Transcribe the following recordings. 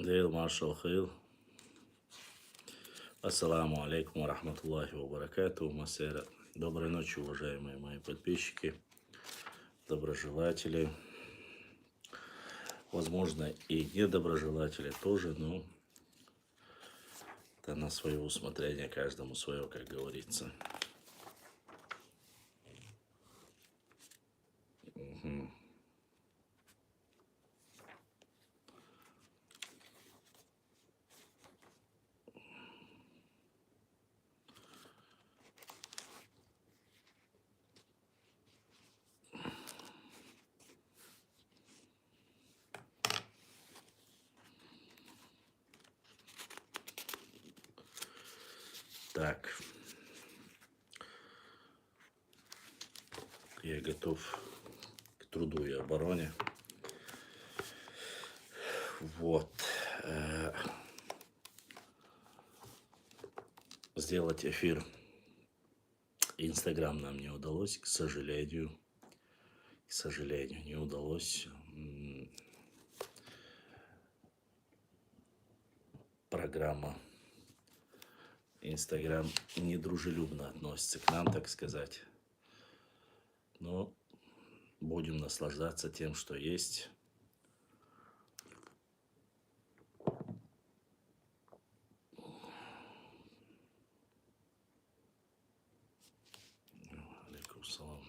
ليل маршал Хейл. Ассаламу алейкум ва рахматуллахи ва баракатуху. Масера. Доброй ночи, уважаемые мои подписчики, доброжелатели, возможно, и недоброжелатели тоже, но это на свое усмотрение, каждому свое, как говорится. Так, я готов к труду и обороне. Вот. Сделать эфир Инстаграм нам не удалось, к сожалению. К сожалению, не удалось. Программа Инстаграм недружелюбно относится к нам, так сказать. Но будем наслаждаться тем, что есть. Алейкум салам.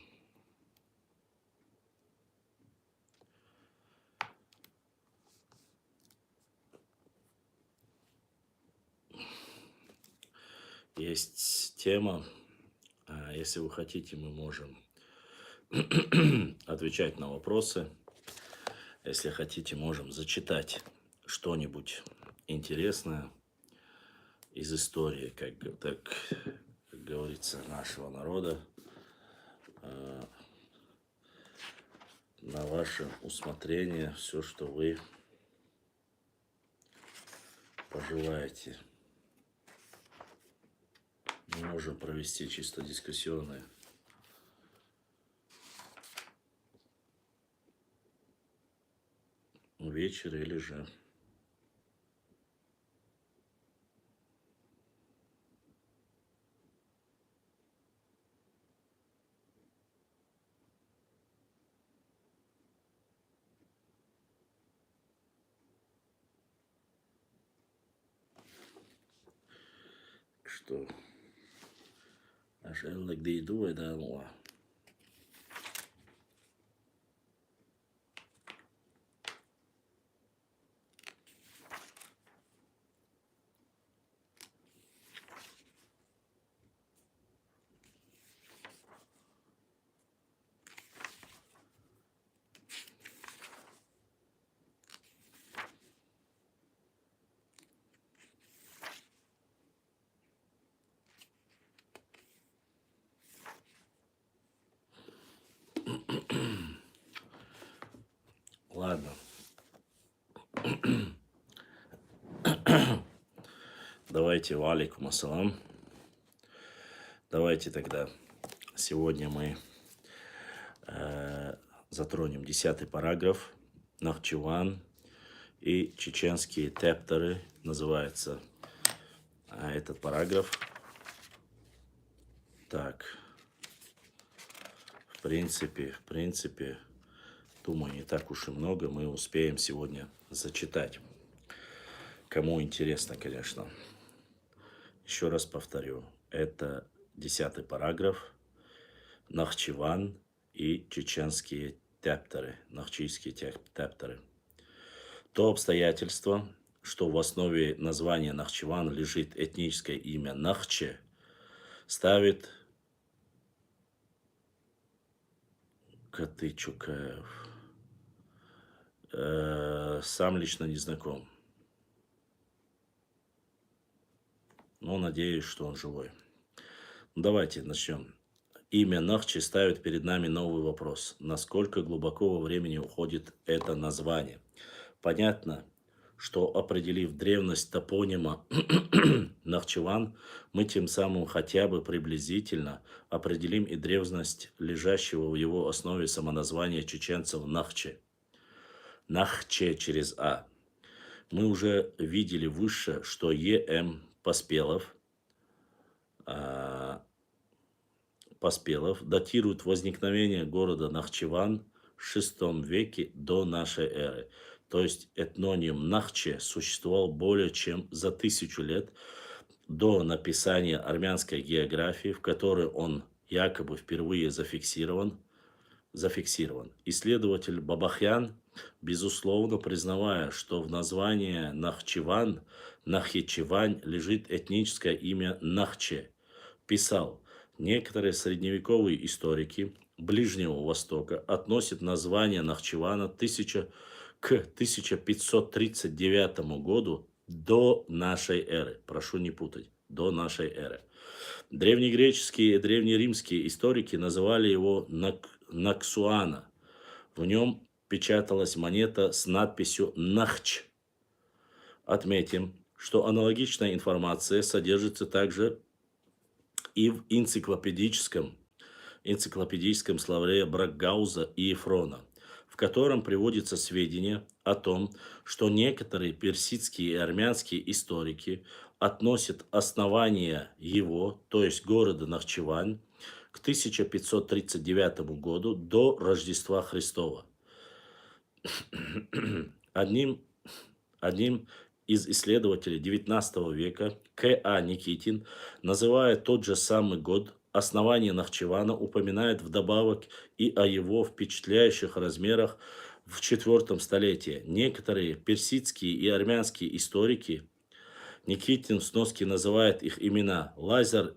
Есть тема. Если вы хотите, мы можем отвечать на вопросы. Если хотите, можем зачитать что-нибудь интересное из истории, как говорится, нашего народа. На ваше усмотрение все, что вы пожелаете. Мы можем провести чисто дискуссионный вечер или же что eigenlijk die doen we dan wel. Ладно. Давайте, валикум ассалам. Давайте тогда сегодня мы затронем 10-й параграф. Нахчиван и чеченские тептеры называется этот параграф. Так, в принципе, думаю, не так уж и много мы успеем сегодня зачитать. Кому интересно, конечно. Еще раз повторю, это 10-й параграф. Нахчиван и чеченские тептеры, нахчийские тептеры. То обстоятельство, что в основе названия Нахчиван лежит этническое имя Нахче, ставит Коты Чукаев. Сам лично не знаком. Но надеюсь, что он живой. Давайте начнем. Имя Нахче ставит перед нами новый вопрос. Насколько глубоко во времени уходит это название? Понятно, что определив древность топонима Нахчеван, мы тем самым хотя бы приблизительно определим и древность лежащего в его основе самоназвания чеченцев Нахче. Нахче через А. Мы уже видели выше, что Е.М. а, Поспелов датирует возникновение города Нахчеван в VI веке до нашей эры. То есть этноним Нахче существовал более чем за 1000 лет до написания армянской географии, в которой он якобы впервые зафиксирован. Исследователь Бабахян, безусловно, признавая, что в названии Нахчеван, Нахичевань лежит этническое имя Нахче, писал: некоторые средневековые историки Ближнего Востока относят название Нахчевана к 1539 году до нашей эры. Прошу не путать, до нашей эры. Древнегреческие и древнеримские историки называли его Наксуана. В нем печаталась монета с надписью «Нахч». Отметим, что аналогичная информация содержится также и в энциклопедическом словаре Брагауза и Ефрона, в котором приводится сведения о том, что некоторые персидские и армянские историки относят основание его, то есть города Нахчевань, к 1539 году до Рождества Христова. Одним из исследователей XIX века К.А. Никитин, называя тот же самый год основания Нахчевана, упоминает вдобавок и о его впечатляющих размерах в IV столетии. Некоторые персидские и армянские историки, Никитин в сноске называет их имена: Лазарь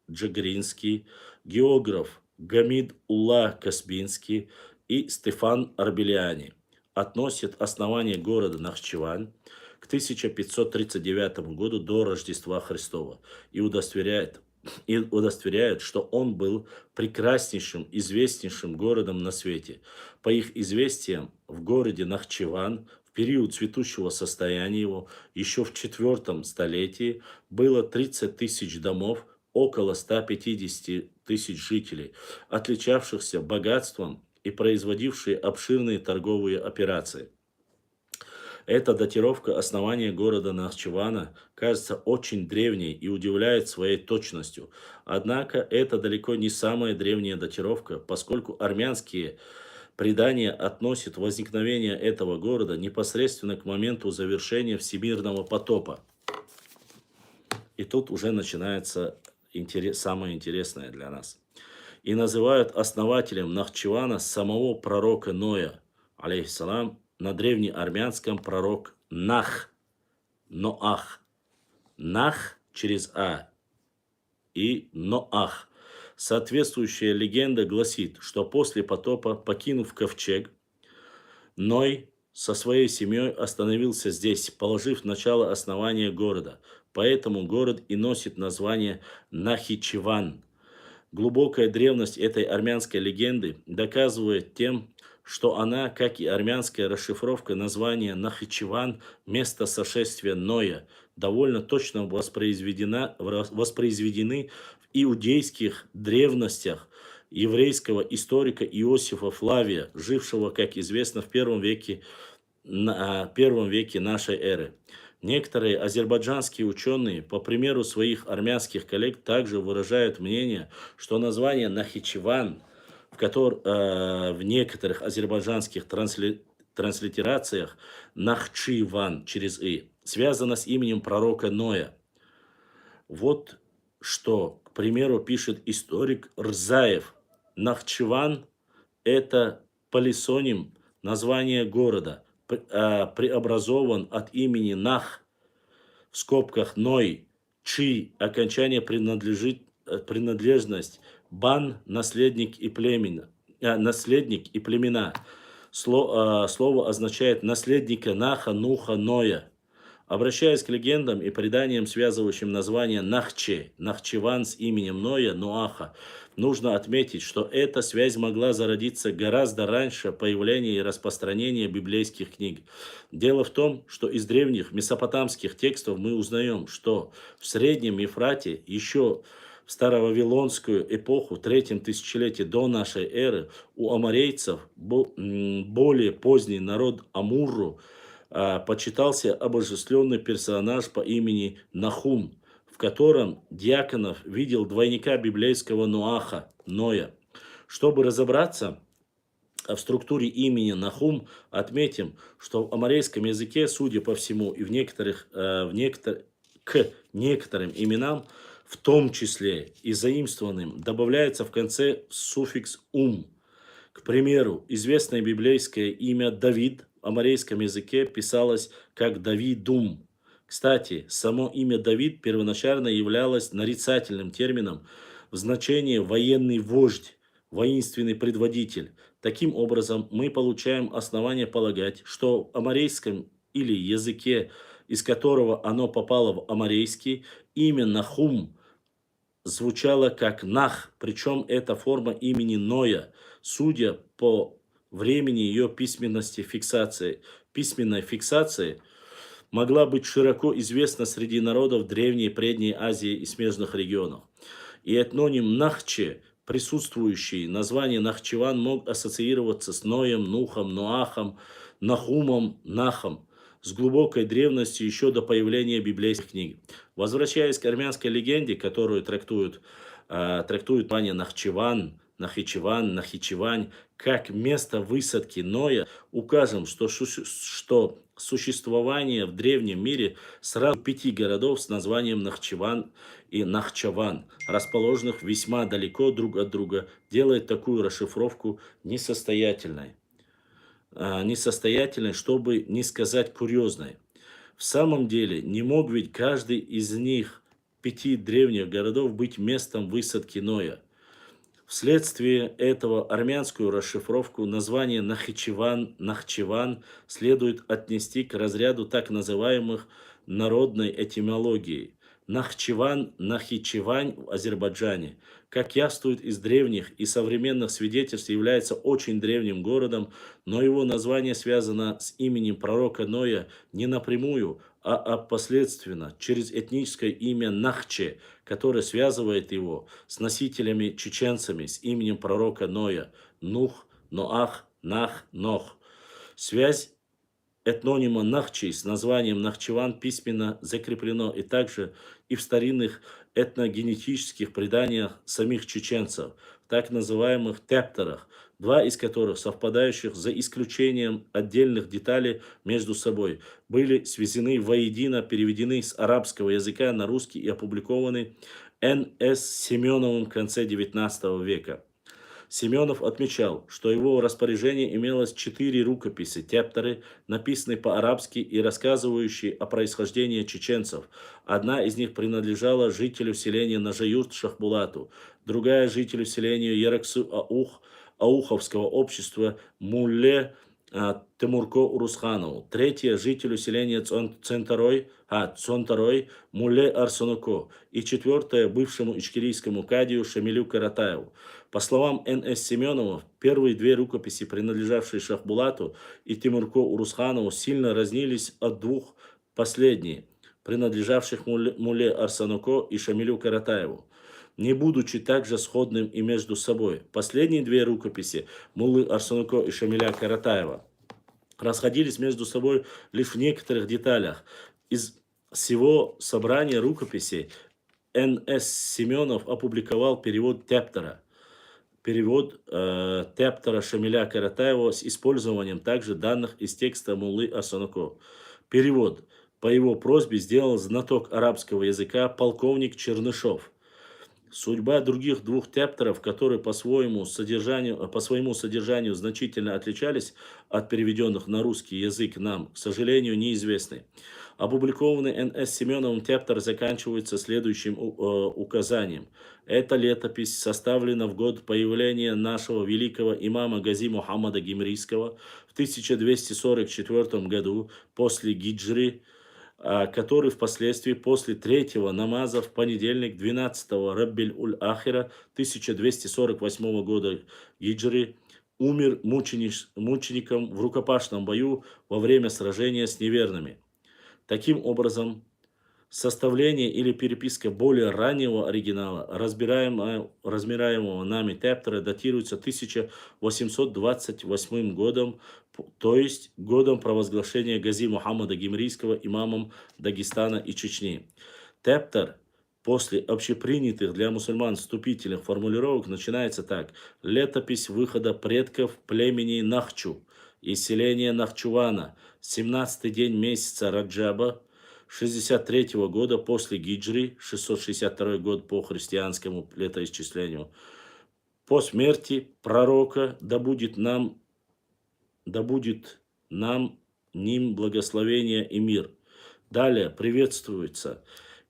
Джагринский, географ Гамид Улла Каспинский и Стефан Арбеляни, относят основание города Нахчевань к 1539 году до Рождества Христова и удостоверяют, что он был прекраснейшим, известнейшим городом на свете. По их известиям, в городе Нахчеван в период цветущего состояния его еще в IV столетии было 30 тысяч домов, около 150 тысяч жителей, отличавшихся богатством и производившие обширные торговые операции. Эта датировка основания города Нахчевана кажется очень древней и удивляет своей точностью. Однако это далеко не самая древняя датировка, поскольку армянские предания относят возникновение этого города непосредственно к моменту завершения всемирного потопа. И тут уже начинается самое интересное для нас. И называют основателем Нахчевана самого пророка Ноя, алейхиссалам, на древнеармянском пророк Нах, Ноах. Нах через А и Ноах. Соответствующая легенда гласит, что после потопа, покинув ковчег, Ной со своей семьей остановился здесь, положив начало основания города. Поэтому город и носит название Нахичеван. Глубокая древность этой армянской легенды доказывает тем, что она, как и армянская расшифровка названия Нахичеван, место сошествия Ноя, довольно точно воспроизведены в иудейских древностях еврейского историка Иосифа Флавия, жившего, как известно, в первом веке нашей эры. Некоторые азербайджанские ученые, по примеру своих армянских коллег, также выражают мнение, что название Нахичеван, в некоторых азербайджанских транслитерациях Нахчиван через «и», связано с именем пророка Ноя. Вот что, к примеру, пишет историк Рзаев. Нахчеван – это полисоним названия города, преобразован от имени Нах, в скобках Ной, Чи, окончание принадлежность, Бан, наследник и племена. Слово означает наследника Наха, Нуха, Ноя. Обращаясь к легендам и преданиям, связывающим название Нахче, Нахчеван с именем Ноя, Ноаха, нужно отметить, что эта связь могла зародиться гораздо раньше появления и распространения библейских книг. Дело в том, что из древних месопотамских текстов мы узнаем, что в Среднем Ефрате еще в старовавилонскую эпоху, в 3 тысячелетии до нашей эры, у аморейцев более поздний народ Амурру почитался обожествленный персонаж по имени Нахум, в котором Дьяконов видел двойника библейского Ноаха, Ноя. Чтобы разобраться в структуре имени Нахум, отметим, что в аморейском языке, судя по всему, и к некоторым именам, в том числе и заимствованным, добавляется в конце суффикс «ум». К примеру, известное библейское имя Давид в аморейском языке писалось как Давидум. Кстати, само имя Давид первоначально являлось нарицательным термином в значении военный вождь, воинственный предводитель. Таким образом, мы получаем основание полагать, что в аморейском или языке, из которого оно попало в аморейский, имя Нахум звучало как Нах, причем это форма имени Ноя, судя по времени ее письменной фиксации, могла быть широко известна среди народов Древней и Предней Азии и смежных регионов. И этноним Нахче, присутствующий в названии Нахчеван, мог ассоциироваться с Ноем, Нухом, Ноахом, Нахумом, Нахом, с глубокой древности еще до появления библейских книг. Возвращаясь к армянской легенде, которую трактует название Нахчеван, Нахичеван, Нахичевань, как место высадки Ноя, укажем, что существование в древнем мире сразу 5 городов с названием Нахчеван и Нахчаван, расположенных весьма далеко друг от друга, делает такую расшифровку несостоятельной, чтобы не сказать курьезной. В самом деле, не мог ведь каждый из них 5 древних городов быть местом высадки Ноя. Вследствие этого армянскую расшифровку названия Нахчеван следует отнести к разряду так называемых народной этимологии. Нахчеван, Нахичевань в Азербайджане, как явствует из древних и современных свидетельств, является очень древним городом, но его название связано с именем пророка Ноя не напрямую, а опосредственно, через этническое имя Нахче, которое связывает его с носителями-чеченцами с именем пророка Ноя, Нух, Ноах, Нах, Нох. Связь этнонима Нахчи с названием Нахчеван письменно закреплено и также и в старинных этногенетических преданиях самих чеченцев, так называемых тептерах, 2 из которых, совпадающих за исключением отдельных деталей между собой, были связаны воедино, переведены с арабского языка на русский и опубликованы Н.С. Семеновым в конце XIX века. Семенов отмечал, что в его распоряжении имелось 4 рукописи, тептеры, написанные по-арабски и рассказывающие о происхождении чеченцев. Одна из них принадлежала жителю селения Нажаюрт Шахбулату, другая жителю селения Яраксы-Аух, Ауховского общества Мулле Тимурко Урусханову, третья жителю селения Цонтарой Мулле Арсонуко и четвертая бывшему ичкерийскому кадию Шамилю Каратаеву. По словам Н.С. Семенова, первые 2 рукописи, принадлежавшие Шахбулату и Тимурко Урусханову, сильно разнились от 2 последних, принадлежавших Мулле Арсонуко и Шамилю Каратаеву, не будучи также сходным и между собой. Последние 2 рукописи Муллы Арсонуко и Шамиля Каратаева расходились между собой лишь в некоторых деталях. Из всего собрания рукописей Н.С. Семенов опубликовал перевод Тептера. Шамиля Каратаева с использованием также данных из текста Муллы Арсонуко. Перевод по его просьбе сделал знаток арабского языка полковник Чернышов. Судьба других 2 тептеров, которые по своему содержанию значительно отличались от переведенных на русский язык, нам, к сожалению, неизвестны. Опубликованный Н.С. Семеновым тептер заканчивается следующим указанием. Эта летопись составлена в год появления нашего великого имама Гази Мухаммада Гимрийского в 1244 году после гиджры, который впоследствии после 3-го намаза в понедельник 12-го Раббиль-уль-Ахира 1248 года гиджры умер мучеником в рукопашном бою во время сражения с неверными. Таким образом, Составление или переписка более раннего оригинала, размираемого нами Тептера, датируется 1828 годом, то есть годом провозглашения Гази Мухаммада Гимрийского имамом Дагестана и Чечни. Тептер после общепринятых для мусульман вступительных формулировок начинается так. Летопись выхода предков племени Нахчу из селения Нахчувана, 17-й день месяца Раджаба, 63 года после гиджри, 662 год по христианскому летоисчислению. По смерти пророка да будет нам ним благословение и мир. Далее приветствуется.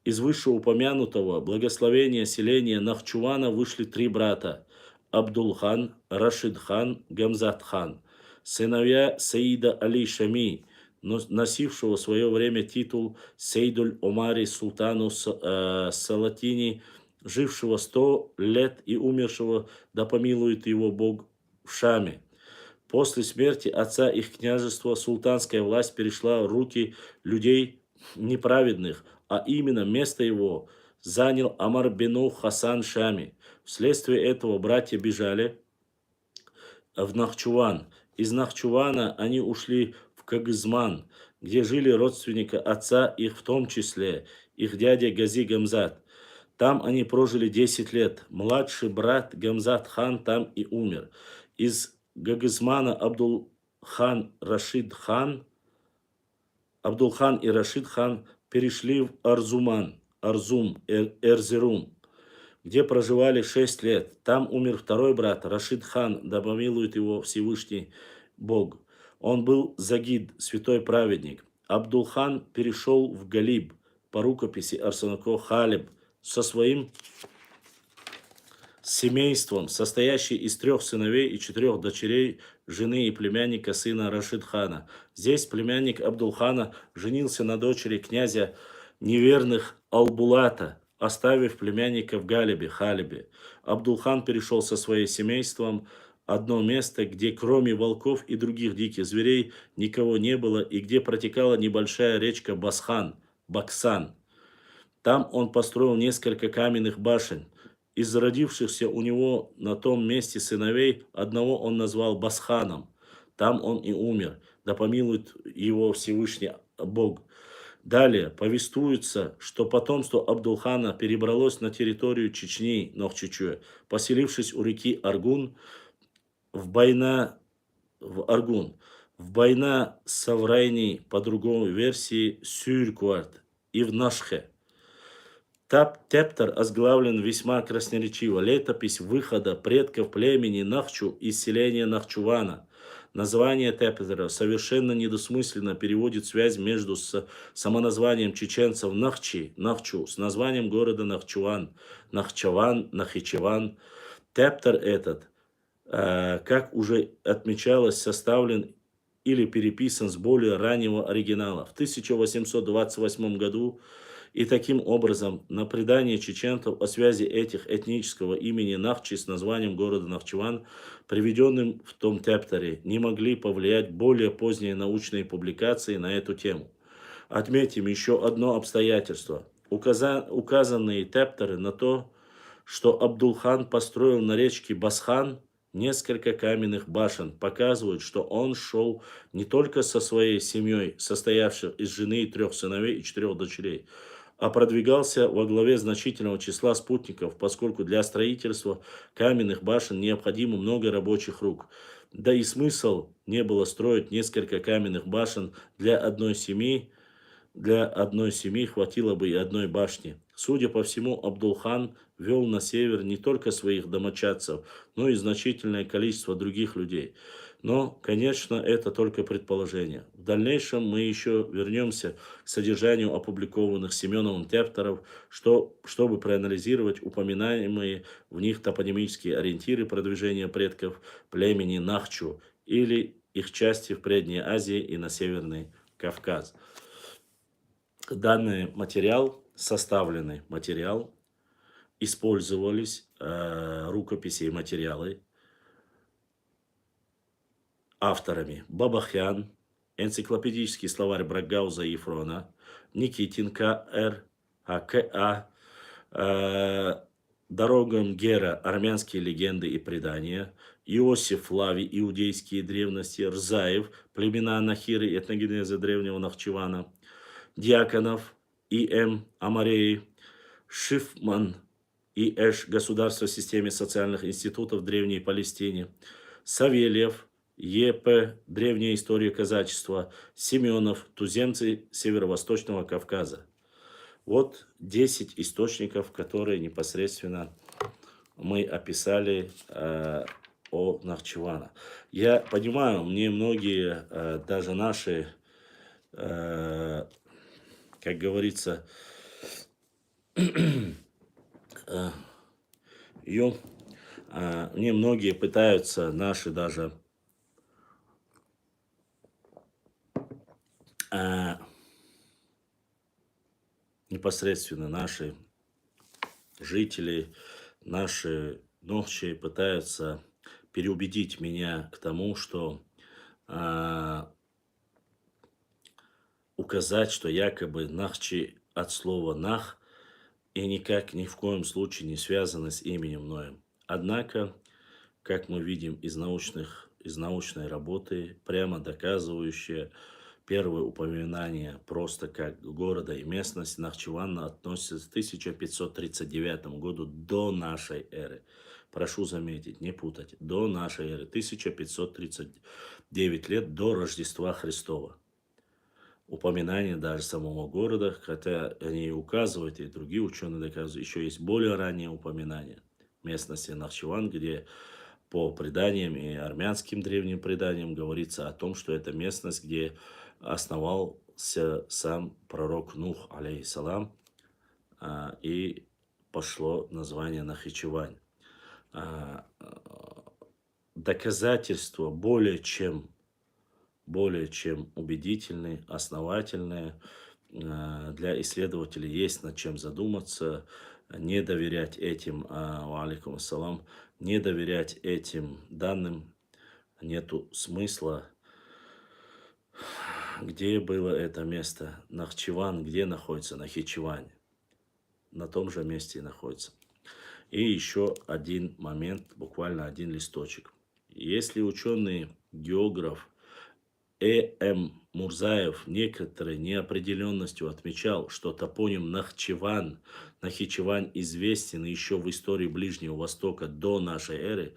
Из вышеупомянутого благословения селения Нахчувана вышли 3 брата. Абдул-хан, Рашид-хан, Гамзат-хан, сыновья Саида Али Шами, носившего в свое время титул Сейдуль-Омари Султану Салатини, жившего 100 лет и умершего, да помилует его Бог, в Шаме. После смерти отца их княжества султанская власть перешла в руки людей неправедных, а именно место его занял Амар бину Хасан Шами. Вследствие этого братья бежали в Нахчуван. Из Нахчувана они ушли в Кагызман, где жили родственники отца их, в том числе их дядя Гази Гамзат. Там они прожили 10 лет. Младший брат Гамзат хан там и умер. Из Гагызмана Абдул-хан и Рашид хан перешли в Эрзерум, где проживали 6 лет. Там умер второй брат Рашид хан, да помилует его Всевышний Бог. Он был Загид, святой праведник. Абдул-хан перешел в Галиб, по рукописи Арсенако Халиб, со своим семейством, состоящий из 3 сыновей и 4 дочерей, жены и племянника сына Рашид-хана. Здесь племянник Абдул-хана женился на дочери князя неверных Албулата, оставив племянника в Халибе. Абдул-хан перешел со своим семейством в одно место, где кроме волков и других диких зверей никого не было, и где протекала небольшая речка Баксан. Там он построил несколько каменных башен. Из зародившихся у него на том месте сыновей одного он назвал Басханом. Там он и умер. Да помилует его Всевышний Бог. Далее повествуется, что потомство Абдул-хана перебралось на территорию Чечни, Нохчичуя, поселившись у реки Аргун в Байна-Саврайни, по другой версии Сюркуарт, и в Нашхе. Тептер озглавлен весьма красноречиво. Летопись выхода предков племени Нахчу из селения Нахчувана. Название Тептера совершенно недосмысленно переводит связь между самоназванием чеченцев Нахчу с названием города Нахчуван, Нахичеван. Тептер этот, как уже отмечалось, составлен или переписан с более раннего оригинала в 1828 году. И таким образом на предание чеченцев о связи этих этнического имени Нахчи с названием города Нахчеван, приведенным в том Тептере, не могли повлиять более поздние научные публикации на эту тему. Отметим еще одно обстоятельство. Указанные Тептеры на то, что Абдул-хан построил на речке Басхан несколько каменных башен, показывают, что он шел не только со своей семьей, состоявшей из жены и 3 сыновей и 4 дочерей, а продвигался во главе значительного числа спутников, поскольку для строительства каменных башен необходимо много рабочих рук. Да и смысл не было строить несколько каменных башен для одной семьи. Для одной семьи хватило бы и одной башни. Судя по всему, Абдул-хан вел на север не только своих домочадцев, но и значительное количество других людей. Но, конечно, это только предположение. В дальнейшем мы еще вернемся к содержанию опубликованных Семеновым Тептеров, чтобы проанализировать упоминаемые в них топонимические ориентиры продвижения предков племени Нахчу или их части в Предней Азии и на Северный Кавказ. Данный материал, составленный материал, использовались рукописи и материалы авторами Бабахян, энциклопедический словарь Брагауза и Ефрона, Никитин К.Р., Дорогам Гера армянские легенды и предания, Иосиф Флавий иудейские древности, Рзаев племена Нахиры этногенеза древнего Нахчевана, Дьяконов И.М. Амареи, Шифман И.Эш государство в системе социальных институтов в Древней Палестине, Савельев Е.П. древняя история казачества, Семенов туземцы Северо-Восточного Кавказа. Вот 10 источников, которые непосредственно мы описали о Нахчевана. Я понимаю, мне многие, даже наши, как говорится, мне многие пытаются, наши даже, непосредственно наши жители, наши нохчи пытаются переубедить меня к тому, что указать, что якобы нахчи от слова нах и никак ни в коем случае не связаны с именем Ноем. Однако, как мы видим из научной работы, прямо доказывающие первое упоминание просто как города и местность Нахчевана относится к 1539 году до нашей эры. Прошу заметить, не путать, до нашей эры, 1539 лет до Рождества Христова. Упоминание даже самого города, хотя они указывают, и другие ученые доказывают, еще есть более раннее упоминание местности Нахчеван, где по преданиям и армянским древним преданиям говорится о том, что это местность, где основался сам пророк Нух, алейхиссалам, и пошло название Нахичевань. Доказательства более чем убедительные, основательные. Для исследователей есть над чем задуматься, не доверять этим, алейкум ассалам, не доверять этим данным нету смысла. Где было это место? Нахчеван, где находится? Нахичевань. На том же месте находится. И еще один момент, буквально один листочек. Если ученый географ Э.М. Мурзаев некоторой неопределенностью отмечал, что топоним Нахчеван известен еще в истории Ближнего Востока до нашей эры,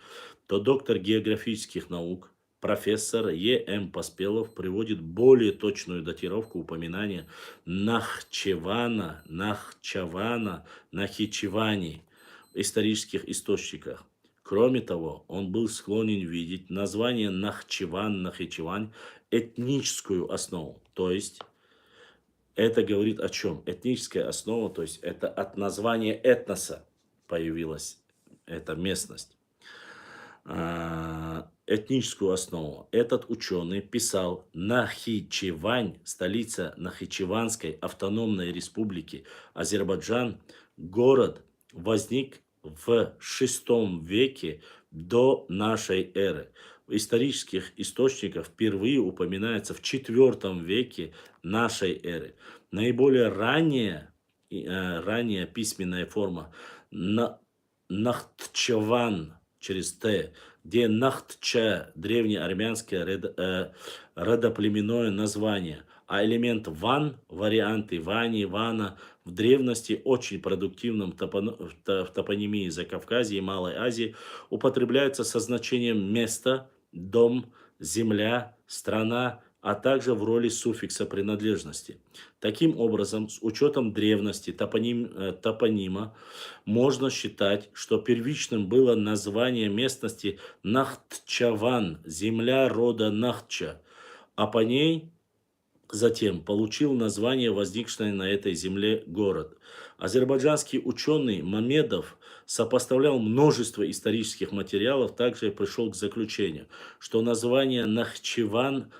то доктор географических наук, профессор Е.М. Поспелов приводит более точную датировку упоминания Нахчевана, Нахичевани в исторических источниках. Кроме того, он был склонен видеть название Нахичевань этническую основу. То есть, это говорит о чем? Этническая основа, то есть, это от названия этноса появилась эта местность. Этническую основу. Этот ученый писал: Нахичевань, столица Нахичеванской автономной республики Азербайджан, город возник в VI веке до нашей эры. В исторических источниках впервые упоминается в IV веке нашей эры. Наиболее ранняя письменная форма Нахтчеван через Т, где Нахтча, древнеармянское родоплеменное название, а элемент ван, варианты вани, вана, в древности очень продуктивном в топонимии Закавказья и Малой Азии употребляется со значением место, дом, земля, страна, а также в роли суффикса принадлежности. Таким образом, с учетом древности топонима, можно считать, что первичным было название местности Нахтчаван, земля рода Нахча, а по ней затем получил название возникший на этой земле город. Азербайджанский ученый Мамедов сопоставлял множество исторических материалов, также пришел к заключению, что название Нахчеван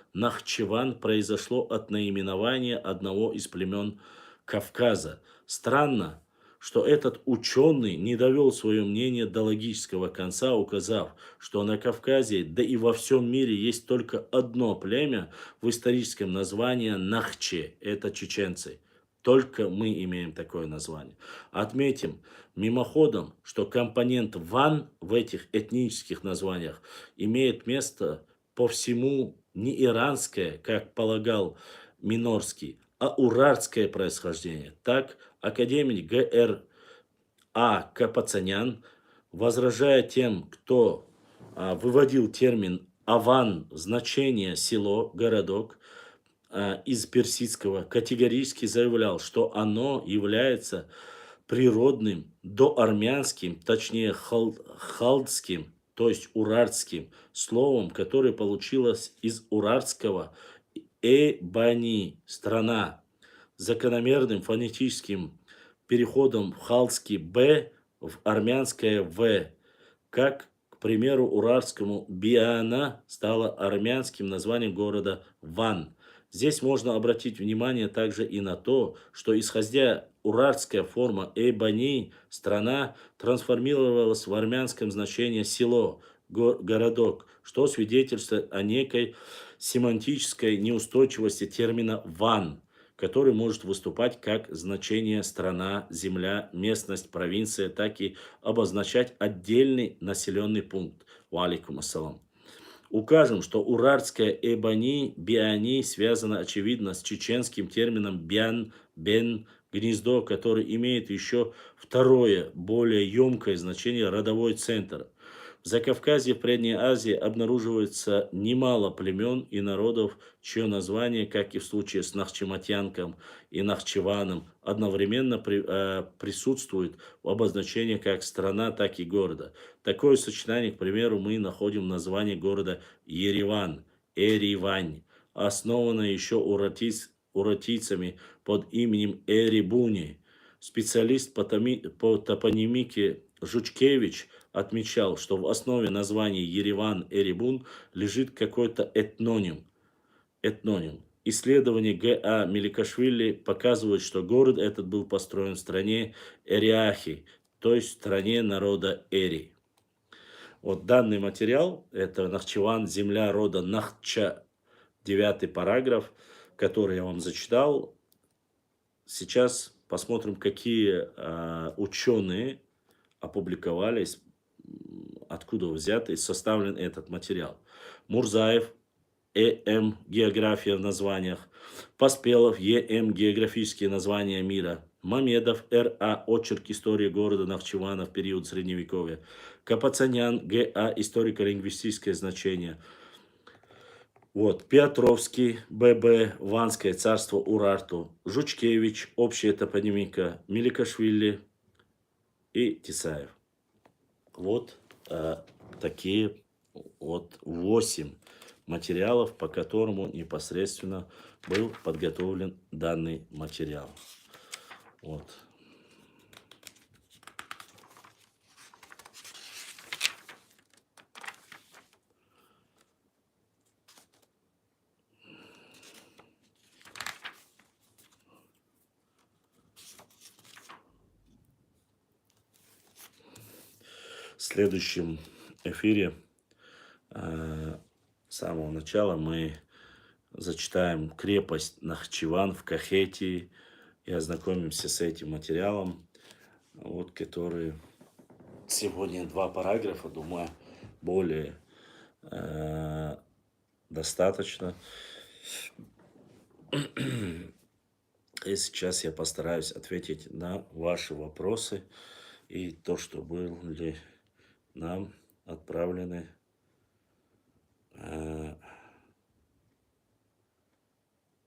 произошло от наименования одного из племен Кавказа. Странно, что этот ученый не довел свое мнение до логического конца, указав, что на Кавказе, да и во всем мире есть только одно племя в историческом названии Нахче, это чеченцы. Только мы имеем такое название. Отметим мимоходом, что компонент ван в этих этнических названиях имеет место по всему не иранское, как полагал Минорский, а урартское происхождение. Так академик Г.Р. Капацанян, возражая тем, кто выводил термин «аван» значение село, городок, из персидского, категорически заявлял, что оно является природным, доармянским, точнее халдским, то есть урартским словом, которое получилось из урартского «эбани» – страна, закономерным фонетическим переходом в халдский «б» в армянское «в», как, к примеру, уральскому Биана стало армянским названием города Ван. Здесь можно обратить внимание также и на то, что исходя уральская форма «эбани» страна трансформировалась в армянском значении село, городок, что свидетельствует о некой семантической неустойчивости термина «ван», который может выступать как значение страна, земля, местность, провинция, так и обозначать отдельный населенный пункт. Ва алейкум ассалам. Укажем, что урартское эбани, биани связано очевидно с чеченским термином бян, бен, гнездо, который имеет еще второе, более емкое значение родовой центр. В Закавказье, в Предней Азии обнаруживается немало племен и народов, чье название, как и в случае с Нахчеватянком и Нахчеваном, одновременно присутствует в обозначении как страна, так и города. Такое сочетание, к примеру, мы находим в названии города Ереван, Эривань, основанное еще уратийцами под именем Эребуни. Специалист по топонимике Жучкевич отмечал, что в основе названий Ереван-Эребун лежит какой-то этноним. Исследования Г.А. Меликашвили показывают, что город этот был построен в стране Эриахи, то есть в стране народа Эри. Вот данный материал, это Нахчеван, земля рода Нахча, 9 параграф, который я вам зачитал. Сейчас посмотрим, какие ученые опубликовались, откуда взят и составлен этот материал. Мурзаев, Э.М. География в названиях. Поспелов, Е.М. Географические названия мира. Мамедов, Р.А. Очерк истории города Нахчевана в период Средневековья. Капацанян, Г.А. Историко-лингвистическое значение. Вот, Петровский, Б.Б. Ванское царство Урарту. Жучкевич, общая топонимика. Меликашвили и Тесаев. Вот такие вот 8 материалов, по которому непосредственно был подготовлен данный материал. Вот. В следующем эфире с самого начала мы зачитаем крепость Нахчеван в Кахетии и ознакомимся с этим материалом, вот, который сегодня 2 параграфа, думаю, более достаточно. И сейчас я постараюсь ответить на ваши вопросы и то, что были нам отправлены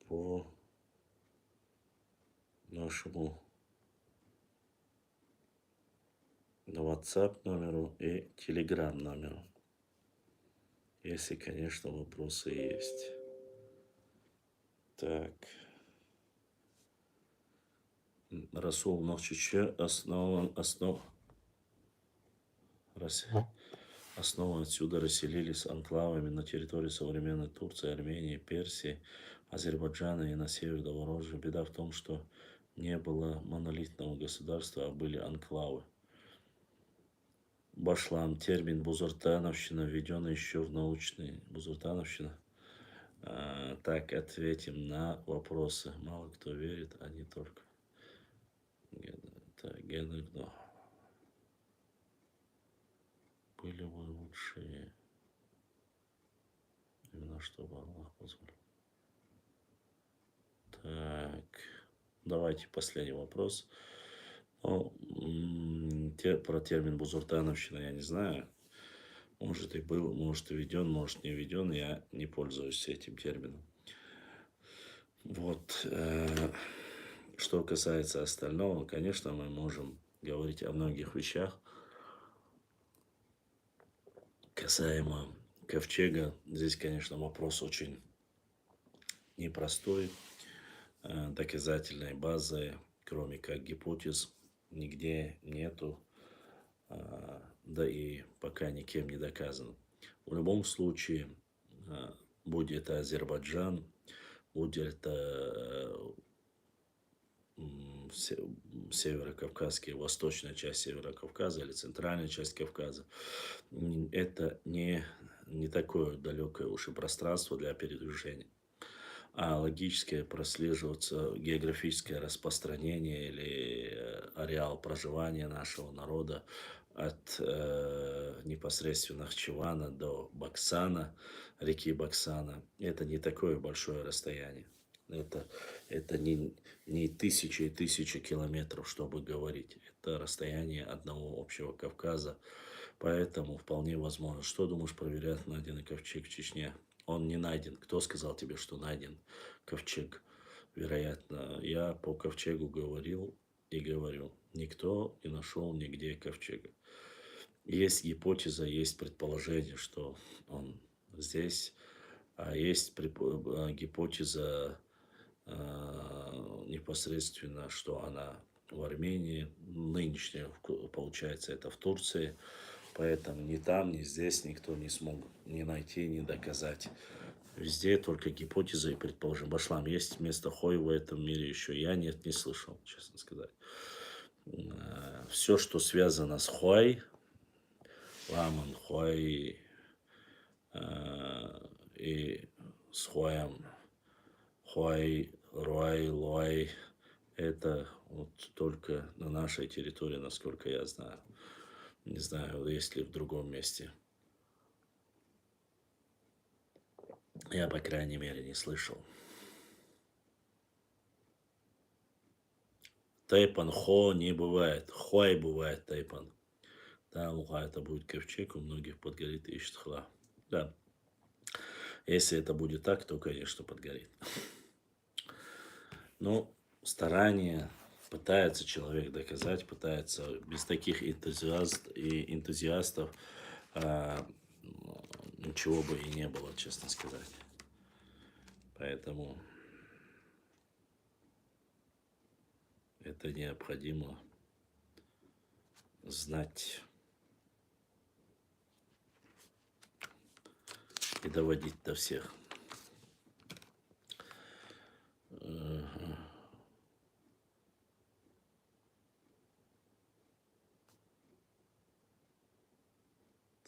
по нашему WhatsApp номеру и Telegram номеру. Если, конечно, вопросы есть. Так. Расул Нахчиче основан отсюда расселились анклавами на территории современной Турции, Армении, Персии, Азербайджана и на север до Воронежа. Беда в том, что не было монолитного государства, а были анклавы. Башлам, термин бузуртановщина, введенный еще в научный... Бузуртановщина Так, ответим на вопросы. Мало кто верит, а не только. Так, Генрих, да. Были бы лучшие, именно чтобы Аллах позволил. Так, давайте последний вопрос. Ну, про термин бузуртановщина я не знаю. Может и был, может и введен, может не введен. Я не пользуюсь этим термином. Вот. Что касается остального, конечно, мы можем говорить о многих вещах. Касаемо ковчега, здесь, конечно, вопрос очень непростой. Доказательной базы, кроме как гипотез, нигде нету. Да и пока никем не доказано. В любом случае, будь это Азербайджан, будь это северокавказский, восточная часть Северокавказа или центральная часть Кавказа, это не такое далекое уж и пространство для передвижения. А логически прослеживается географическое распространение или ареал проживания нашего народа от непосредственно Нахчевана до Баксана, реки Баксана. Это не такое большое расстояние. Это не тысячи и тысячи километров, чтобы говорить. Это расстояние одного общего Кавказа. Поэтому вполне возможно. Что думаешь про вероятно найденный ковчег в Чечне? Он не найден. Кто сказал тебе, что найден ковчег? Вероятно, я по ковчегу говорил и говорю. Никто не нашел нигде ковчега. Есть гипотеза, есть предположение, что он здесь. А есть гипотеза непосредственно, что она в Армении. Нынешняя, получается, это в Турции. Поэтому ни там, ни здесь никто не смог ни найти, ни доказать. Везде только гипотезы и предположим. Башлам, есть место Хой в этом мире еще? Я нет, не слышал, честно сказать. Все, что связано с Хуай, Ламан, Хуай и с Хуаем, Хуай, Руай, Луай, это вот только на нашей территории, насколько я знаю. Не знаю, есть ли в другом месте. Я, по крайней мере, не слышал. Тайпан Хо не бывает. Хуай бывает Тайпан. Да, Луха это будет ковчег, у многих подгорит и ищет хла. Да. Если это будет так, то, конечно, подгорит. Но старание пытается человек доказать, пытается без таких энтузиастов ничего бы и не было, честно сказать. Поэтому это необходимо знать и доводить до всех.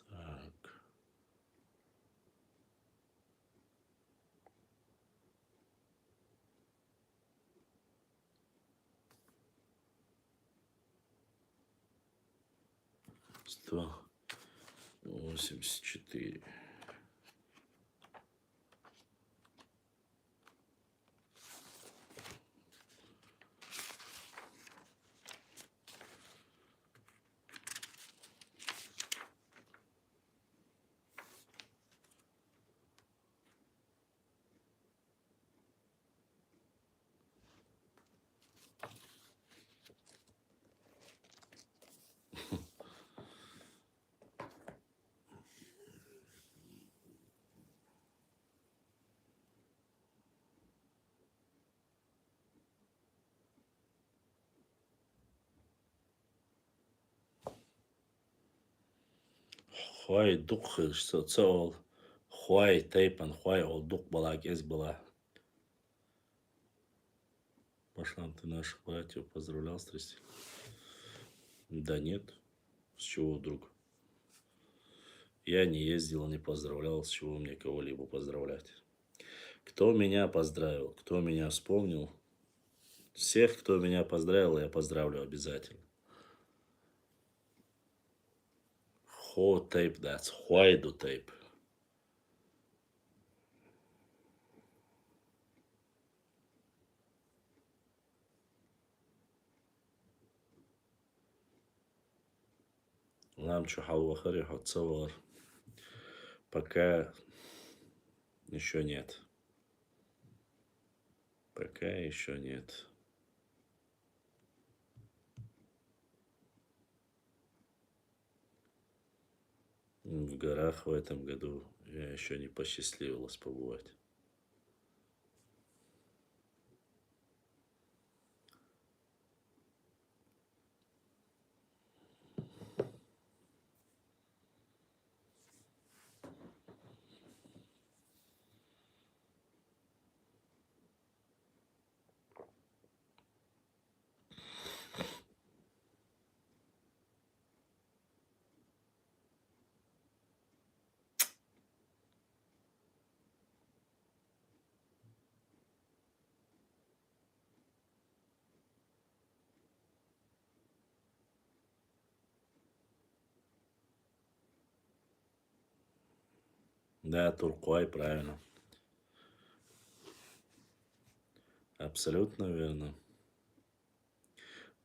Так. Сто 84. Хуай дух, что ол Хуай Тайпан, Хуай ол дух была, кез была. Пошла, ты наших братьев поздравлял с 30? Да нет. С чего вдруг? Я не ездил, не поздравлял, с чего мне кого-либо поздравлять. Кто меня поздравил, кто меня вспомнил. Всех, кто меня поздравил, я поздравлю обязательно. Ho tape, that's Huaydo tape. Ламчу халвахари хатсавар. Пока еще нет. Пока еще нет. В горах в этом году я еще не посчастливилось побывать. Да, Туркуай, правильно. Абсолютно верно.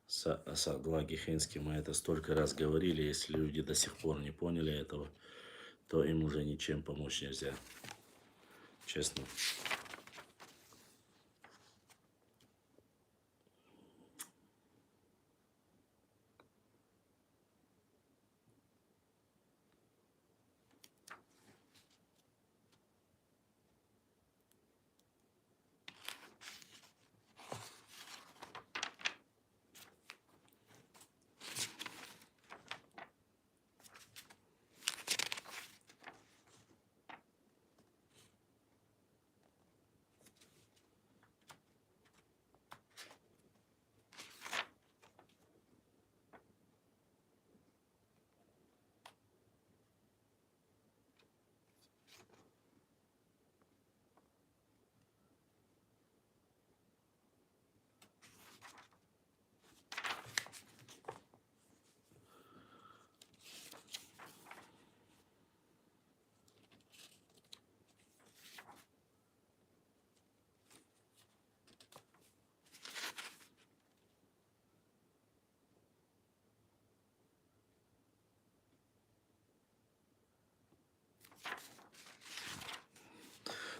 Садлаги Хинский, мы это столько раз говорили, если люди до сих пор не поняли этого, то им уже ничем помочь нельзя. Честно.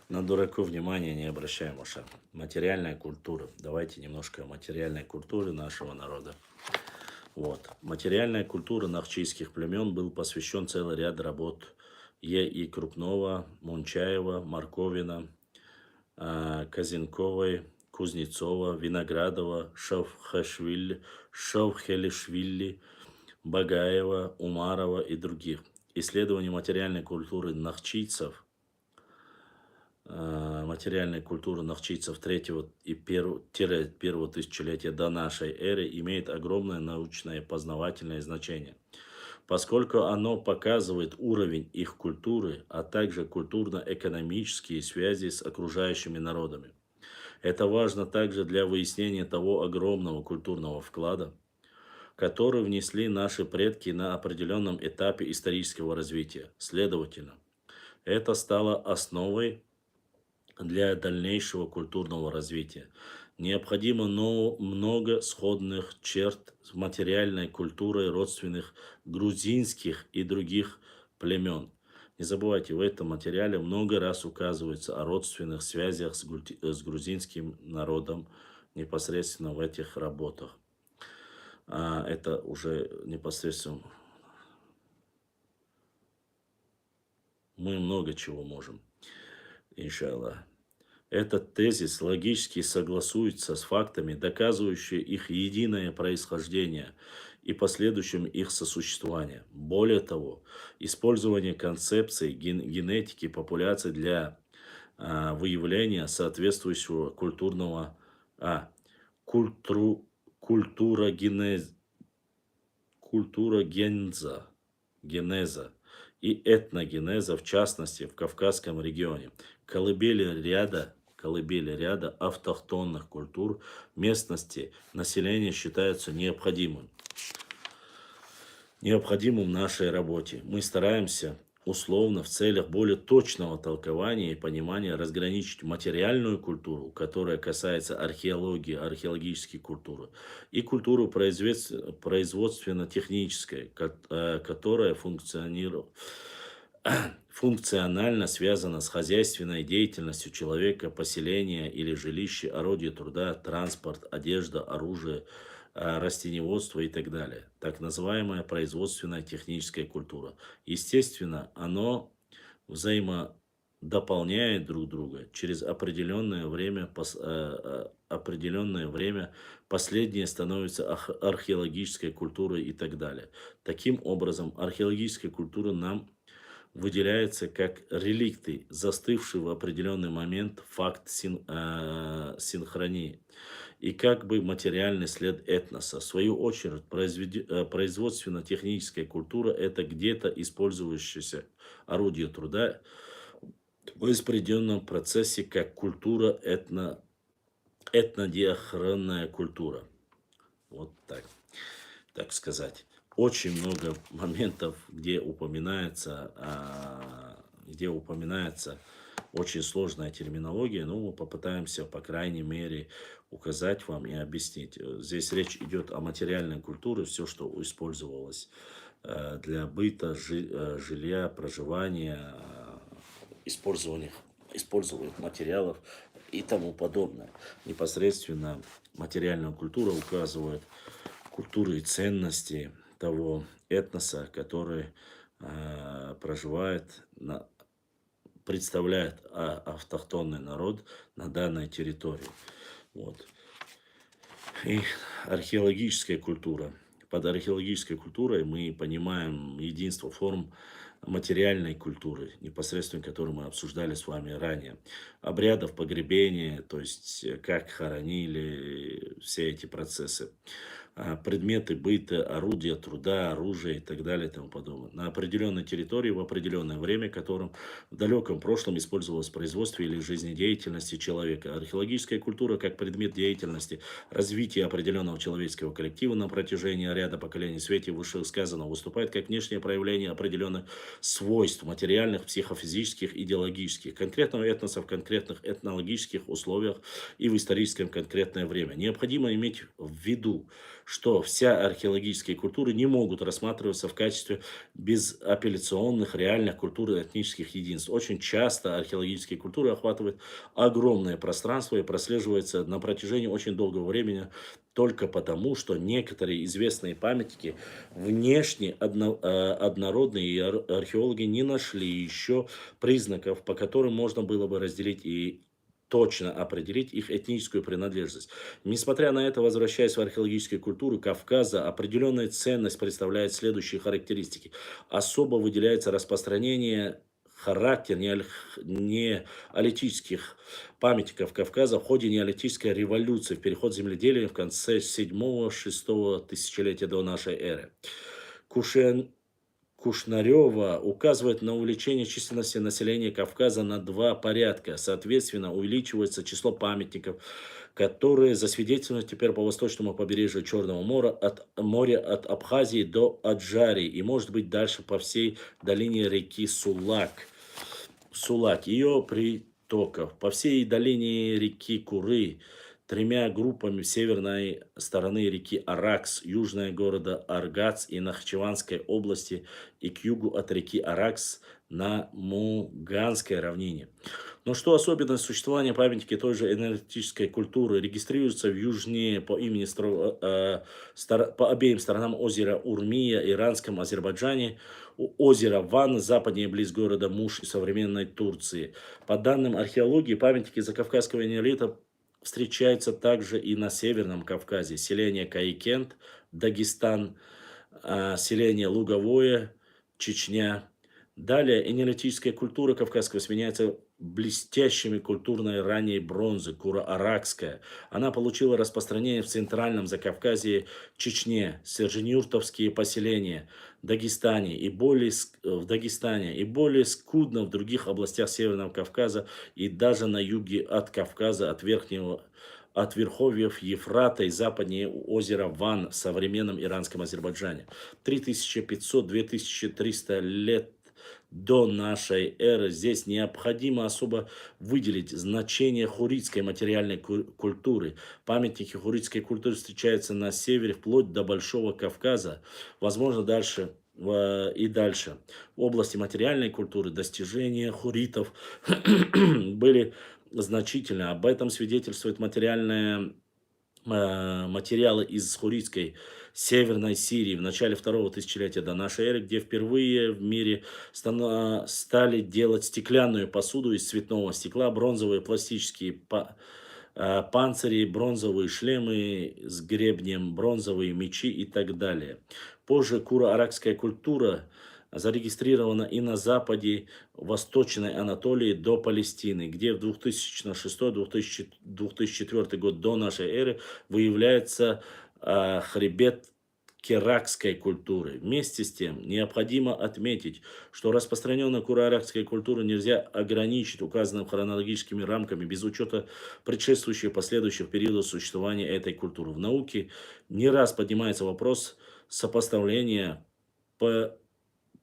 На дураков внимания не обращаем, Маша. Материальная культура. Давайте немножко о материальной культуре нашего народа. Вот. Материальная культура нахчийских племен был посвящен целый ряд работ И. Крупнова, Мончаева, Марковина, Казинковой, Кузнецова, Виноградова, Шовхелишвили, Багаева, Умарова и других. Исследование материальной культуры нахчийцев третьего и первого тысячелетия до нашей эры имеет огромное научное и познавательное значение, поскольку оно показывает уровень их культуры, а также культурно-экономические связи с окружающими народами. Это важно также для выяснения того огромного культурного вклада, который внесли наши предки на определенном этапе исторического развития. Следовательно, это стало основой для дальнейшего культурного развития. Необходимо много сходных черт с материальной культурой родственных грузинских и других племен. Не забывайте, в этом материале много раз указывается о родственных связях с грузинским народом непосредственно в этих работах. Это уже непосредственно мы много чего можем. Иншаллах. Этот тезис логически согласуется с фактами, доказывающими их единое происхождение и последующим их сосуществование. Более того, использование концепции генетики популяции для выявления соответствующего культурного культурогенеза и этногенеза, в частности, в Кавказском регионе. Колыбели ряда автохтонных культур местности населения считаются необходимым в нашей работе. Мы стараемся условно в целях более точного толкования и понимания разграничить материальную культуру, которая касается археологии, археологической культуры, и культуру производственно-технической, которая функционально связана с хозяйственной деятельностью человека, поселения или жилища, орудия труда, транспорт, одежда, оружие, растениеводство и так далее. Так называемая производственная техническая культура. Естественно, оно взаимодополняет друг друга. Через определенное время последнее становится археологической культурой и так далее. Таким образом, археологическая культура нам выделяется как реликты, застывший в определенный момент факт синхронии и как бы материальный след этноса. В свою очередь, производственно-техническая культура – это где-то использующееся орудие труда в воспроизведенном процессе как культура, этнодиахронная культура. Вот так сказать. Очень много моментов, где упоминается очень сложная терминология, но мы попытаемся, по крайней мере, указать вам и объяснить. Здесь речь идет о материальной культуре, все, что использовалось для быта, жилья, проживания, использованных материалов и тому подобное. Непосредственно материальная культура указывает культуры и ценности того этноса, который представляет автохтонный народ на данной территории. Вот. И археологическая культура. Под археологической культурой мы понимаем единство форм материальной культуры, непосредственно которую мы обсуждали с вами ранее. Обрядов погребения, то есть как хоронили, все эти процессы. Предметы быта, орудия труда, оружие и так далее и тому подобное. На определенной территории в определенное время, которым в далеком прошлом использовалось в производстве или жизнедеятельности человека. Археологическая культура как предмет деятельности, развития определенного человеческого коллектива на протяжении ряда поколений в свете вышесказанного выступает как внешнее проявление определенных свойств материальных, психофизических, идеологических, конкретного этноса в конкретных этнологических условиях и в историческом конкретное время. Необходимо иметь в виду, что вся археологические культуры не могут рассматриваться в качестве безапелляционных реальных культур и этнических единств. Очень часто археологические культуры охватывают огромное пространство и прослеживаются на протяжении очень долгого времени только потому, что некоторые известные памятники внешне однородные, и археологи не нашли еще признаков, по которым можно было бы разделить и точно определить их этническую принадлежность. Несмотря на это, возвращаясь в археологическую культуру Кавказа, определенная ценность представляет следующие характеристики. Особо выделяется распространение характер неолитических памятников Кавказа в ходе неолитической революции, в переход земледелия в конце 7-6 тысячелетия до нашей эры. Кушнарева указывает на увеличение численности населения Кавказа на 2 порядка. Соответственно, увеличивается число памятников, которые засвидетельствованы теперь по восточному побережью Черного моря от Абхазии до Аджарии и, может быть, дальше по всей долине реки Сулак, ее притоков, по всей долине реки Куры, 3 группами северной стороны реки Аракс, южная города Аргац и Нахчеванской области и к югу от реки Аракс на Муганской равнине. Но что особенность существования памятники той же энергетической культуры регистрируется в южнее по обеим сторонам озера Урмия, иранском Азербайджане, озера Ван, западнее близ города Муш и современной Турции. По данным археологии, памятники закавказского неолита встречаются также и на Северном Кавказе. Селение Кайкент, Дагестан, селение Луговое, Чечня. Далее энергетическая культура кавказского сменяется блестящими культурной ранней бронзы, Кура-Аракская. Она получила распространение в Центральном Закавказье, Чечне, сержинюртовские поселения, Дагестане и в Дагестане и более скудно в других областях Северного Кавказа и даже на юге от Кавказа, от верховьев Ефрата и западнее озера Ван в современном иранском Азербайджане. 3500-2300 лет до нашей эры. Здесь необходимо особо выделить значение хуритской материальной культуры. Памятники хуритской культуры встречаются на севере вплоть до Большого Кавказа, возможно, дальше и дальше. В области материальной культуры достижения хуритов были значительны. Об этом свидетельствует материалы из хуритской Северной Сирии в начале второго тысячелетия до нашей эры, где впервые в мире стали делать стеклянную посуду из цветного стекла, бронзовые пластические панцири, бронзовые шлемы с гребнем, бронзовые мечи и так далее. Позже куро-аракская культура зарегистрирована и на западе Восточной Анатолии до Палестины, где в 2006-2004 год до нашей эры выявляется хребет керакской культуры. Вместе с тем, необходимо отметить, что распространенную куро-аракской культуру нельзя ограничить указанными хронологическими рамками без учета предшествующих и последующих периодов существования этой культуры. В науке не раз поднимается вопрос сопоставления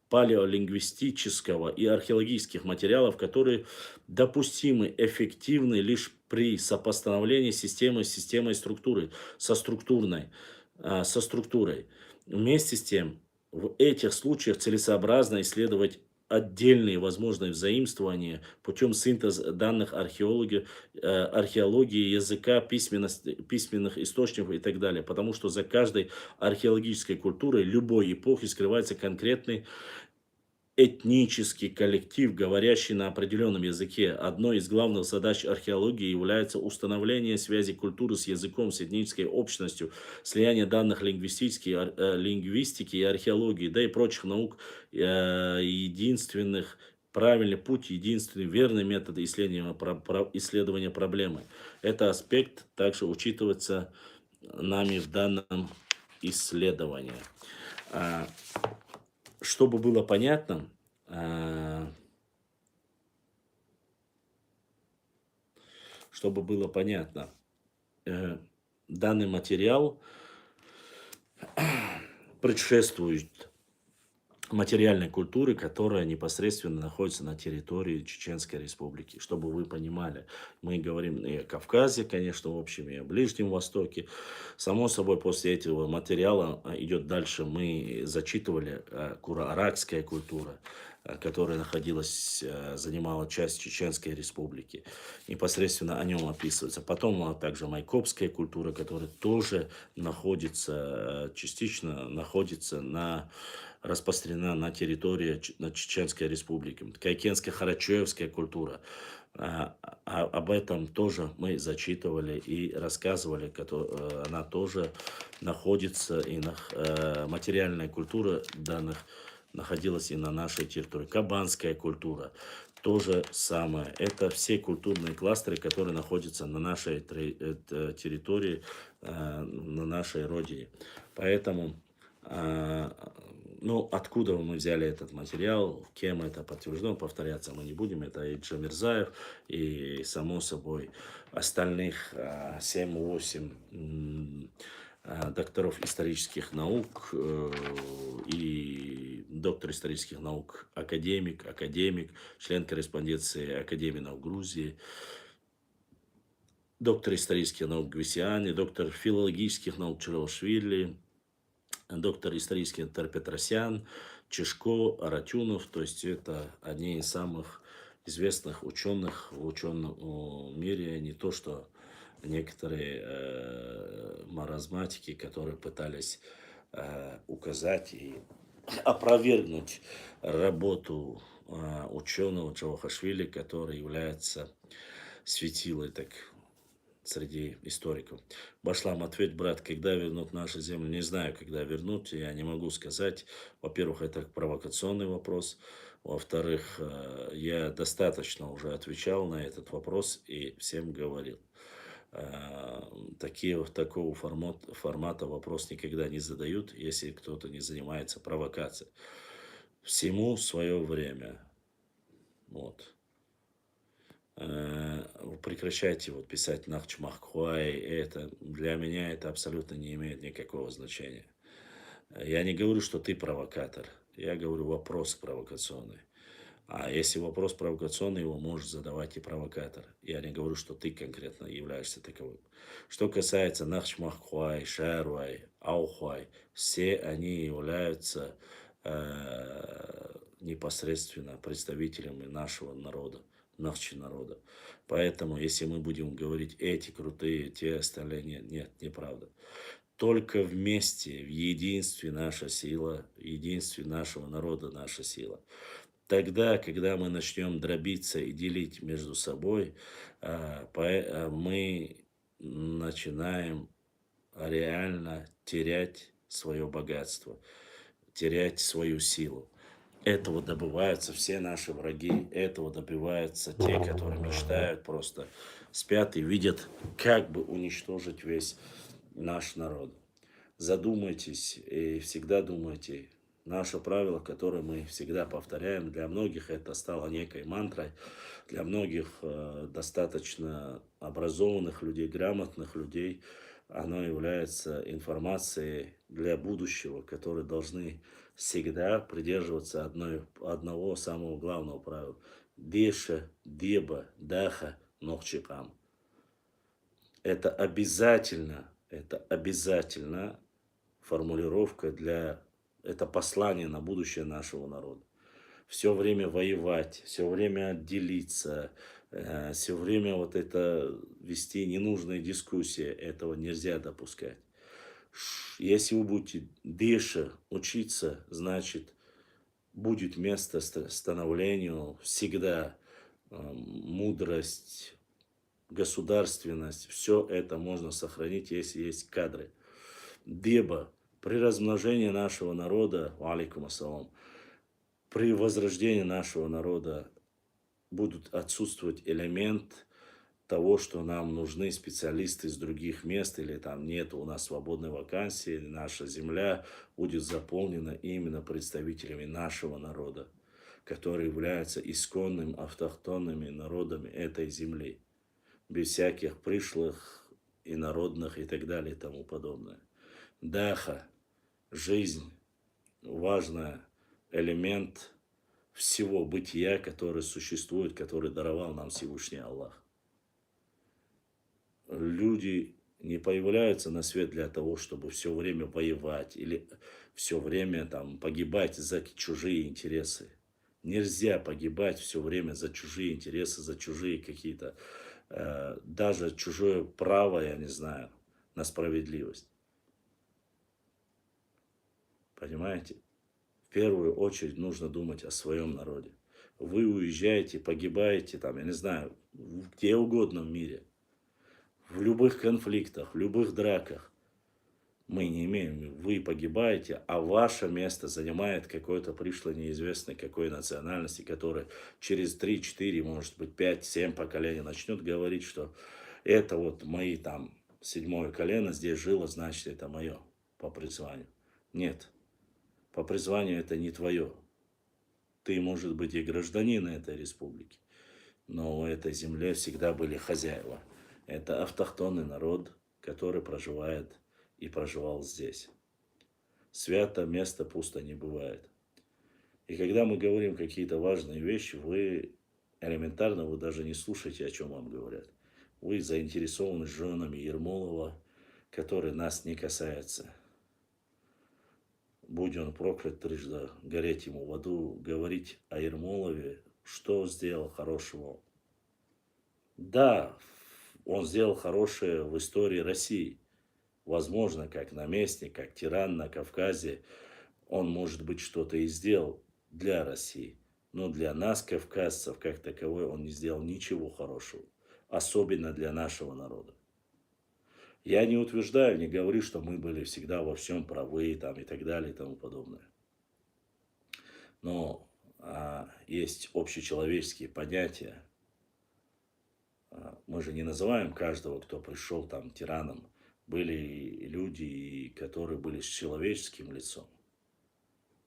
палеолингвистического и археологических материалов, которые допустимы, эффективны лишь при сопоставлении системы с системой структуры, со структурой. Вместе с тем, в этих случаях целесообразно исследовать отдельные возможные взаимствования путем синтеза данных археологии, языка, письменных источников и так далее. Потому что за каждой археологической культурой любой эпохи скрывается конкретный этнический коллектив, говорящий на определенном языке. Одной из главных задач археологии является установление связи культуры с языком, с этнической общностью, слияние данных лингвистики и археологии, да и прочих наук, правильный путь, единственный верный метод исследования проблемы. Этот аспект также учитывается нами в данном исследовании. Чтобы было понятно, данный материал предшествует материальной культуры, которая непосредственно находится на территории Чеченской Республики. Чтобы вы понимали, мы говорим и о Кавказе, конечно, в общем, и о Ближнем Востоке. Само собой, после этого материала идет дальше. Мы зачитывали куро-аракская культура, которая занимала часть Чеченской Республики. Непосредственно о нем описывается. Потом также майкопская культура, которая тоже частично распространена на территории Чеченской Республики. Кайкенско-Харачевская культура. Об этом тоже мы зачитывали и рассказывали. Она тоже находится, и материальная культура данных находилась и на нашей территории. Кабанская культура. То же самое. Это все культурные кластеры, которые находятся на нашей территории, на нашей родине. Поэтому откуда мы взяли этот материал, кем это подтверждено, повторяться мы не будем. Это и Джамирзаев, и, само собой, остальных 7-8 докторов исторических наук и доктор исторических наук, академик, член корреспонденции Академии наук Грузии, доктор исторических наук Гвисиани, доктор филологических наук Чарашвили, доктор исторических наук Петросян, Чешко, Аратюнов. То есть это одни из самых известных ученых в ученом мире. Не то, что некоторые маразматики, которые пытались указать и опровергнуть работу ученого Джавахашвили, который является светилой, так среди историков. Башлам, ответь, брат, когда вернут наши земли? Не знаю, когда вернут, я не могу сказать. Во-первых, это провокационный вопрос. Во-вторых, я достаточно уже отвечал на этот вопрос и всем говорил. Э, такого формата вопрос никогда не задают, если кто-то не занимается провокацией. Всему свое время. Вот. Прекращайте вот писать Нахчмаххуай. Это для меня это абсолютно не имеет никакого значения. Я не говорю, что ты провокатор. Я говорю вопрос провокационный. А если вопрос провокационный, его может задавать и провокатор. Я не говорю, что ты конкретно являешься таковым. Что касается Нахчмаххуай, Шаруай, Аухуай, все они являются непосредственно представителями нашего народа, Нахчи народа. Поэтому, если мы будем говорить эти крутые, те остальные, нет, неправда. Только вместе, в единстве наша сила, в единстве нашего народа наша сила. Тогда, когда мы начнем дробиться и делить между собой, мы начинаем реально терять свое богатство, терять свою силу. Этого добиваются все наши враги, этого добиваются те, которые мечтают, просто спят и видят, как бы уничтожить весь наш народ. Задумайтесь и всегда думайте. Наше правило, которое мы всегда повторяем, для многих это стало некой мантрой, для многих достаточно образованных людей, грамотных людей, оно является информацией для будущего, которые должны всегда придерживаться одного самого главного правила. Деша, деба, даха, нохчикам. Это обязательно формулировка это послание на будущее нашего народа. Все время воевать, все время делиться, все время вот это вести ненужные дискуссии, этого нельзя допускать. Если вы будете дальше учиться, значит, будет место становлению всегда, мудрость, государственность, все это можно сохранить, если есть кадры. Деба, при размножении нашего народа, алейкум ассалам, при возрождении нашего народа будут отсутствовать элемент того, что нам нужны специалисты из других мест, или там нет у нас свободной вакансии, наша земля будет заполнена именно представителями нашего народа, которые являются исконным автохтонными народами этой земли, без всяких пришлых, инородных и так далее и тому подобное. Даха, жизнь, важный элемент всего бытия, который существует, который даровал нам Всевышний Аллах. Люди не появляются на свет для того, чтобы все время воевать или все время там погибать за чужие интересы. Нельзя погибать все время за чужие интересы, за чужие какие-то, даже чужое право, я не знаю, на справедливость. Понимаете? В первую очередь нужно думать о своем народе. Вы уезжаете, погибаете, там, я не знаю, где угодно в мире. В любых конфликтах, в любых драках. Мы не имеем, вы погибаете, а ваше место занимает какой-то пришлый неизвестный какой национальности, который через 3-4, может быть, 5-7 поколений начнет говорить, что это вот мои там 7-е колено здесь жило, значит, это мое по призванию. Нет. По призванию это не твое. Ты, может быть, и гражданин этой республики, но у этой земле всегда были хозяева. Это автохтонный народ, который проживает и проживал здесь. Свято место пусто не бывает. И когда мы говорим какие-то важные вещи, вы даже не слушаете, о чем вам говорят. Вы заинтересованы женами Ермолова, которые нас не касаются. Будь он проклят трижды, гореть ему в аду, говорить о Ермолове, что сделал хорошего. Да, он сделал хорошее в истории России. Возможно, как наместник, как тиран на Кавказе, он, может быть, что-то и сделал для России. Но для нас, кавказцев, как таковой, он не сделал ничего хорошего. Особенно для нашего народа. Я не утверждаю, не говорю, что мы были всегда во всем правы там, и так далее и тому подобное. Но есть общечеловеческие понятия. Мы же не называем каждого, кто пришел там тираном. Были и люди, которые были с человеческим лицом.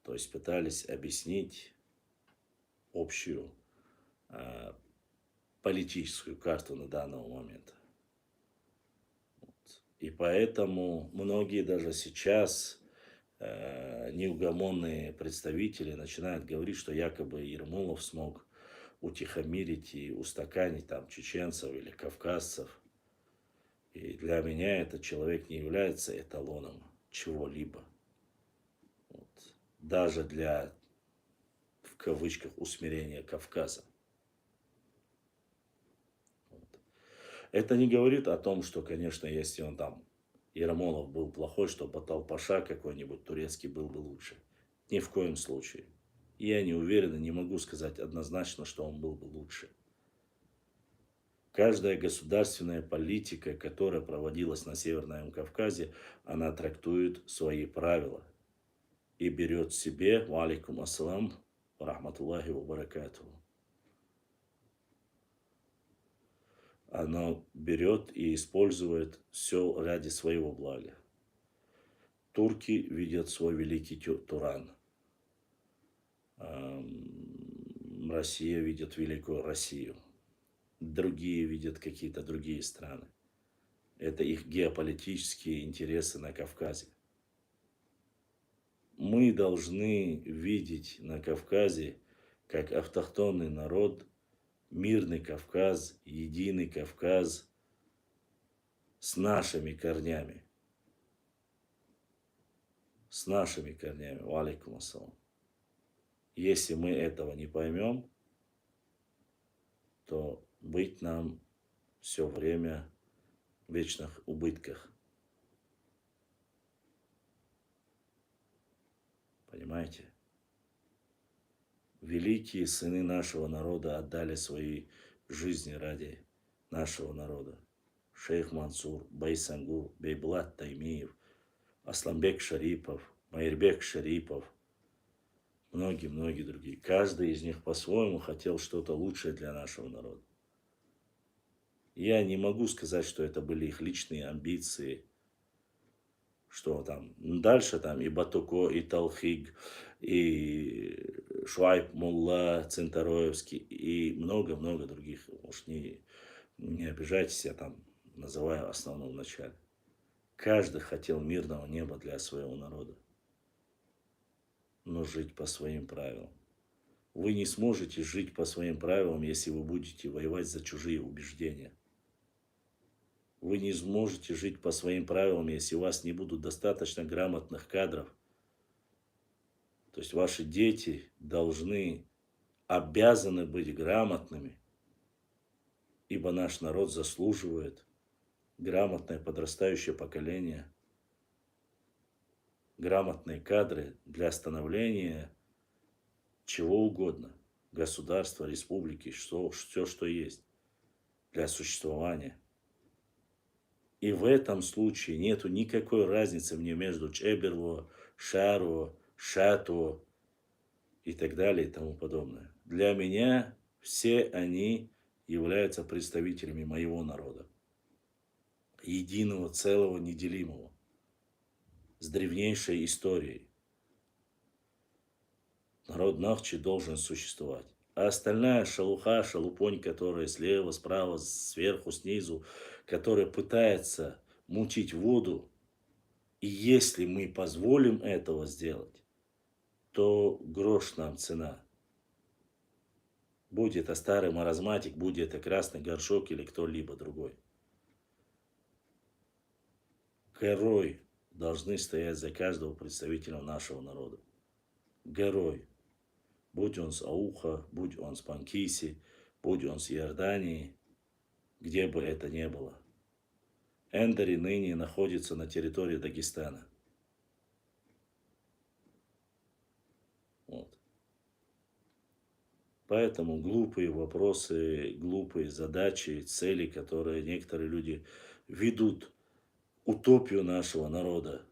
То есть пытались объяснить общую а, политическую карту на данного момента. И поэтому многие даже сейчас неугомонные представители начинают говорить, что якобы Ермолов смог утихомирить и устаканить там чеченцев или кавказцев. И для меня этот человек не является эталоном чего-либо. Вот. Даже для, в кавычках, усмирения Кавказа. Вот. Это не говорит о том, что, конечно, если он там, Ермолов был плохой, что Баталпаша какой-нибудь турецкий был бы лучше. Ни в коем случае. Я не уверен и не могу сказать однозначно, что он был бы лучше. Каждая государственная политика, которая проводилась на Северном Кавказе, она трактует свои правила и берет себе, ва алейкум ассалам, ва рахматуллахи ва баракатуху. Она берет и использует все ради своего блага. Турки видят свой великий Туран. Россия видит великую Россию. Другие видят какие-то другие страны. Это их геополитические интересы на Кавказе. Мы должны видеть на Кавказе, как автохтонный народ, мирный Кавказ, единый Кавказ с нашими корнями. С нашими корнями. Ва алейкум ассалам. Если мы этого не поймем, то быть нам все время в вечных убытках. Понимаете? Великие сыны нашего народа отдали свои жизни ради нашего народа. Шейх Мансур, Байсангур, Бейбулат Таймиев, Асламбек Шарипов, Майрбек Шарипов, многие-многие другие. Каждый из них по-своему хотел что-то лучшее для нашего народа. Я не могу сказать, что это были их личные амбиции, что там дальше там и Батуко, и Талхиг, и Шуайб Мулла, Центароевский, и много-много других. Уж не обижайтесь, я там называю основном начале. Каждый хотел мирного неба для своего народа, но жить по своим правилам. Вы не сможете жить по своим правилам, если вы будете воевать за чужие убеждения. Вы не сможете жить по своим правилам, если у вас не будут достаточно грамотных кадров. То есть ваши дети обязаны быть грамотными, ибо наш народ заслуживает грамотное подрастающее поколение, грамотные кадры для становления чего угодно, государства, республики, все, что есть для существования. И в этом случае нету никакой разницы мне между Чеберло, Шаро, Шато и так далее и тому подобное. Для меня все они являются представителями моего народа. Единого, целого, неделимого. С древнейшей историей. Народ Нахчи должен существовать. А остальная шелуха, шелупонь, которая слева, справа, сверху, снизу, которая пытается мутить воду, и если мы позволим этого сделать, то грош нам цена. Будь это старый маразматик, будь это красный горшок или кто-либо другой. Горой должны стоять за каждого представителя нашего народа. Горой. Будь он с Ауха, будь он с Панкиси, будь он с Иордании, где бы это ни было. Эндери ныне находится на территории Дагестана. Вот. Поэтому глупые вопросы, глупые задачи, цели, которые некоторые люди ведут утопию нашего народа,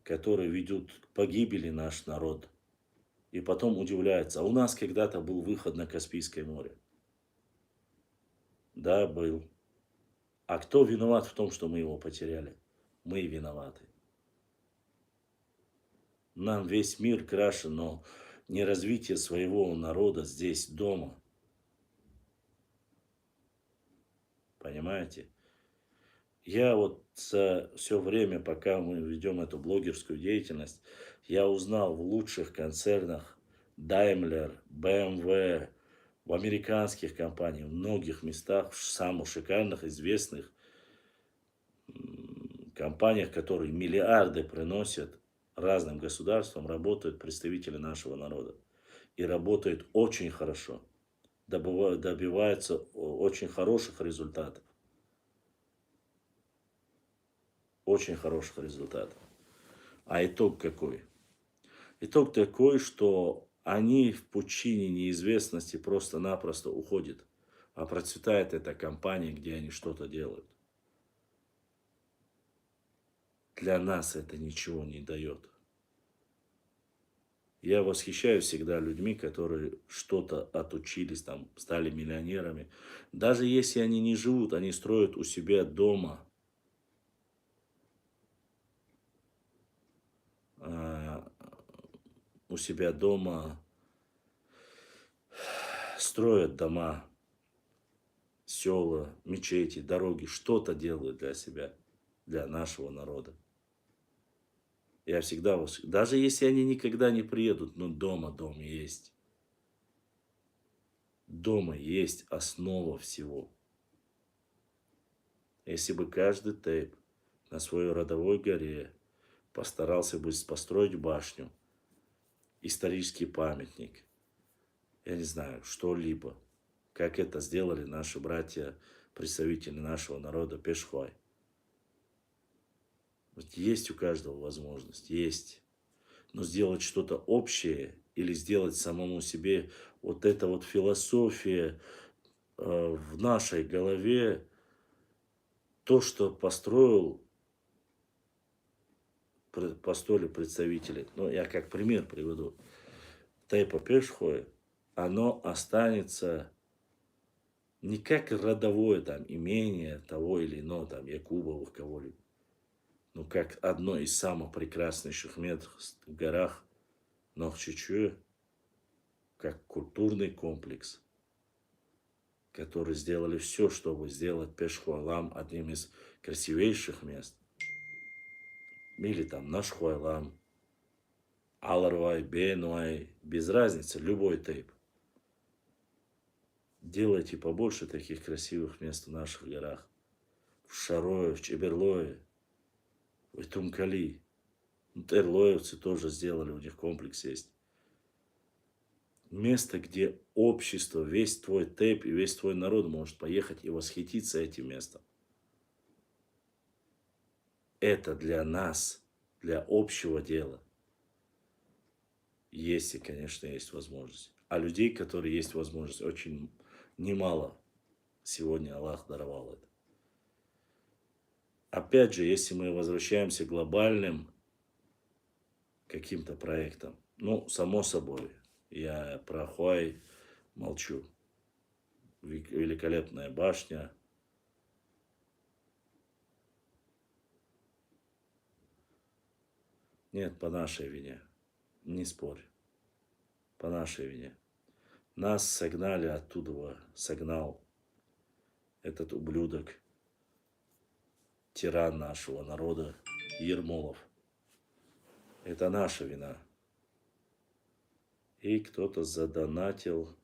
которые ведут к погибели наш народ. И потом удивляется, а у нас когда-то был выход на Каспийское море. Да, был. А кто виноват в том, что мы его потеряли? Мы виноваты. Нам весь мир краше, но не развитие своего народа здесь, дома. Понимаете? Я вот за все время, пока мы ведем эту блогерскую деятельность, я узнал в лучших концернах Daimler, BMW, в американских компаниях, в многих местах, в самых шикарных, известных компаниях, которые миллиарды приносят разным государствам, работают представители нашего народа. И работают очень хорошо, добиваются очень хороших результатов. Очень хороших результатов. А итог какой? Итог такой, что они в пучине неизвестности просто-напросто уходят. А процветает эта компания, где они что-то делают. Для нас это ничего не дает. Я восхищаюсь всегда людьми, которые что-то отучились, там, стали миллионерами. Даже если они не живут, они строят у себя дома а, у себя дома строят дома, села, мечети, дороги, что-то делают для себя, для нашего народа. Я всегда даже если они никогда не приедут, но дома дом есть. Дома есть основа всего. Если бы каждый тейп на своей родовой горе постарался бы построить башню, исторический памятник, я не знаю, что-либо, как это сделали наши братья, представители нашего народа Пешхвай. Вот есть у каждого возможность, есть. Но сделать что-то общее или сделать самому себе, вот эта вот философия в нашей голове, то, что построили представители, ну, я как пример приведу, Тайпа Пешхой, оно останется не как родовое там имение того или иного, там, Якубовых кого-либо, но как одно из самых прекраснейших мест в горах Нохчичуэ, как культурный комплекс, которые сделали все, чтобы сделать Пешхуалам одним из красивейших мест. Или там Нашхуалам, Аларвай, Бенуай, без разницы, любой тейп. Делайте побольше таких красивых мест в наших горах. В Шарое, в Чеберлое, в Тумкали. Терлоевцы тоже сделали, у них комплекс есть. Место, где общество, весь твой тейп и весь твой народ может поехать и восхититься этим местом. Это для нас, для общего дела. Если, конечно, есть возможность. А людей, которые есть возможность, очень немало. Сегодня Аллах даровал это. Опять же, если мы возвращаемся к глобальным каким-то проектам, ну, само собой, я про Хуай молчу. Великолепная башня. Нет, по нашей вине. Не спорь. По нашей вине. Нас согнали оттуда, согнал этот ублюдок, тиран нашего народа, Ермолов. Это наша вина. И кто-то задонатил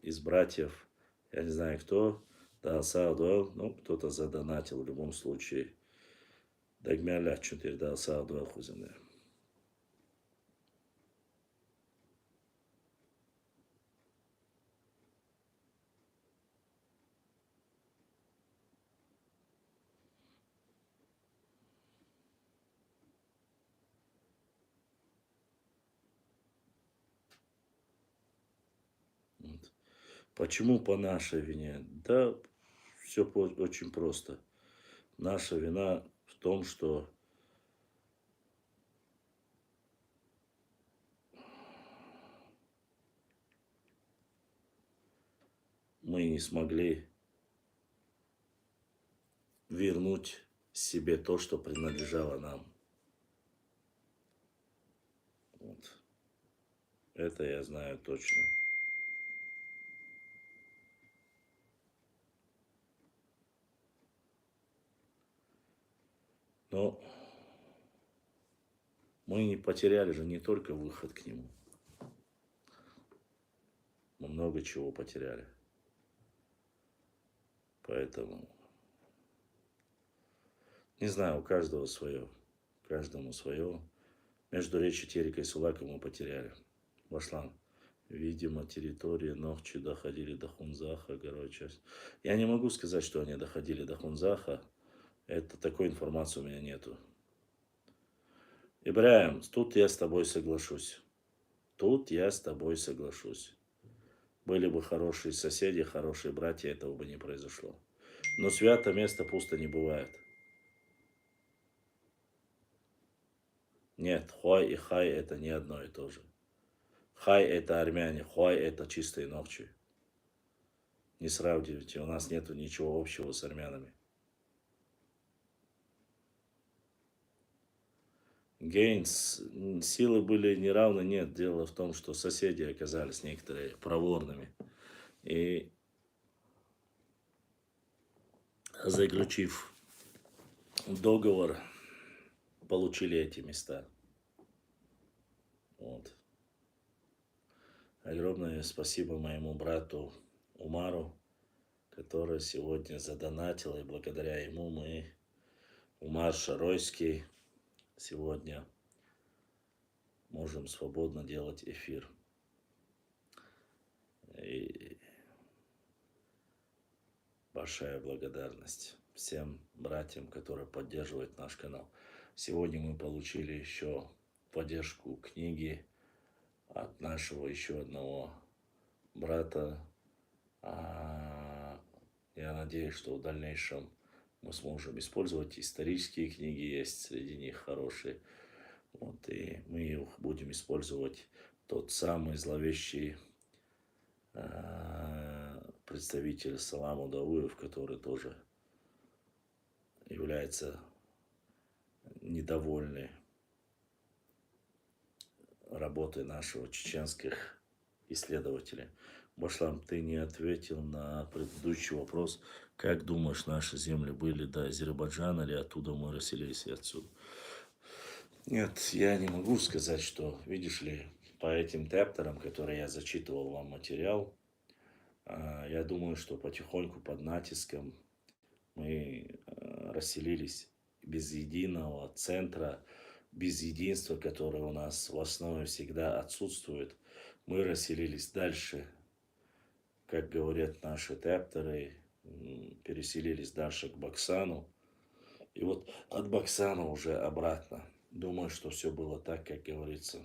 из братьев, я не знаю кто, да, Саудуэл, ну, кто-то задонатил в любом случае. Дагмяля чунтир да Саудуэл хузинер. Почему по нашей вине? Да, все очень просто. Наша вина в том, что мы не смогли вернуть себе то, что принадлежало нам. Вот. Это я знаю точно. Но мы не потеряли же не только выход к нему. Мы много чего потеряли. Поэтому, не знаю, у каждого свое. Каждому свое. Между Речи Терека и Сулака мы потеряли. Башлан. Видимо, территории Нохчи доходили до Хунзаха, горой часть. Я не могу сказать, что они доходили до Хунзаха. Это такой информации у меня нету. Ибраим, тут я с тобой соглашусь. Тут я с тобой соглашусь. Были бы хорошие соседи, хорошие братья, этого бы не произошло. Но свято место пусто не бывает. Нет, Хуай и Хай это не одно и то же. Хай это армяне, Хуай это чистые ногчи. Не сравнивайте, у нас нету ничего общего с армянами. Гейнс, силы были неравны, нет. Дело в том, что соседи оказались некоторые проворными. И заключив договор, получили эти места. Вот. Огромное спасибо моему брату Умару, который сегодня задонатил, и благодаря ему мы, Умар Шаройский, сегодня можем свободно делать эфир. И большая благодарность всем братьям, которые поддерживают наш канал. Сегодня мы получили еще поддержку книги от нашего еще одного брата. Я надеюсь, что в дальнейшем мы сможем использовать. Исторические книги есть, среди них хорошие. Вот, и мы их будем использовать. Тот самый зловещий представитель Салам Удауев, который тоже является недовольный работой нашего чеченских исследователей. Башлам, ты не ответил на предыдущий вопрос. Как думаешь, наши земли были до Азербайджана или оттуда мы расселились и отсюда? Нет, я не могу сказать, что, видишь ли, по этим тептерам, которые я зачитывал вам материал, я думаю, что потихоньку под натиском мы расселились без единого центра, без единства, которое у нас в основе всегда отсутствует. Мы расселились дальше, как говорят наши тептеры, переселились дальше к Баксану. И вот от Баксана уже обратно. Думаю, что все было так, как говорится.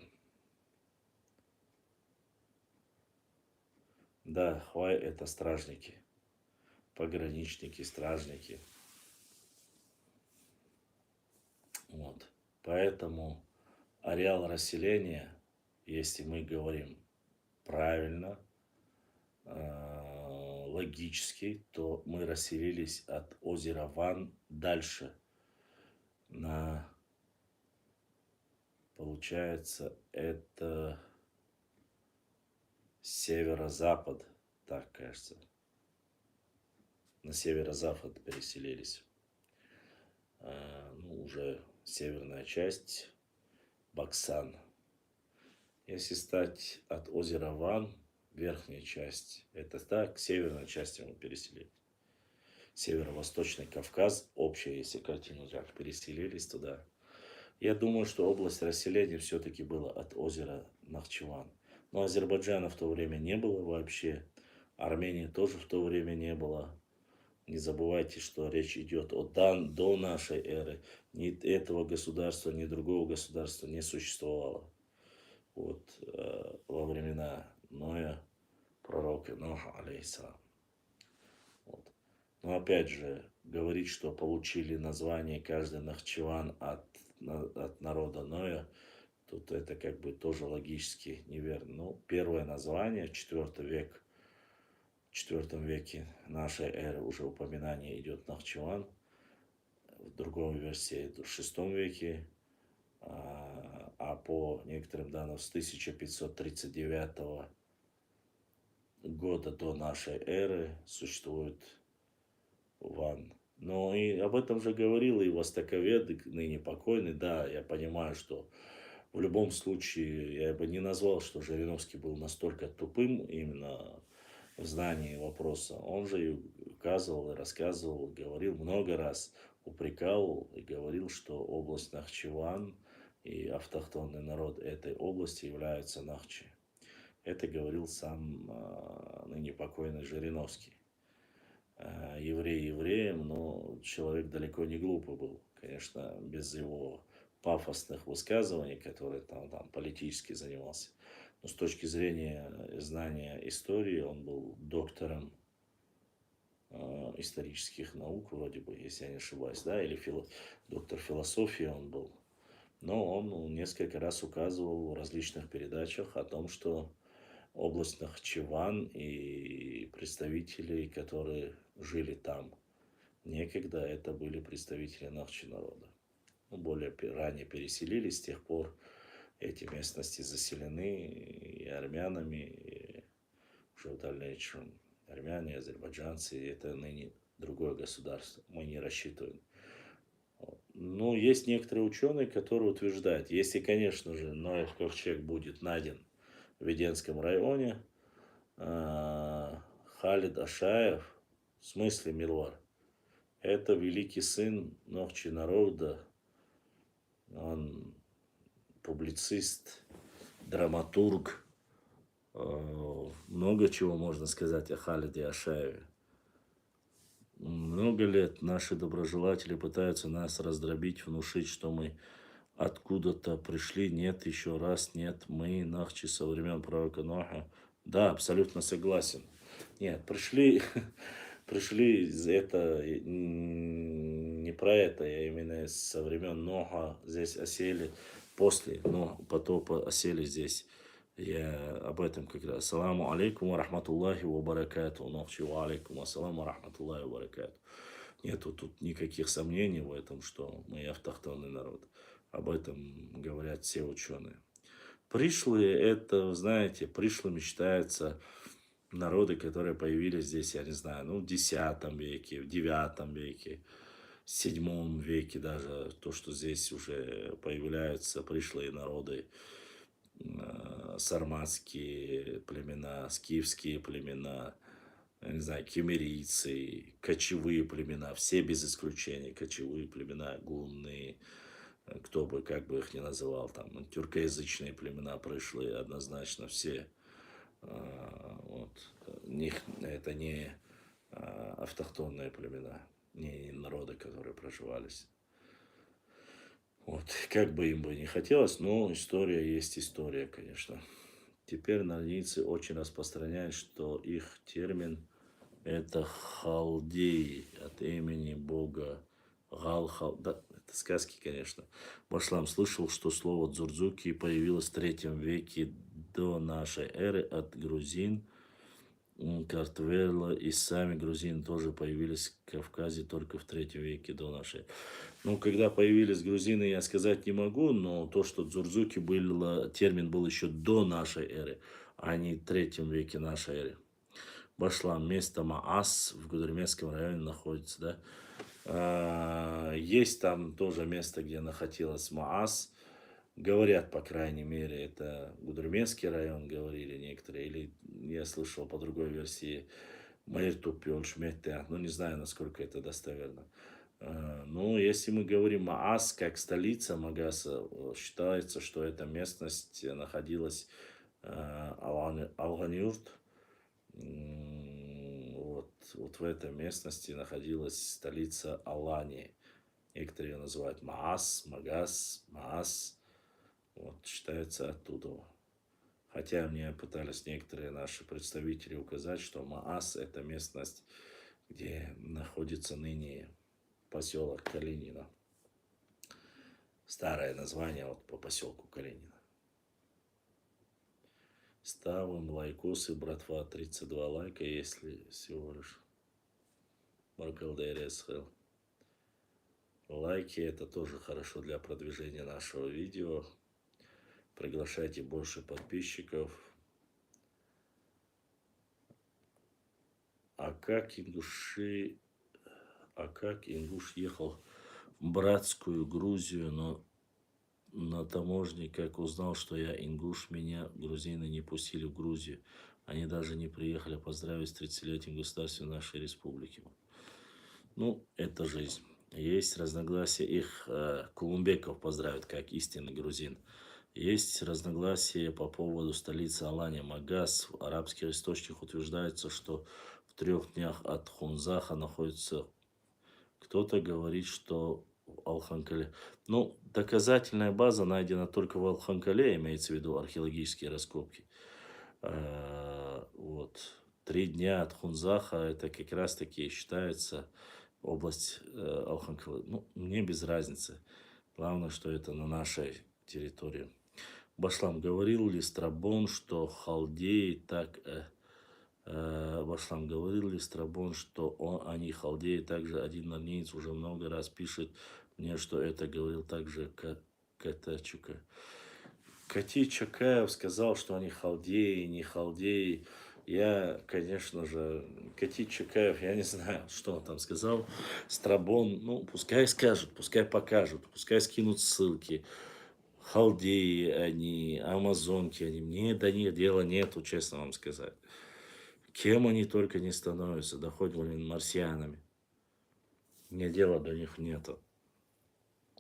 Да, Хвай это стражники, пограничники, стражники. Вот. Поэтому ареал расселения, если мы говорим правильно, логически, то мы расселились от озера Ван дальше на, получается, это северо-запад, так кажется. На северо-запад переселились. Уже северная часть, Баксан. Если стать от озера Ван, верхняя часть, это так, к северной части мы переселились. Северо-восточный Кавказ, общая, если картину так, переселились туда. Я думаю, что область расселения все-таки была от озера Нахчеван. Но Азербайджана в то время не было вообще. Армении тоже в то время не было. Не забывайте, что речь идет до нашей эры. Ни этого государства, ни другого государства не существовало. Вот во времена Ноя пророка Ноха, алейхиссалам. Вот. Но опять же, говорить, что получили название каждый Нахчиван от народа Ноя, тут это как бы тоже логически неверно. Ну, первое название, четвертом веке нашей эры уже упоминание идет Нахчиван. В другой версии в VI веке, а по некоторым данным с 1539 года до нашей эры существует Ван. Но и об этом же говорил и востоковед, ныне покойный. Да, я понимаю, что в любом случае я бы не назвал, что Жириновский был настолько тупым именно в знании вопроса. Он же и указывал, и рассказывал, говорил много раз, упрекал и говорил, что область Нахчиван и автохтонный народ этой области являются Нахчи. Это говорил сам ныне покойный Жириновский. Еврей евреем, но человек далеко не глупый был. Конечно, без его пафосных высказываний, которые там политически занимался. Но с точки зрения знания истории, он был доктором исторических наук, вроде бы, если я не ошибаюсь, да, или доктор философии он был. Но он несколько раз указывал в различных передачах о том, что область Нахчиван и представители, которые жили там некогда, это были представители Нахчи народа. Ну, более ранее переселились, с тех пор эти местности заселены и армянами, и уже в дальнейшем армяне, азербайджанцы, это ныне другое государство. Мы не рассчитываем. Но есть некоторые ученые, которые утверждают, если, конечно же, Ноев ковчег будет найден в Веденском районе, Халид Ашаев, в смысле Милвар, это великий сын Нохчи народа, он публицист, драматург, много чего можно сказать о Халиде Ашаеве. Много лет наши доброжелатели пытаются нас раздробить, внушить, что мы откуда-то пришли. Нет, еще раз, нет, мы нахчи со времен пророка Ноха. Да, абсолютно согласен. Нет, пришли это не про это, я именно со времен Ноха здесь осели, после потопа осели здесь. Я об этом как раз. Ассаламу алейкум ва рахматуллахи ва баракату. Нохчи ва алейкум ассаламу ва рахматуллахи ва баракату. Нету тут никаких сомнений в этом, что мы автохтонный народ. Об этом говорят все ученые. Пришлые, это, знаете, пришлыми считаются народы, которые появились здесь, я не знаю, в X веке, в IX веке, в VII веке даже. То, что здесь уже появляются пришлые народы, сарматские племена, скифские племена, я не знаю, кемерийцы, кочевые племена, все без исключения, кочевые племена, гунны, кто бы, как бы их ни называл, там, тюркоязычные племена пришлые, однозначно все, вот, это не автохтонные племена, не народы, которые проживались. Вот, как бы им бы не хотелось, но история есть история, конечно. Теперь нордийцы очень распространяют, что их термин это халдеи от имени бога Галхал. Да, это сказки, конечно. Башлам слышал, что слово дзурдзуки появилось в 3 веке до нашей эры от грузин, Картвелла, и сами грузины тоже появились в Кавказе только в 3 веке до нашей. Когда появились грузины, я сказать не могу, но то, что дзурдзуки термин был еще до нашей эры, а не в 3 веке нашей эры. Башлам, место Маас в Гудермесском районе находится, да. Есть там тоже место, где находилась Маас. Говорят, по крайней мере, это Гудермесский район, говорили некоторые. Или я слышал по другой версии Майртупион Шметте. Не знаю, насколько это достоверно. Но если мы говорим Маас как столица Магаса, считается, что эта местность находилась Алганюрт. Вот в этой местности находилась столица Алании. Некоторые ее называют Маас, Магас, Маас. Вот, считается оттуда. Хотя мне пытались некоторые наши представители указать, что Маас – это местность, где находится ныне поселок Калинина. Старое название вот по поселку Калинина. Ставим лайкосы, братва, 32 лайка, если всего лишь. Маркалдересхел. Лайки это тоже хорошо для продвижения нашего видео. Приглашайте больше подписчиков. А как ингуш ехал в братскую Грузию, но на таможне, как узнал, что я ингуш, меня грузины не пустили в Грузию. Они даже не приехали поздравить с 30-летием государства нашей республики. Ну, это жизнь. Есть разногласия, их Кулумбеков поздравят, как истинный грузин. Есть разногласия по поводу столицы Алания, Магаз. В арабских источниках утверждается, что в 3 днях от Хунзаха находится. Кто-то говорит, что в Алханкале. Ну, доказательная база найдена только в Алханкале, имеется в виду археологические раскопки. Вот. 3 дня от Хунзаха, это как раз таки считается область Алханкалы. Ну, мне без разницы. Главное, что это на нашей территории. Башлам, говорил ли Страбон, что халдеи так... Башлам, говорил ли Страбон, что они халдеи, также один армеец уже много раз пишет мне, что это говорил также Катачука. Кати Чакаев сказал, что они халдеи, не халдеи. Я, конечно же, Кати Чакаев, я не знаю, что он там сказал. Страбон, ну, пускай скажут, пускай покажут, пускай скинут ссылки. Халдеи они, амазонки они. Мне до них дела нету, честно вам сказать. Кем они только не становятся, да хоть, блин, марсианами. Мне дела до них нету.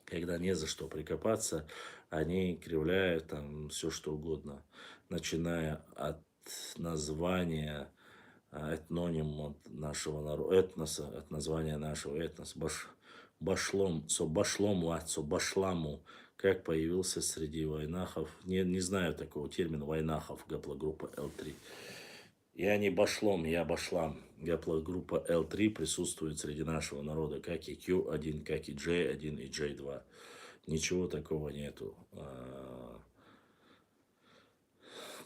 Когда не за что прикопаться, они кривляют там все что угодно, начиная от названия, этноним от нашего народа, этноса, от названия нашего этноса, башламу, как появился среди вайнахов, не знаю такого термина, вайнахов, гаплогруппа L3. Я не башлом, я башлам. Гаплогруппа L3 присутствует среди нашего народа, как и Q1, как и J1 и J2. Ничего такого нету.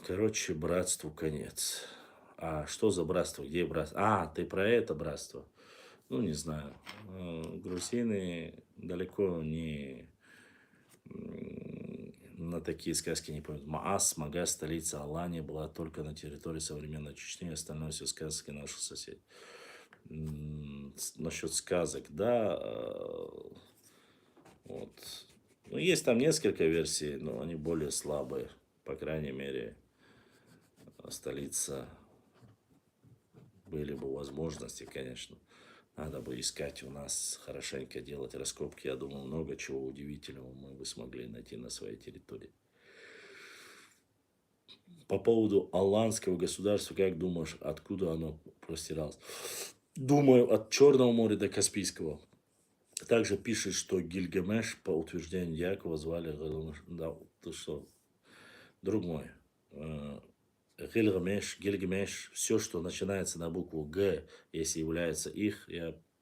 Короче, братству конец. А что за братство? Где братство? Ты про это братство? Ну, не знаю. Грузины далеко не на такие сказки не помнят. Маас, Магаз, столица Алания была только на территории современной Чечни, остальное все сказки наших соседей. Насчет сказок, да, вот. Ну, есть там несколько версий, но они более слабые. По крайней мере, столица, были бы возможности, конечно. Надо бы искать у нас, хорошенько делать раскопки. Я думаю, много чего удивительного мы бы смогли найти на своей территории. По поводу аланского государства, как думаешь, откуда оно простиралось? Думаю, от Черного моря до Каспийского. Также пишет, что Гильгамеш, по утверждению Якова, звали... Да, ты что, друг мой, Гильгамеш, все, что начинается на букву Г, если является их,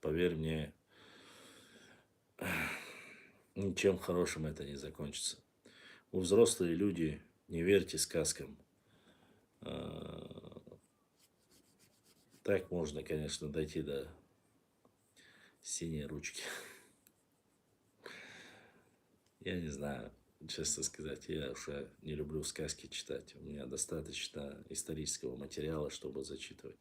поверь мне, ничем хорошим это не закончится. Вы взрослые люди, не верьте сказкам. Так можно, конечно, дойти до синей ручки. Я не знаю, честно сказать, я уже не люблю сказки читать. У меня достаточно исторического материала, чтобы зачитывать.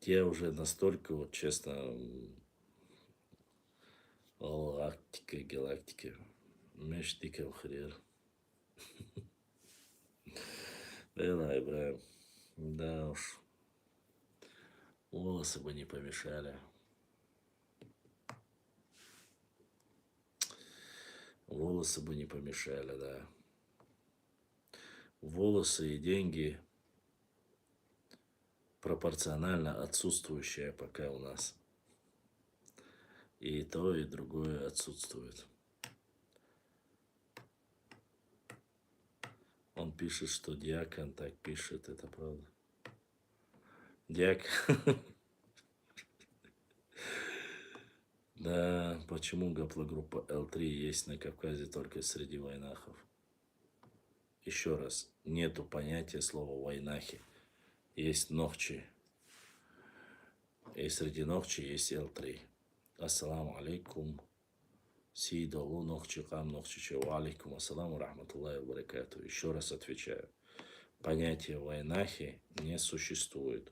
Я уже настолько, вот честно, галактика, мештика хрер. Да, Ибраим, да уж, волосы бы не помешали. Волосы бы не помешали, да. Волосы и деньги пропорционально отсутствующие пока у нас. И то, и другое отсутствует. Он пишет, что диакон так пишет, это правда. Диак. Да, почему гаплогруппа L3 есть на Кавказе только среди вайнахов? Еще раз, нету понятия слова вайнахи. Есть нохчи. И среди нохчи есть L3. Ассаламу алейкум. Сидалу нохчи кам нохчи. Ва алейкум ассаламу рахматуллахи ва баракату. Еще раз отвечаю. Понятие вайнахи не существует.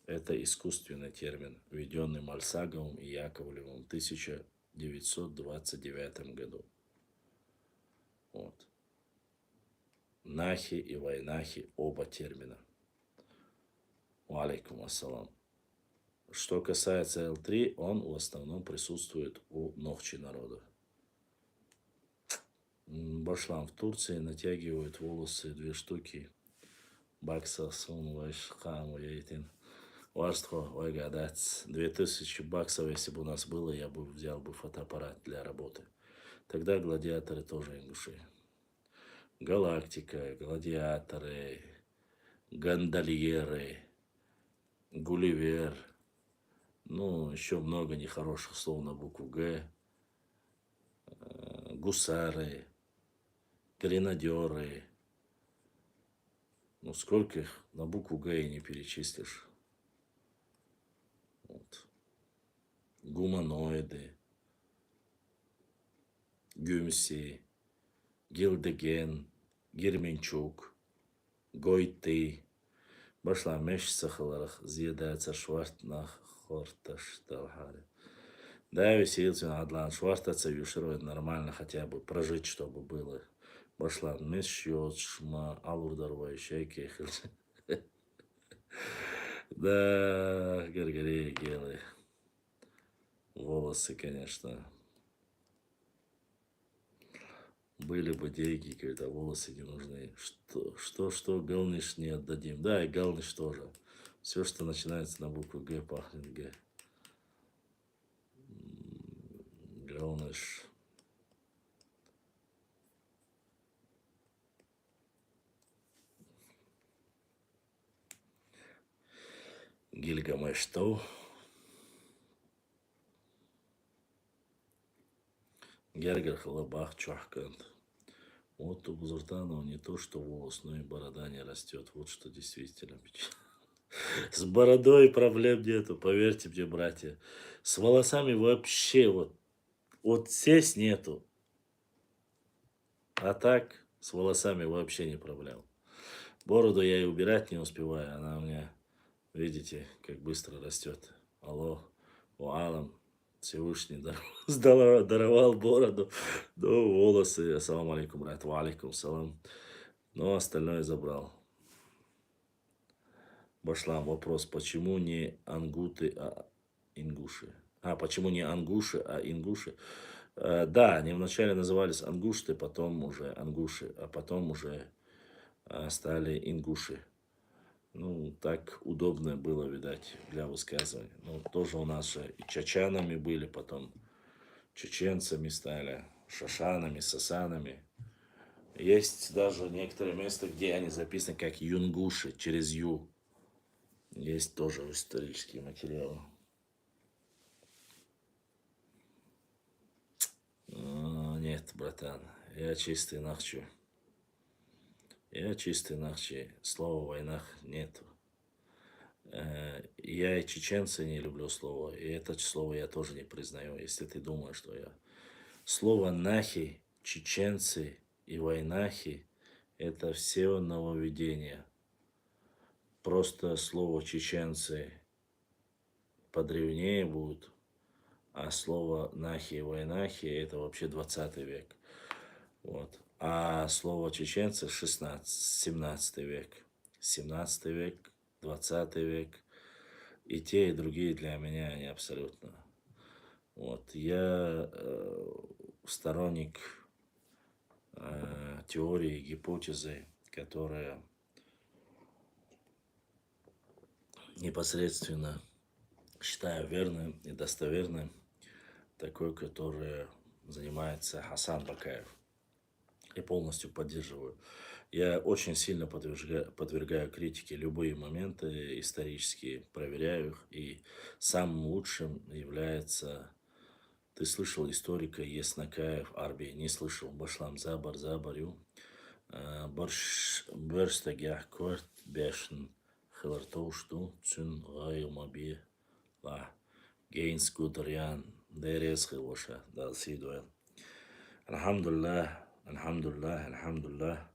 Это искусственный термин, введенный Мальсаговым и Яковлевым в 1929 году. Вот. Нахи и вайнахи оба термина. Алейкум ассалам. Что касается L3, он в основном присутствует у нохчи народа. Башлам в Турции натягивают волосы 2 штуки. Бакса сун вайшхам уейтин. Варство, вайгадец. 2000 баксов, если бы у нас было, я бы взял бы фотоаппарат для работы. Тогда гладиаторы тоже ингуши. Галактика, гладиаторы, гондольеры, Гулливер. Ну, еще много нехороших слов на букву Г. Гусары, гренадеры. Ну, сколько их на букву Г и не перечислишь. Вот. Гуманоиды, Гюмси, Гилдеген, Герменчук, Гойты. Башла месяца халарах, съедается швартнах хорташталхаре. Да, веселится Адлан швартаться юширует нормально, хотя бы прожить, чтобы было. Башла месяц шма алурдарвай шейки. Да, горгорей гелы. Волосы, конечно. Были бы деньги, когда волосы не нужны. Что, галныш не отдадим. Да, и галныш тоже. Все, что начинается на букву Г, пахнет Г. Галныш. Гильгамеш что? Гергер халабах чахкант. Вот у Бузуртанова не то, что волос, но и борода не растет. Вот что действительно печально. С бородой проблем нету, поверьте мне, братья. С волосами вообще вот сесть нету. А так, с волосами вообще не проблем. Бороду я и убирать не успеваю. Она у меня, видите, как быстро растет. Алло, Алам, Всевышний даровал бороду, но волосы. Ассаламу алейкум, брат, ва алейкум салам. Но остальное забрал. Башлам, вопрос, почему не ангуты, а ингуши? Почему не ангуши, а ингуши? Да, они вначале назывались ангушты, потом уже ангуши, а потом уже стали ингуши. Ну, так удобно было, видать, для высказывания. Ну, тоже у нас же и чачанами были, потом чеченцами стали, шашанами, сасанами. Есть даже некоторые места, где они записаны как юнгуши, через ю. Есть тоже исторические материалы. Нет, братан, я чистый нахчу. Я чистый нахчи. Слова в войнах нету. Я и чеченцы не люблю слово, и это слово я тоже не признаю, если ты думаешь, что я... Слово нахи, чеченцы и войнахи – это все нововведения. Просто слово чеченцы подревнее будет, а слово нахи и войнахи – это вообще 20 век. Вот. А слово чеченцы 17 век. 17 век, 20 век. И те, и другие для меня они абсолютно. Вот. Я сторонник теории, гипотезы, которая непосредственно считаю верным и достоверным, такой, который занимается Хасан Бакаев. И полностью поддерживаю. Я очень сильно подвергаю критике любые моменты исторические, проверяю их. И самым лучшим является, ты слышал историка Еснакаев, Арби, не слышал, Башлам Забар, Забарю, Бörstagah Kort Бешн, Хилартоушту, Цюн Гаю Ла, Гейнс Гудриан, Дерес Хилоша, Далсидуэл. Алхамдулиллах, Алхамдулиллах, Алхамдулиллах.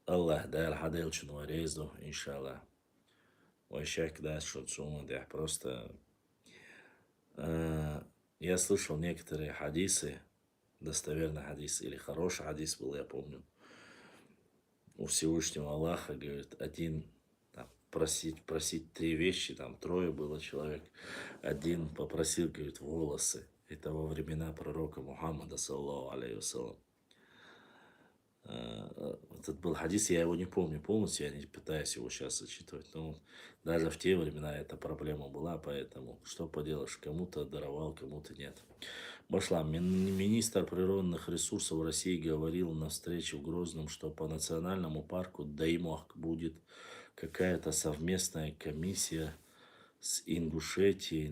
Allah дал хаделчу нуарезду, иншаллах. Вайшак даст шуцума, да, просто я слышал некоторые хадисы, достоверный хадис или хороший хадис был, я помню. У Всевышнего Аллаха, говорит, один там, просить три вещи, там трое было человек. Один попросил, говорит, волосы. Это во времена пророка Мухаммада, саллаху алейхи вассалам. Этот был хадис, я его не помню полностью, я не пытаюсь его сейчас зачитывать, но даже в те времена эта проблема была, поэтому что поделаешь, кому-то даровал, кому-то нет. Башлам, министр природных ресурсов России говорил на встрече в Грозном, что по национальному парку Даймок будет какая-то совместная комиссия с Ингушетией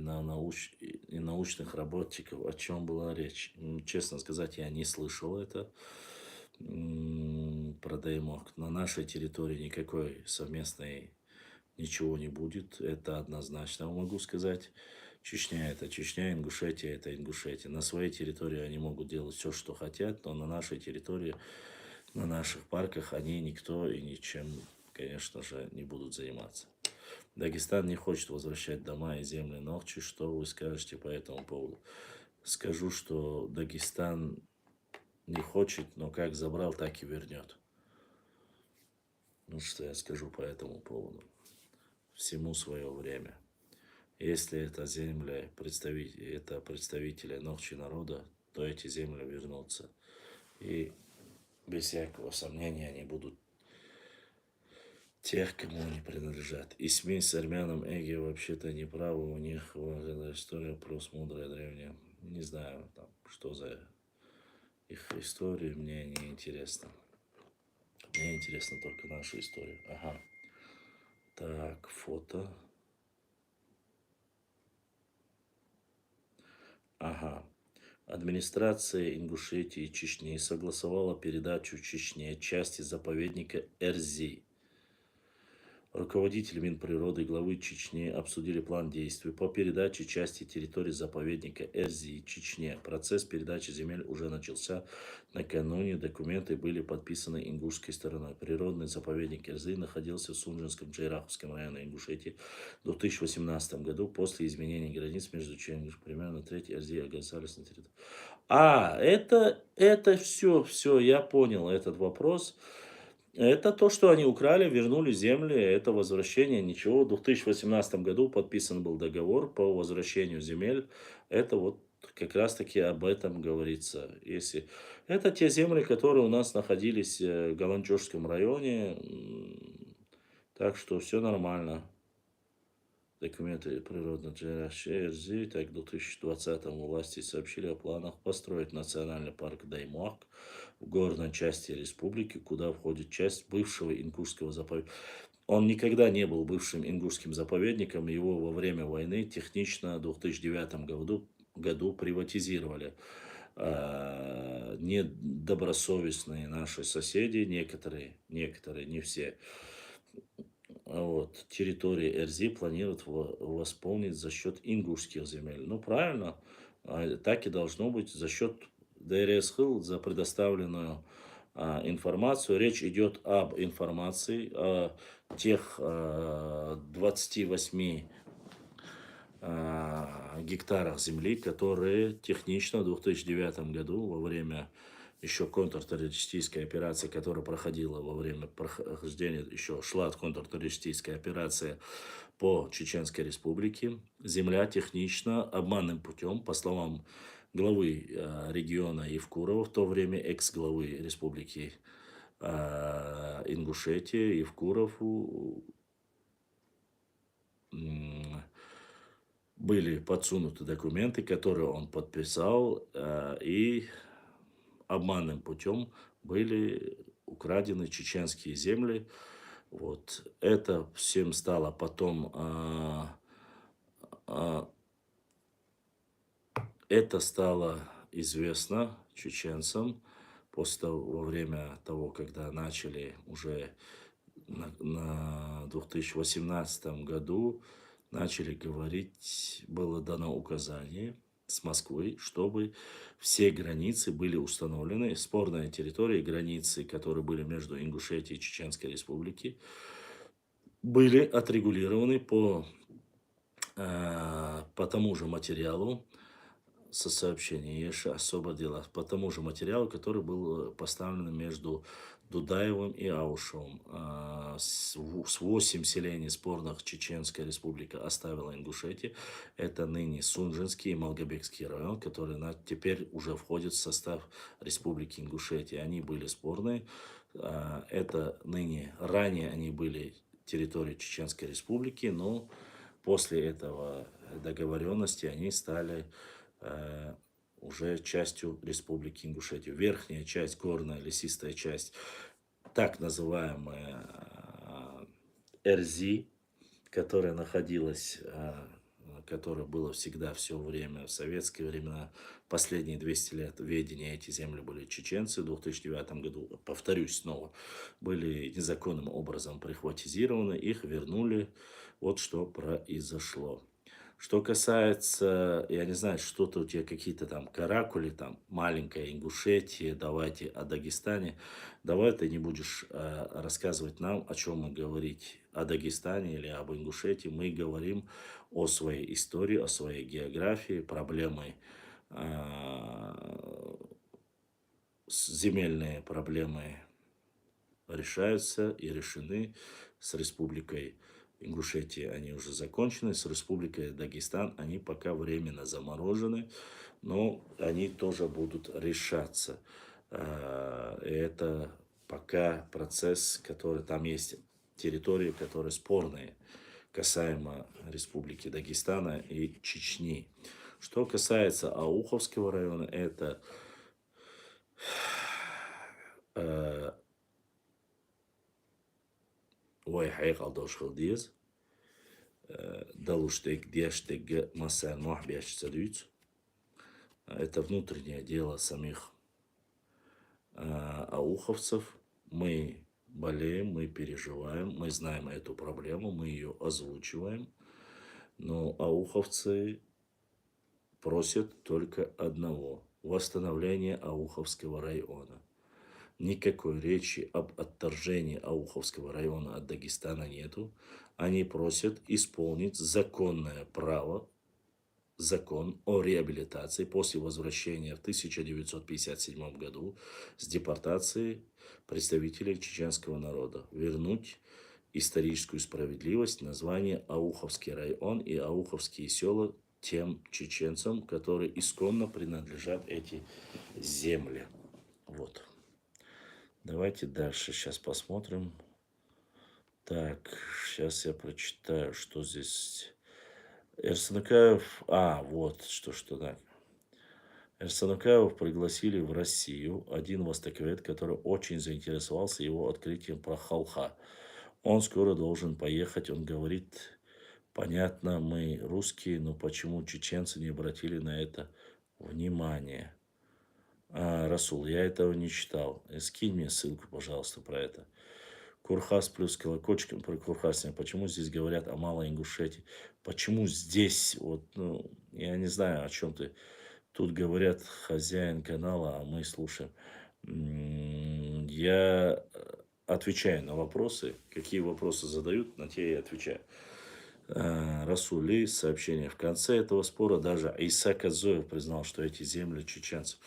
и научных работников. О чем была речь? Честно сказать, я не слышал это. Про Даймок. На нашей территории никакой совместной ничего не будет. Это однозначно могу сказать. Чечня это Чечня, Ингушетия это Ингушетия. На своей территории они могут делать все, что хотят, но на нашей территории, на наших парках они никто и ничем, конечно же, не будут заниматься. Дагестан не хочет возвращать дома и земли Нохчи. Что вы скажете по этому поводу? Скажу, что Дагестан не хочет, но как забрал, так и вернет. Ну, что я скажу по этому поводу? Всему свое время. Если это земля, это представители Нохчи народа, то эти земли вернутся. И без всякого сомнения они будут тех, кому они принадлежат. И смесь с армянам Эги вообще-то не правы, у них история плюс мудрая древняя. Не знаю, там, что за их история, мне не интересно. Мне интересна только наша история. Ага. Так, фото. Ага. Администрация Ингушетии и Чечни согласовала передачу Чечне части заповедника Эрзи. Руководители Минприроды и главы Чечни обсудили план действий по передаче части территории заповедника Эрзи Чечне. Процесс передачи земель уже начался. Накануне документы были подписаны ингушской стороной. Природный заповедник Эрзи находился в Сунжинском Джейраховском районе Ингушетии в 2018 году после изменения границ между чем примерно треть Эрзи оказались на территории. Это все, я понял этот вопрос. Это то, что они украли, вернули земли, это возвращение, ничего. В 2018 году подписан был договор по возвращению земель. Это вот как раз-таки об этом говорится. Если... Это те земли, которые у нас находились в Галанчожском районе. Так что все нормально. Документы природного РЗ, так в 2020-м власти сообщили о планах построить национальный парк Даймуак в горной части республики, куда входит часть бывшего ингушского заповедника. Он никогда не был бывшим ингушским заповедником, его во время войны технично в 2009 году приватизировали. Недобросовестные наши соседи, некоторые, не все, вот, территории Эрзи планируют восполнить за счет ингушских земель. Ну, правильно, так и должно быть за счет ДРСХИЛ за предоставленную информацию. Речь идет об информации, о тех 28 гектарах земли, которые технично в 2009 году во время еще контртеррористической операции, которая проходила во время прохождения, еще шла контртеррористическая операция по Чеченской Республике, земля технично обманным путем, по словам главы региона Евкурова, в то время экс-главы Республики Ингушетия, Евкурову, были подсунуты документы, которые он подписал, и обманным путем были украдены чеченские земли. Вот. Это всем стало потом, а, это стало известно чеченцам во время того, когда начали уже на 2018 году начали говорить, было дано указание с Москвы, чтобы все границы были установлены, спорные территории, границы, которые были между Ингушетией и Чеченской Республикой, были отрегулированы по тому же материалу, со сообщения Еша особо дела, по тому же материалу, который был поставлен между Дудаевым и Аушевым. С 8 селений спорных Чеченская Республика оставила Ингушетию. Это ныне Сунжинский и Малгобекский район, который теперь уже входит в состав Республики Ингушетия. Они были спорные. Это ранее они были территорией Чеченской Республики, но после этого договоренности они стали уже частью Республики Ингушетия. Верхняя часть, горная лесистая часть, так называемая Эрзи, которая находилась, которая была всегда все время, в советские времена, последние 200 лет ведения эти земли были чеченцы. В 2009 году, повторюсь снова, были незаконным образом прихватизированы, их вернули. Вот что произошло. Что касается, я не знаю, что-то у тебя какие-то там каракули, там маленькая Ингушетия, давайте о Дагестане. Давай ты не будешь рассказывать нам, о чем мы говорить, о Дагестане или об Ингушетии. Мы говорим о своей истории, о своей географии, проблемы, земельные проблемы решаются и решены с Республикой Ингушетия. Они уже закончены. С Республикой Дагестан они пока временно заморожены, но они тоже будут решаться. Это пока процесс, который там есть территории, которые спорные, касаемо Республики Дагестана и Чечни. Что касается Ауховского района, это Ой, хайкал дошхал диез. Далуштег дештег массан махбяч цадюц. Это внутреннее дело самих ауховцев. Мы болеем, мы переживаем, мы знаем эту проблему, мы ее озвучиваем. Но ауховцы просят только одного – восстановления Ауховского района. Никакой речи об отторжении Ауховского района от Дагестана нету. Они просят исполнить законное право, закон о реабилитации после возвращения в 1957 году с депортации представителей чеченского народа. Вернуть историческую справедливость, название Ауховский район и Ауховские села тем чеченцам, которые исконно принадлежат эти земли. Вот. Давайте дальше сейчас посмотрим. Так, сейчас я прочитаю, что здесь. Эрсанакаев, вот, что так. Эрсанакаев пригласили в Россию один востоковед, который очень заинтересовался его открытием про Халха. Он скоро должен поехать, он говорит, понятно, мы русские, но почему чеченцы не обратили на это внимание? Расул, я этого не читал. Скинь мне ссылку, пожалуйста, про это. Курхас плюс колокольчиком про Курхасина. Почему здесь говорят о Малой Ингушетии? Почему здесь, я не знаю, о чем ты. Тут говорят хозяин канала, а мы слушаем. Я отвечаю на вопросы. Какие вопросы задают, на те я отвечаю. Расули, сообщение. В конце этого спора даже Исаак Азоев признал, что эти земли чеченцев.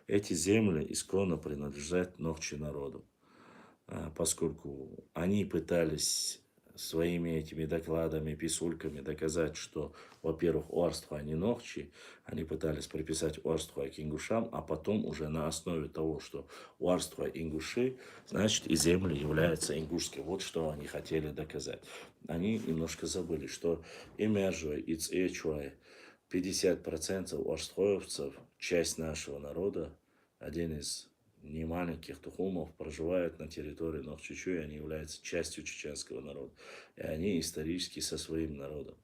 Эти земли исконно принадлежат Нохчи народу, поскольку они пытались своими этими докладами, писульками доказать, что, во-первых, Уарства не Нохчи, они пытались приписать Уарства к ингушам, а потом уже на основе того, что Уарства ингуши, значит и земли являются ингушской. Вот что они хотели доказать. Они немножко забыли, что Имержуэ и Цэчуэ 50% уарстхоевцев, часть нашего народа, один из немаленьких тухумов проживают на территории Нохчичуи, они являются частью чеченского народа. И они исторически со своим народом,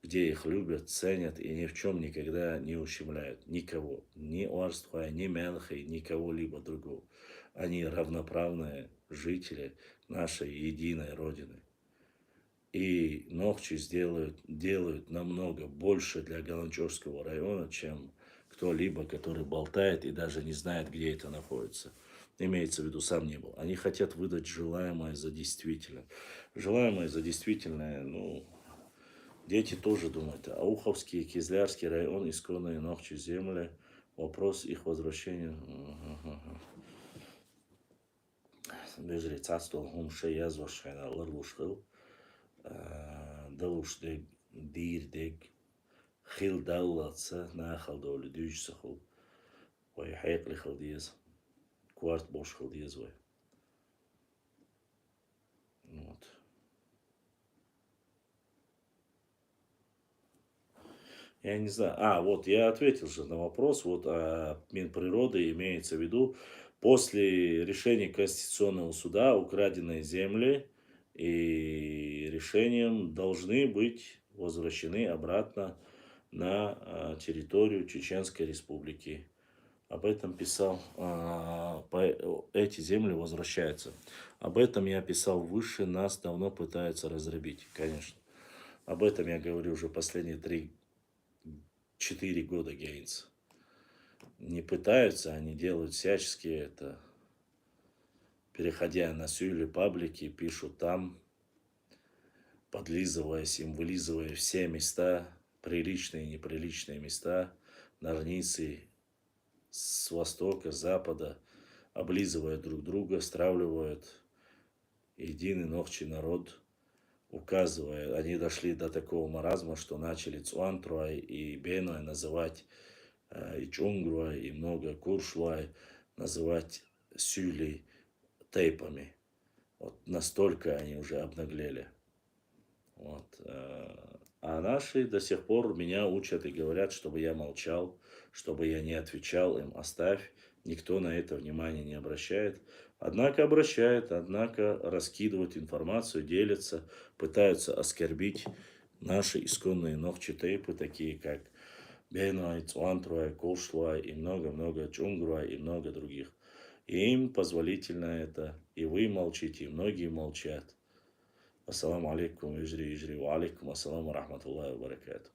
где их любят, ценят и ни в чем никогда не ущемляют никого, ни Орстхуя, ни Мелхи, ни кого-либо другого. Они равноправные жители нашей единой Родины. И Нохчи делают намного больше для Галанчевского района, чем кто-либо, который болтает и даже не знает, где это находится. Имеется в виду, сам не был. Они хотят выдать желаемое за действительное. Желаемое за действительное, ну, дети тоже думают. Ауховский, Кизлярский район, исконные Нохчи земли. Вопрос их возвращения. Бежри царство гумше язвашхайна ларлушхил. Далушдег, дирдег, хил даллатса, нахал доли дюжсахул. Ой, хайкли халдиез. Кварт бош халдиез, ой. Вот. Я не знаю. Вот я ответил же на вопрос. Вот Минприроды имеется в виду. После решения Конституционного суда украденные земли и решением должны быть возвращены обратно на территорию Чеченской Республики. Об этом писал, эти земли возвращаются. Об этом я писал выше, нас давно пытаются разрабить, конечно. Об этом я говорю уже последние 3-4 года, Гейнс. Не пытаются, они делают всячески это. Переходя на сюли паблики, пишут там, подлизываясь им, вылизывая все места, приличные и неприличные места, ножницы с востока, с запада, облизывая друг друга, стравливают единый Нохчи народ, указывая, они дошли до такого маразма, что начали Цуантруай и Беной называть, и Чунгруай, и много Куршлай называть Сюли тейпами. Вот настолько они уже обнаглели. Вот. А наши до сих пор меня учат и говорят, чтобы я молчал, чтобы я не отвечал им, оставь. Никто на это внимания не обращает. Однако обращает, однако раскидывают информацию, делятся, пытаются оскорбить наши исконные Нохчи тейпы, такие как Бенуай, Цуантруай, Куршлай и много-много Чунгруай и много других. И им позволительно это, и вы молчите, и многие молчат. Ассаламу алейкум, ижри, ва алейкум ассаламу рахматуллахи ва баракату.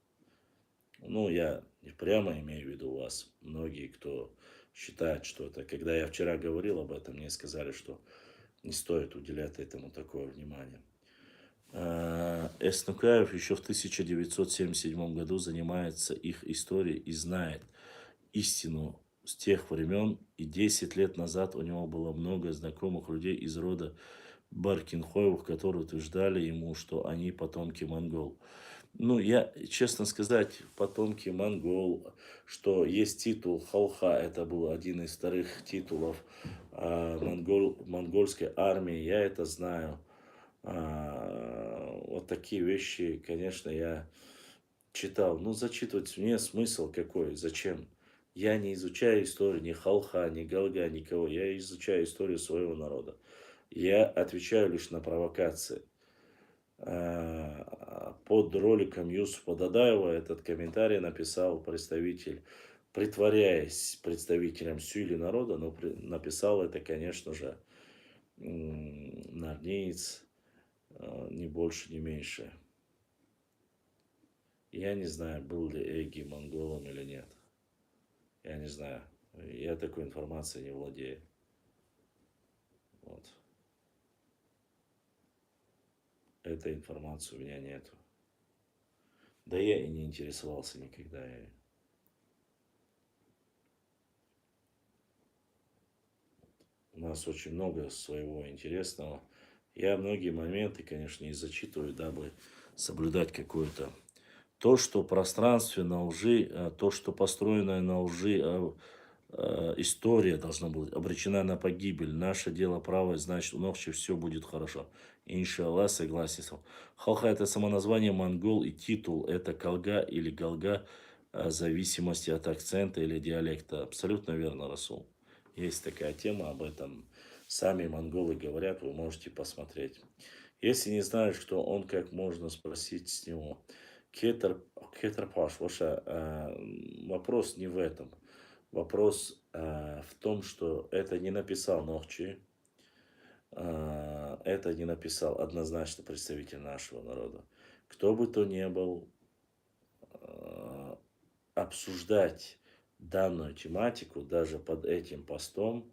Ну, я не прямо имею в виду вас. Многие, кто считает, что это... Когда я вчера говорил об этом, мне сказали, что не стоит уделять этому такое внимание. Эснукаев еще в 1977 году занимается их историей и знает истину с тех времен. И 10 лет назад у него было много знакомых людей из рода Баркинхоевых, которые утверждали ему, что они потомки монгол. Ну, я, честно сказать, потомки монгол, что есть титул Халха, это был один из вторых титулов монгольской армии, я это знаю. Вот такие вещи, конечно, я читал. Ну, зачитывать мне смысл какой, зачем? Я не изучаю историю ни Халха, ни Галга, никого. Я изучаю историю своего народа. Я отвечаю лишь на провокации. Под роликом Юсупа Дадаева этот комментарий написал представитель, притворяясь представителем Сюли народа, но написал это, конечно же, норнеец, ни больше, ни меньше. Я не знаю, был ли Эги монголом или нет. Я не знаю. Я такой информацией не владею. Вот. Этой информации у меня нету. Да я и не интересовался никогда. У нас очень много своего интересного. Я многие моменты, конечно, не зачитываю, дабы соблюдать какое-то... То, что пространстве на лжи, то, что построенное на лжи, история должна быть обречена на погибель. Наше дело правое, значит, у Нохчи все будет хорошо. Иншаллах, согласен. Халха — это самоназвание монгол, и титул — это Калга или Галга, в зависимости от акцента или диалекта. Абсолютно верно, Расул. Есть такая тема об этом. Сами монголы говорят, вы можете посмотреть. Если не знаешь, кто он, как можно спросить с него. Кетер, Кетерпаш, Ваша, вопрос не в этом. Вопрос в том, что это не написал Нохчи, это не написал однозначно представитель нашего народа. Кто бы то ни был, а, обсуждать данную тематику даже под этим постом,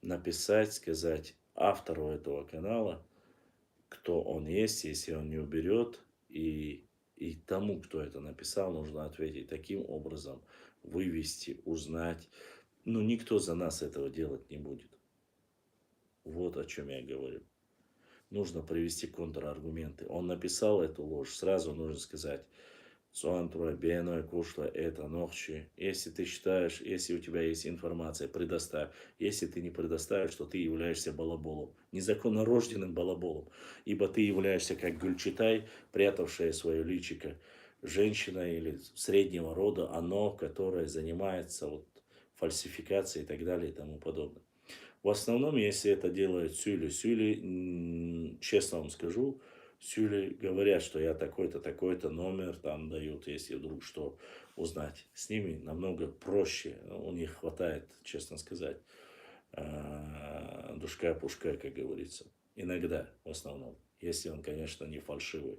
написать, сказать автору этого канала, кто он есть, если он не уберет, и тому, кто это написал, нужно ответить таким образом, вывести, узнать. Ну, никто за нас этого делать не будет. Вот о чем я говорю. Нужно привести контраргументы. Он написал эту ложь, сразу нужно сказать, Суантура, Беной, Кушла, это Нохчи. Если ты считаешь, если у тебя есть информация, предоставь. Если ты не предоставишь, то ты являешься балаболом. Незаконно рожденным балаболом. Ибо ты являешься как Гюльчатай, прятавшая свое личико. Женщина или среднего рода, оно, которое занимается вот фальсификацией и так далее и тому подобное. В основном, если это делает Сюли, честно вам скажу, Сюли говорят, что я такой-то, такой-то номер там дают, если вдруг что узнать. С ними намного проще, у них хватает, честно сказать, душка-пушка, как говорится. Иногда, в основном, если он, конечно, не фальшивый.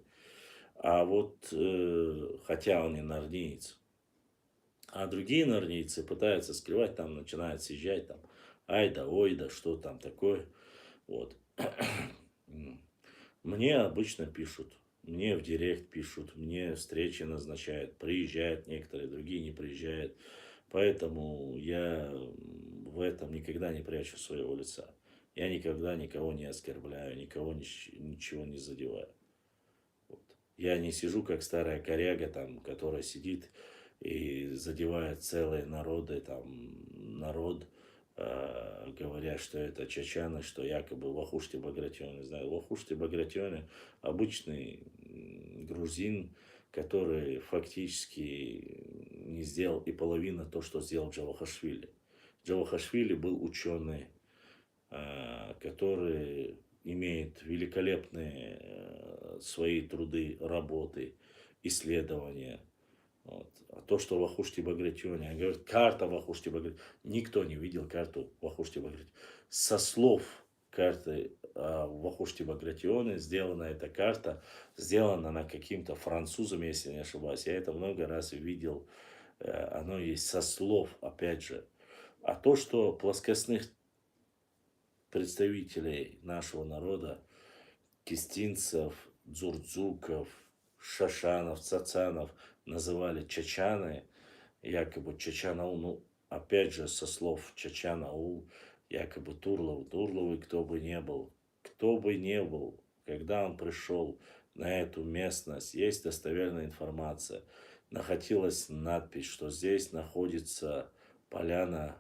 А вот, хотя он и нарниец, а другие норнийцы пытаются скрывать, там начинают съезжать, там, ай да, ой да, что там такое. Вот. Мне обычно пишут, мне в директ пишут, мне встречи назначают, приезжают некоторые, другие не приезжают. Поэтому я в этом никогда не прячу своего лица. Я никогда никого не оскорбляю, никого ничего не задеваю. Вот. Я не сижу, как старая коряга, там, которая сидит и задевает целые народы, там, народ, говоря, что это чачаны, что якобы Вахушти Багратион. Не знаю, Вахушти Багратион обычный грузин, который фактически не сделал и половину то, что сделал Джавахашвили. Джавахашвили был ученый, который имеет великолепные свои труды, работы, исследования. Вот. А то, что Вахушти Багратионе, говорят, карта Вахушти Багратионе, никто не видел карту Вахушти Багратионе. Со слов карты Вахушти Багратионе сделана эта карта, сделана она каким-то французом, если не ошибаюсь. Я это много раз видел. Оно есть со слов, опять же. А то, что плоскостных представителей нашего народа, кистинцев, дзурдзуков, шашанов, цацанов называли чачаны, якобы Чачан-Аул, ну, опять же, со слов Чачан-Аул, якобы Турловый, кто бы не был, когда он пришел на эту местность, есть достоверная информация, находилась надпись, что здесь находится поляна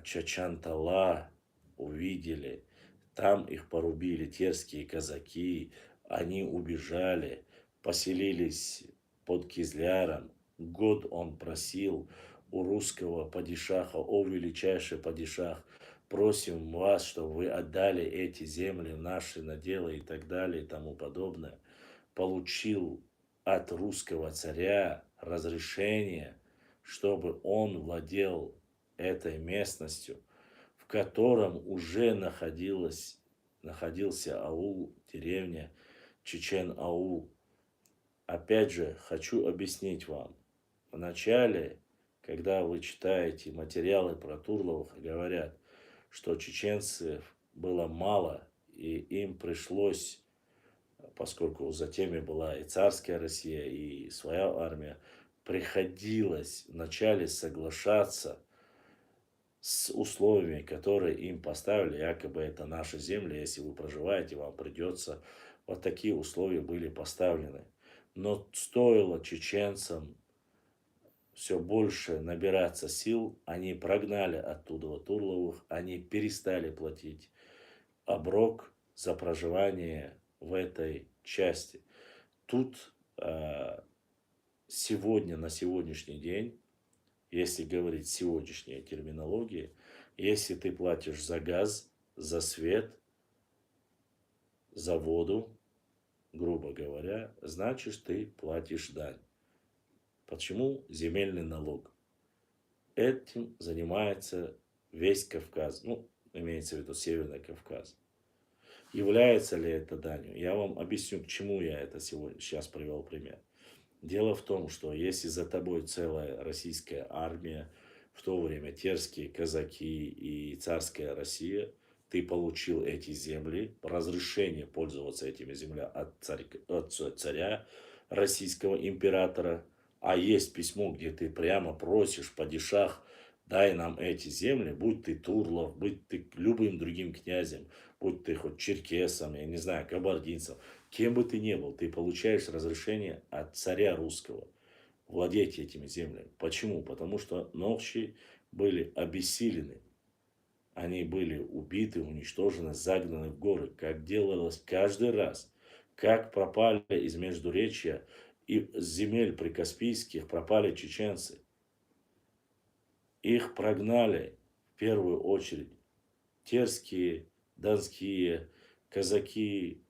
Чачантала, увидели, там их порубили терские казаки, они убежали, поселились под Кизляром. Год он просил у русского падишаха, о величайший падишах, просим вас, чтобы вы отдали эти земли наши наделы и так далее и тому подобное. Получил от русского царя разрешение, чтобы он владел этой местностью, в котором уже находился аул, деревня Чечен-Аул. Опять же, хочу объяснить вам. Вначале, когда вы читаете материалы про Турловых, говорят, что чеченцев было мало, и им пришлось, поскольку за теми была и царская Россия, и своя армия, приходилось вначале соглашаться с условиями, которые им поставили, якобы это наши земли, если вы проживаете, вам придется, вот такие условия были поставлены. Но стоило чеченцам все больше набираться сил, они прогнали оттуда Турловых, они перестали платить оброк за проживание в этой части. Тут сегодня, на сегодняшний день, если говорить сегодняшней терминологии, Если ты платишь за газ, за свет, за воду, грубо говоря, значит, ты платишь дань. Почему земельный налог? Этим занимается весь Кавказ, ну, имеется в виду Северный Кавказ. Является ли это данью? Я вам объясню, к чему я это сегодня, сейчас привел пример. Дело в том, что если за тобой целая российская армия, в то время терские казаки и царская Россия, ты получил эти земли, разрешение пользоваться этими землями от царя российского императора, а есть письмо, где ты прямо просишь падишах, дай нам эти земли, будь ты Турлов, будь ты любым другим князем, будь ты хоть черкесом, я не знаю, кабардинцем, кем бы ты ни был, ты получаешь разрешение от царя русского владеть этими землями. Почему? Потому что новчи были обессилены. Они были убиты, уничтожены, загнаны в горы, как делалось каждый раз. Как пропали из Междуречья и с земель прикаспийских пропали чеченцы. Их прогнали в первую очередь терские, донские, казаки,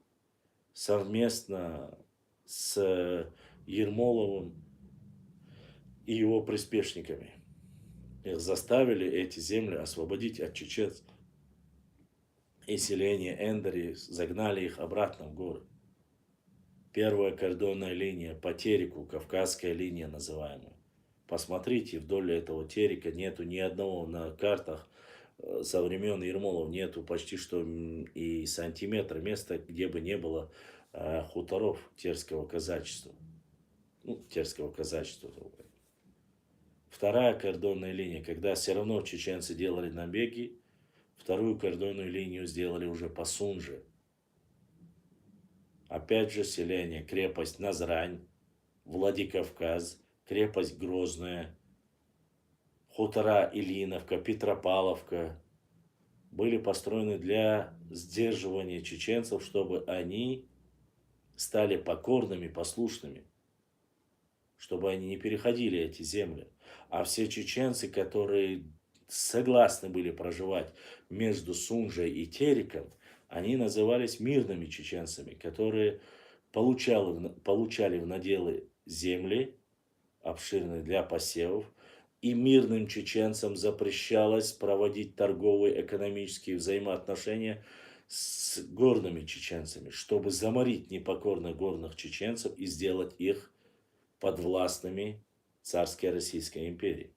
совместно с Ермоловым и его приспешниками. Их заставили эти земли освободить от чеченцев. И селение Эндери загнали их обратно в горы. Первая кордонная линия по Тереку, Кавказская линия называемая. Посмотрите, вдоль этого Терека нету ни одного на картах со времен Ермолов нету почти что и сантиметра места, где бы не было хуторов терского казачества. Ну, терского казачества. Вторая кордонная линия, когда все равно чеченцы делали набеги, вторую кордонную линию сделали уже по Сунже. Опять же селение, крепость Назрань, Владикавказ, крепость Грозная, хутора Ильиновка, Петропавловка были построены для сдерживания чеченцев, чтобы они стали покорными, послушными, чтобы они не переходили эти земли. А все чеченцы, которые согласны были проживать между Сунжей и Тереком, они назывались мирными чеченцами, которые получали в наделы земли обширные для посевов, и мирным чеченцам запрещалось проводить торговые экономические взаимоотношения с горными чеченцами, чтобы заморить непокорных горных чеченцев и сделать их подвластными царской Российской империи.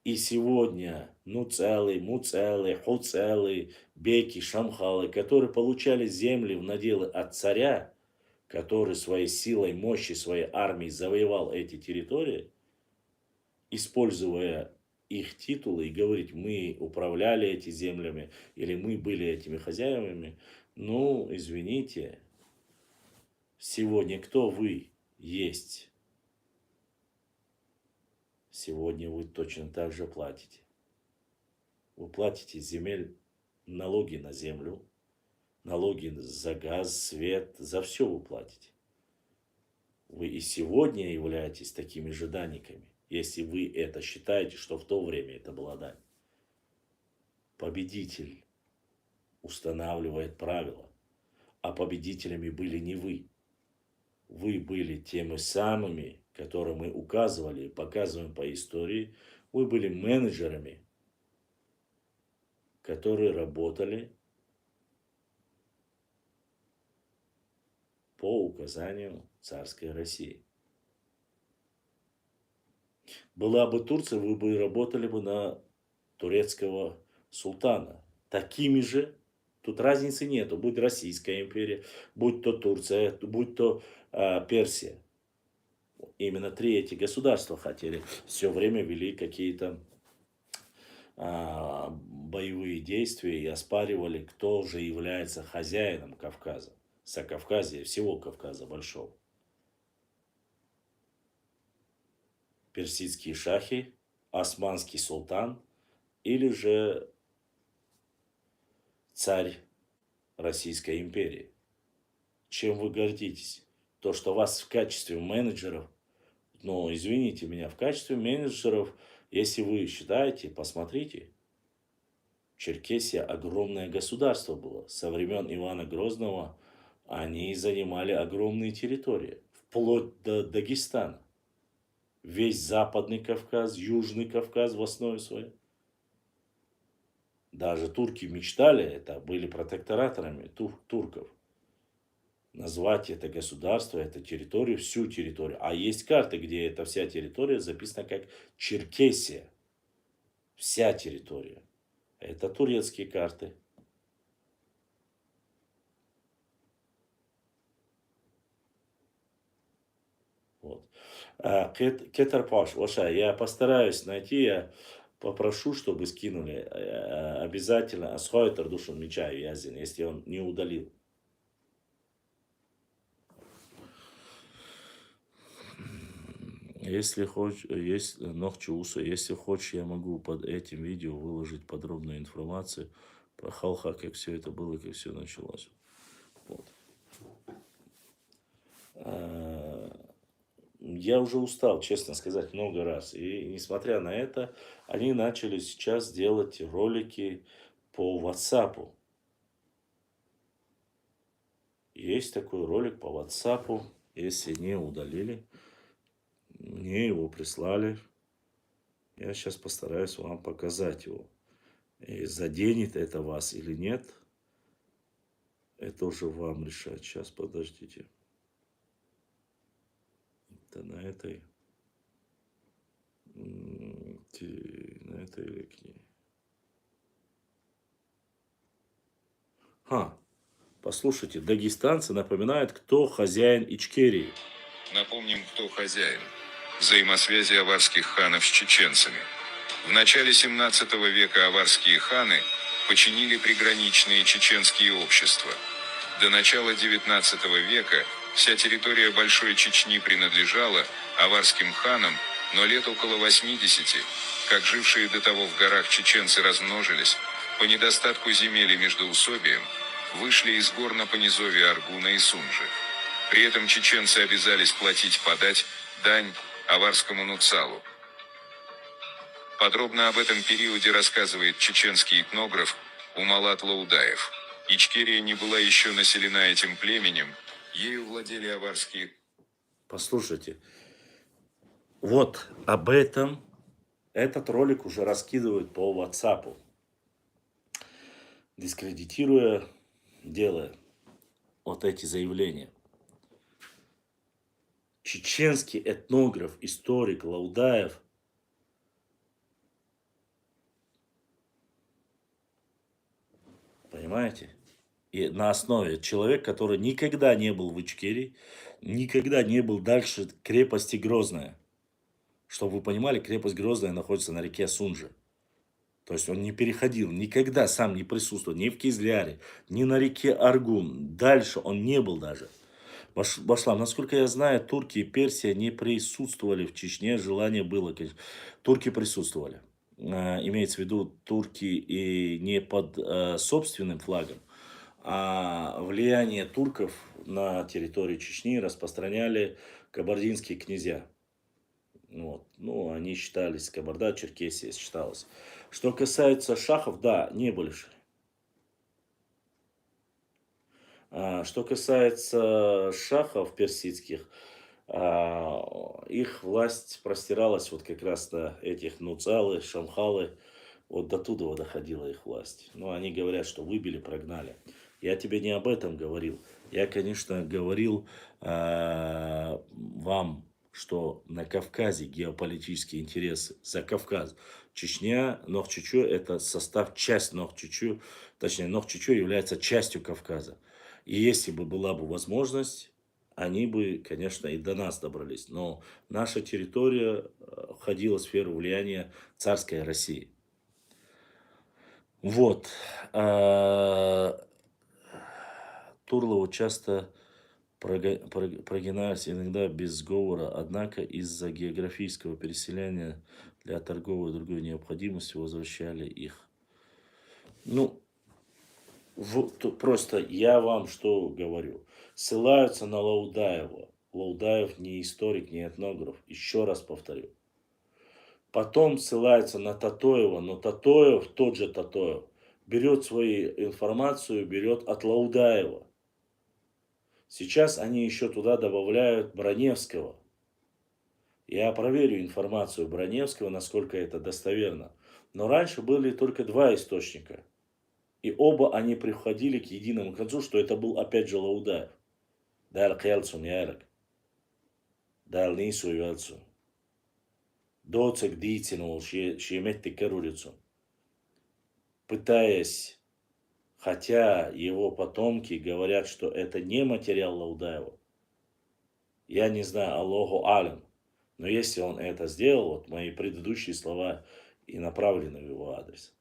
И сегодня нуцелы, муцелы, хуцелы, беки, шамхалы, которые получали земли в наделы от царя, который своей силой, мощью своей армии завоевал эти территории, используя их титулы и говорить, мы управляли этими землями или мы были этими хозяевами, ну, извините, сегодня кто вы есть? Сегодня вы точно так же платите. Вы платите земель, налоги на землю, налоги за газ, свет, за все вы платите. Вы и сегодня являетесь такими же данниками, если вы это считаете, что в то время это была дань. Победитель устанавливает правила, а победителями были не вы. Вы были теми самыми, которые мы указывали и показываем по истории. Вы были менеджерами, которые работали по указанию царской России. Была бы Турция, вы бы работали бы на турецкого султана. Такими же, тут разницы нету, будь Российская империя, будь то Турция, будь то Персия. Именно три эти государства хотели, все время вели какие-то боевые действия и оспаривали, кто же является хозяином Кавказа, Закавказья, всего Кавказа Большого. Персидские шахи, османский султан или же царь Российской империи. Чем вы гордитесь? То, что вас в качестве менеджеров, ну, извините меня, в качестве менеджеров Если вы считаете, посмотрите, Черкесия огромное государство было. Со времен Ивана Грозного они занимали огромные территории, вплоть до Дагестана. Весь Западный Кавказ, Южный Кавказ в основе своей. Даже турки мечтали, это были протекторатами турков, назвать это государство, эту территорию, всю территорию. А есть карты, где эта вся территория записана как Черкесия. Вся территория. Это турецкие карты. Вот. Кетарпаш, Оша, я постараюсь найти, я попрошу, чтобы скинули обязательно Асхойтер Душун Мичаю Язин, если он не удалил. Если хочешь, если хочешь, я могу под этим видео выложить подробную информацию про Халха, как все это было, как все началось. Вот. Я уже устал, честно сказать, много раз. И несмотря на это, они начали сейчас делать ролики по WhatsApp. Есть такой ролик по WhatsApp, если не удалили. Мне его прислали. Я сейчас постараюсь вам показать его. И заденет это вас или нет, это уже вам решать. Сейчас, подождите. Это на этой или к ней. Послушайте, дагестанцы напоминают, кто хозяин Ичкерии. Напомним, кто хозяин. Взаимосвязи аварских ханов с чеченцами. В начале 17 века аварские ханы подчинили приграничные чеченские общества. До начала 19 века вся территория Большой Чечни принадлежала аварским ханам, но лет около 80, как жившие до того в горах чеченцы размножились, по недостатку земель и междоусобиям, вышли из гор на понизовье Аргуна и Сунжи. При этом чеченцы обязались подать дань аварскому нуцалу. Подробно об этом периоде рассказывает чеченский этнограф Умалат Лаудаев. Ичкерия не была еще населена этим племенем, ею владели аварские. Послушайте, вот об этом этот ролик уже раскидывают по WhatsApp, дискредитируя, делая вот эти заявления. Чеченский этнограф, историк Лаудаев понимаете? И на основе человек, который никогда не был в Ичкерии, никогда не был дальше крепости Грозная. Чтобы вы понимали, крепость Грозная находится на реке Сунжи. То есть он не переходил, никогда сам не присутствовал ни в Кизляре, ни на реке Аргун. Дальше он не был даже. Башлам, насколько я знаю, турки и Персия не присутствовали в Чечне. Желание было, конечно. Турки присутствовали. Имеется в виду турки и не под собственным флагом, а влияние турков на территории Чечни распространяли кабардинские князья. Вот. Ну, они считались, Кабарда, Черкесия считалась. Что касается шахов, да, не были. Что касается шахов персидских, их власть простиралась вот как раз до этих нуцалы, шамхалы, вот до туда доходила их власть. Но они говорят, что выбили, прогнали. Я тебе не об этом говорил. Я, конечно, говорил вам, что на Кавказе геополитические интересы за Кавказ. Чечня, Нохчичу – это состав, часть Нохчичу, точнее, Нохчичу является частью Кавказа. И если бы была бы возможность, они бы, конечно, и до нас добрались. Но наша территория входила в сферу влияния царской России. Вот. Турлову часто прогинались иногда без сговора, однако из-за географического переселения для торговой и другой необходимости возвращали их. Ну, просто я вам что говорю. Ссылаются на Лаудаева. Лаудаев не историк, не этнограф. Еще раз повторю. Потом ссылаются на Татоева, но Татоев, тот же Татоев, берет свою информацию, берет от Лаудаева. Сейчас они еще туда добавляют Броневского. Я проверю информацию Броневского, насколько это достоверно. Но раньше были только два источника. И оба они приходили к единому концу, что это был опять же Лаудаев. Дал Келцун Ярик. Дал Нису Велцу. Доцек Дицинул, Шеметти Керулицу. Пытаясь, хотя его потомки говорят, что это не материал Лаудаева. Я не знаю, Аллаху Алям. Но если он это сделал, вот мои предыдущие слова и направлены в его адрес.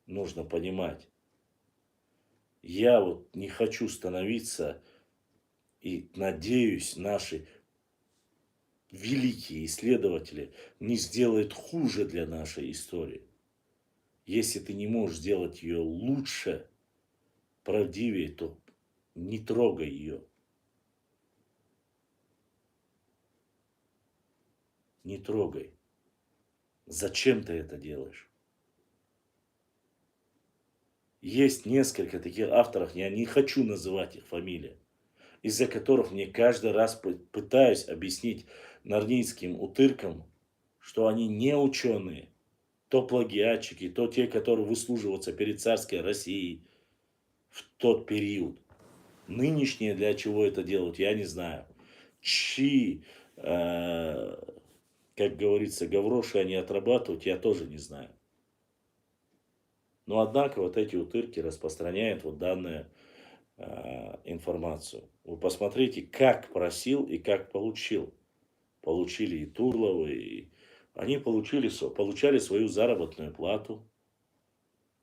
Нужно понимать. Я вот не хочу становиться и надеюсь, наши великие исследователи не сделают хуже для нашей истории. Если ты не можешь сделать ее лучше, правдивее, то не трогай ее. Не трогай. Зачем ты это делаешь? Есть несколько таких авторов, я не хочу называть их фамилии, из-за которых мне каждый раз пытаюсь объяснить нарнийским утыркам, что они не ученые, то плагиатчики, то те, которые выслуживаются перед царской Россией в тот период. Нынешние для чего это делают, я не знаю. Чьи, как говорится, гавроши они отрабатывают, я тоже не знаю. Но однако вот эти утырки распространяют вот данную информацию. Вы посмотрите, как просил и как получил. Получили и Турловы, и они получали свою заработную плату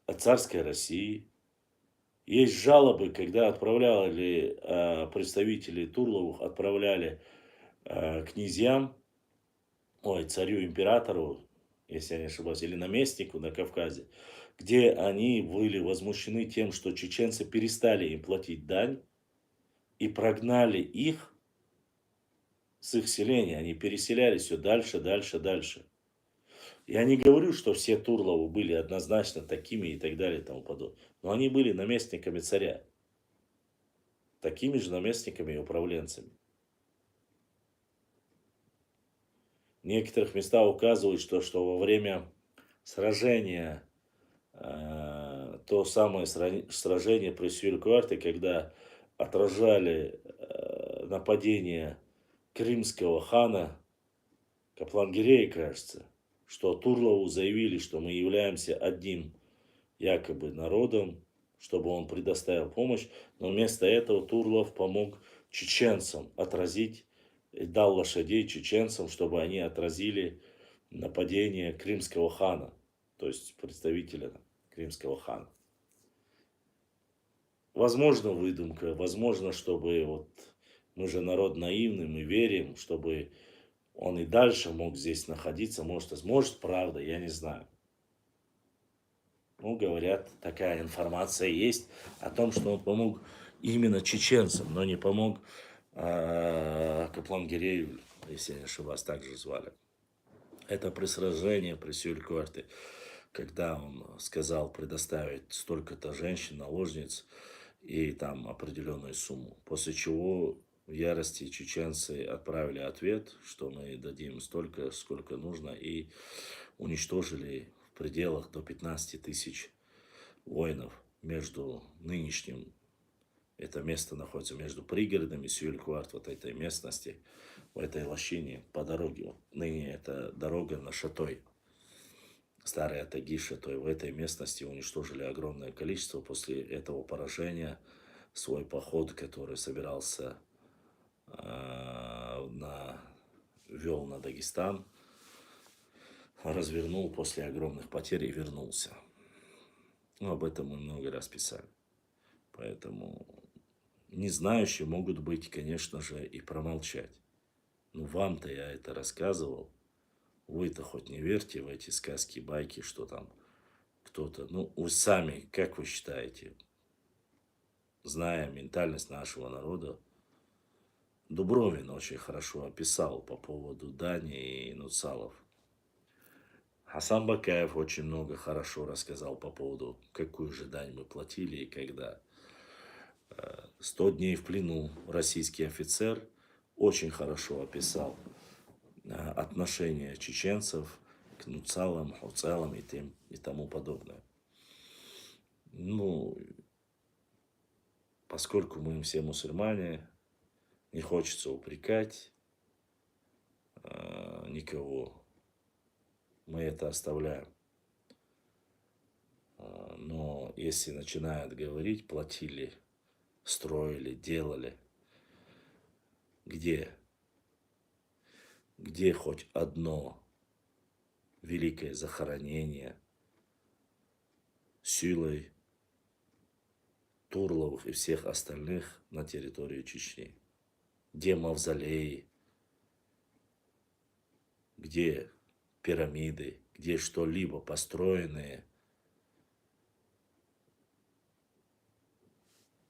от царской России. Есть жалобы, когда отправляли представители Турловых, отправляли князьям, царю императору, если я не ошибаюсь, или наместнику на Кавказе, где они были возмущены тем, что чеченцы перестали им платить дань и прогнали их с их селения. Они переселялись все дальше, дальше, дальше. Я не говорю, что все Турловы были однозначно такими и так далее и тому подобное. Но они были наместниками царя. Такими же наместниками и управленцами. В некоторых местах указывают, что во время сражения, то самое сражение при Сюрикуарте, когда отражали нападение крымского хана Каплангирея, кажется, что Турлову заявили, что мы являемся одним якобы народом, чтобы он предоставил помощь, но вместо этого Турлов помог чеченцам отразить, дал лошадей чеченцам, чтобы они отразили нападение крымского хана, то есть представителя крымского хана. Возможно, выдумка, возможно, чтобы вот мы же народ наивный, мы верим, чтобы он и дальше мог здесь находиться, может правда, я не знаю. Ну, говорят, такая информация есть о том, что он помог именно чеченцам, но не помог Каплангирею, если я не ошибаюсь, так же звали. Это при сражении при Сюрикуарте, когда он сказал предоставить столько-то женщин, наложниц и там определенную сумму. После чего в ярости чеченцы отправили ответ, что мы дадим столько, сколько нужно, и уничтожили в пределах до 15 тысяч воинов между нынешним, это место находится между пригородами Сюрикуарт, вот этой местности, в этой лощине по дороге. Ныне это дорога на Шатой, старая Таги Шатой. В этой местности уничтожили огромное количество. После этого поражения свой поход, который собирался вел на Дагестан, развернул после огромных потерь и вернулся. Ну, об этом мы много раз писали. Поэтому незнающие могут быть, конечно же, и промолчать. Ну, вам-то я это рассказывал. Вы-то хоть не верьте в эти сказки, байки, что там кто-то... Ну, вы сами, как вы считаете, зная ментальность нашего народа, Дубровин очень хорошо описал по поводу Дани и Нуцалов. Хасан Бакаев очень много хорошо рассказал по поводу, какую же дань мы платили и когда. 100 дней в плену российский офицер очень хорошо описал отношение чеченцев к Нуцалам, Хуцалам и тому подобное. Ну, поскольку мы все мусульмане, не хочется упрекать никого. Мы это оставляем. Но если начинают говорить, платили, строили, делали, где хоть одно великое захоронение силой Турловых и всех остальных на территории Чечни? Где мавзолеи? Где пирамиды? Где что-либо построенное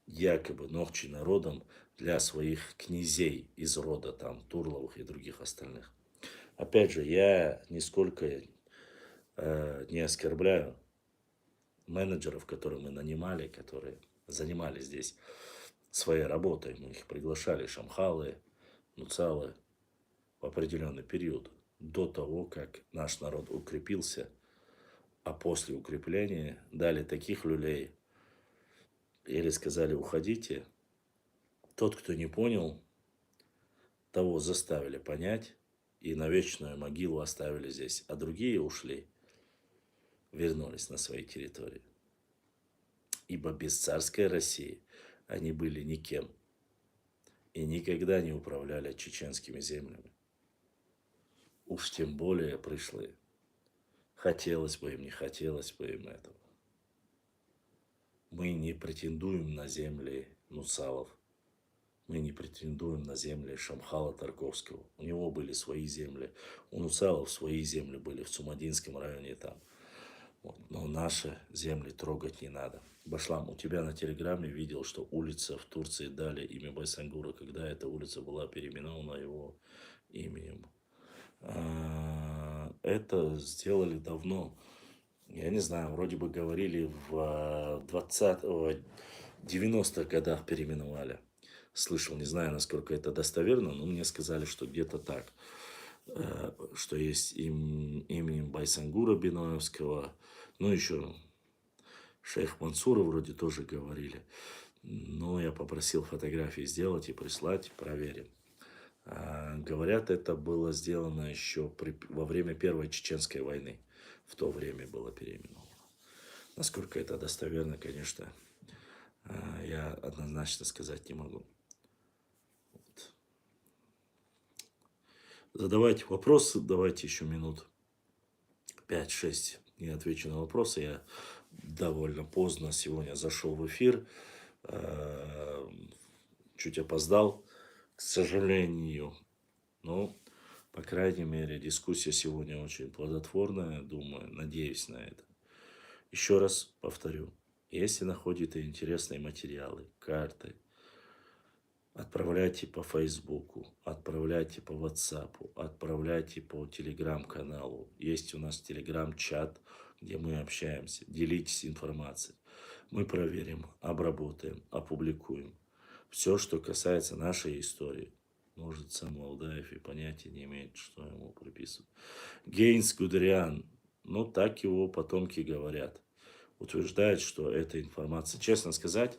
якобы Нохчи народом для своих князей из рода там Турловых и других остальных? Опять же, я нисколько не оскорбляю менеджеров, которые мы нанимали, которые занимались здесь своей работой. Мы их приглашали, шамхалы, нуцалы, в определенный период, до того, как наш народ укрепился, а после укрепления дали таких люлей, или сказали уходите. Тот, кто не понял, того заставили понять и на вечную могилу оставили здесь, а другие ушли, вернулись на свои территории. Ибо без царской России они были никем и никогда не управляли чеченскими землями. Уж тем более пришлые. Хотелось бы им, не хотелось бы им этого. Мы не претендуем на земли Нуцалов. Мы не претендуем на земли Шамхала Тарковского. У него были свои земли. У Нуцалов свои земли были в Цумадинском районе там. Вот. Но наши земли трогать не надо. Башлам, у тебя на телеграме видел, что улица в Турции дали имя Байсангура, когда эта улица была переименована его именем. Это сделали давно. Я не знаю, вроде бы говорили в 90-х годах переименовали. Слышал, не знаю, насколько это достоверно, но мне сказали, что где-то так. Что есть именем Байсангура Биноевского. Ну, еще шейх Мансура вроде тоже говорили. Но я попросил фотографии сделать и прислать, проверим. Говорят, это было сделано еще во время Первой Чеченской войны. В то время было переименовано. Насколько это достоверно, конечно, я однозначно сказать не могу. Вот. Задавайте вопросы, давайте еще минут 5-6 не отвечу на вопросы. Я довольно поздно сегодня зашел в эфир, чуть опоздал, к сожалению. Но, по крайней мере, дискуссия сегодня очень плодотворная, думаю, надеюсь на это. Еще раз повторю, если находите интересные материалы, карты, отправляйте по Фейсбуку, отправляйте по Ватсапу, отправляйте по Телеграм-каналу. Есть у нас Телеграм-чат, где мы общаемся. Делитесь информацией. Мы проверим, обработаем, опубликуем. Все, что касается нашей истории. Может, сам Лаудаев и понятия не имеет, что ему приписывают. Гейнс Гудериан, ну так его потомки говорят. Утверждает, что эта информация, честно сказать,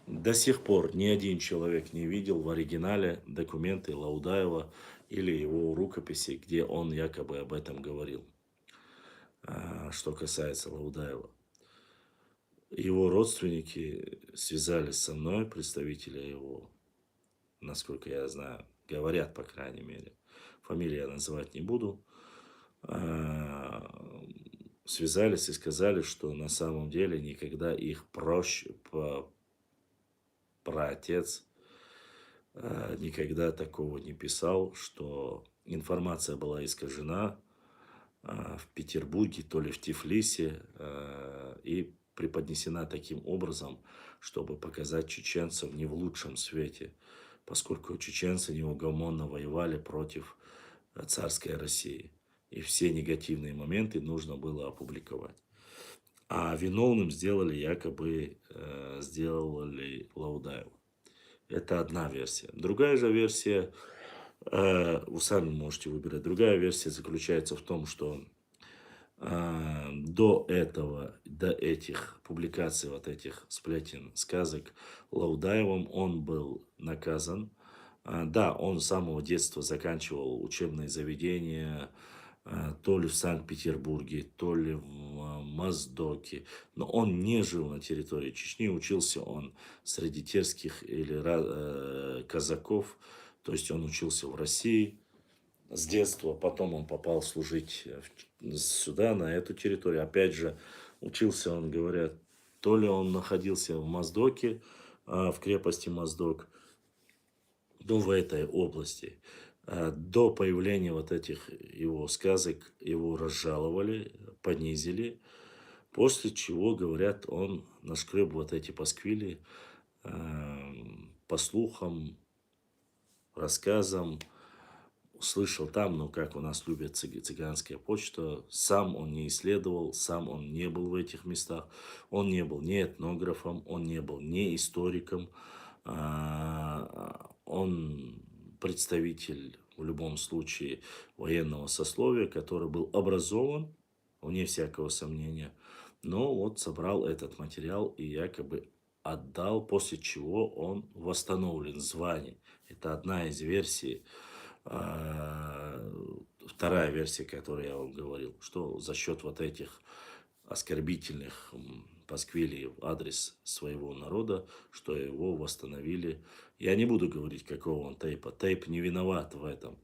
до сих пор ни один человек не видел в оригинале документы Лаудаева или его рукописи, где он якобы об этом говорил. Что касается Лаудаева. Его родственники связались со мной, представители его, насколько я знаю, говорят, по крайней мере. Фамилии я называть не буду. Связались и сказали, что на самом деле никогда их праотец никогда такого не писал, что информация была искажена в Петербурге, то ли в Тифлисе, и преподнесена таким образом, чтобы показать чеченцев не в лучшем свете. поскольку чеченцы неугомонно воевали против царской России. И все негативные моменты нужно было опубликовать. А виновным сделали Лаудаева. Это одна версия. Другая же версия, вы сами можете выбирать. Другая версия заключается в том, что до этого, до этих публикаций, вот этих сплетен, сказок Лаудаевым, он был наказан. Да, он с самого детства заканчивал учебные заведения, то ли в Санкт-Петербурге, то ли в Моздоке. Но он не жил на территории Чечни, учился он среди терских или казаков. То есть он учился в России с детства, потом он попал служить сюда, на эту территорию. Опять же, учился он, говорят, то ли он находился в Моздоке, в крепости Моздок, ну, в этой области. До появления вот этих его сказок его разжаловали, понизили, после чего, говорят, он нашкреб вот эти пасквили по слухам, рассказам, слышал там, ну, как у нас любят цыганская почта, сам он не исследовал, сам он не был в этих местах, он не был ни этнографом, он не был ни историком, он представитель в любом случае военного сословия, который был образован, вне всякого сомнения, но вот собрал этот материал и якобы отдал, после чего он восстановлен в звании. Это одна из версий. Вторая версия, которую я вам говорил, что за счет вот этих оскорбительных пасквилий в адрес своего народа, что его восстановили. Я не буду говорить, какого он тейпа. Тейп не виноват в этом.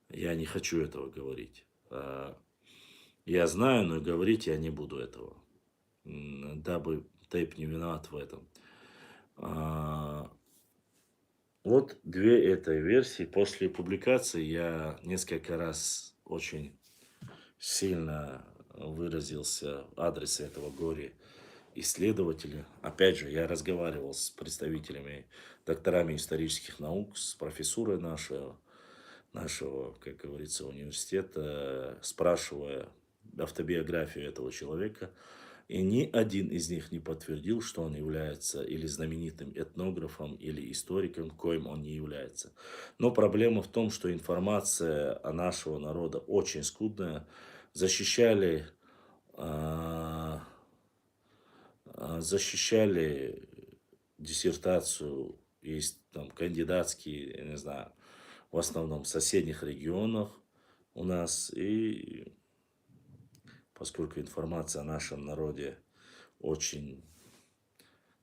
Я не хочу этого говорить. Я знаю, но говорить я не буду этого. Дабы тейп не виноват в этом. Вот две этой версии. После публикации я несколько раз очень сильно выразился в адрес этого горе-исследователя. Опять же, я разговаривал с представителями, докторами исторических наук, с профессурой нашего, как говорится, университета, спрашивая автобиографию этого человека. И ни один из них не подтвердил, что он является или знаменитым этнографом, или историком, коим он не является. Но проблема в том, что информация о нашего народа очень скудная. Защищали диссертацию, есть там кандидатские, я не знаю, в основном в соседних регионах у нас. И поскольку информация о нашем народе очень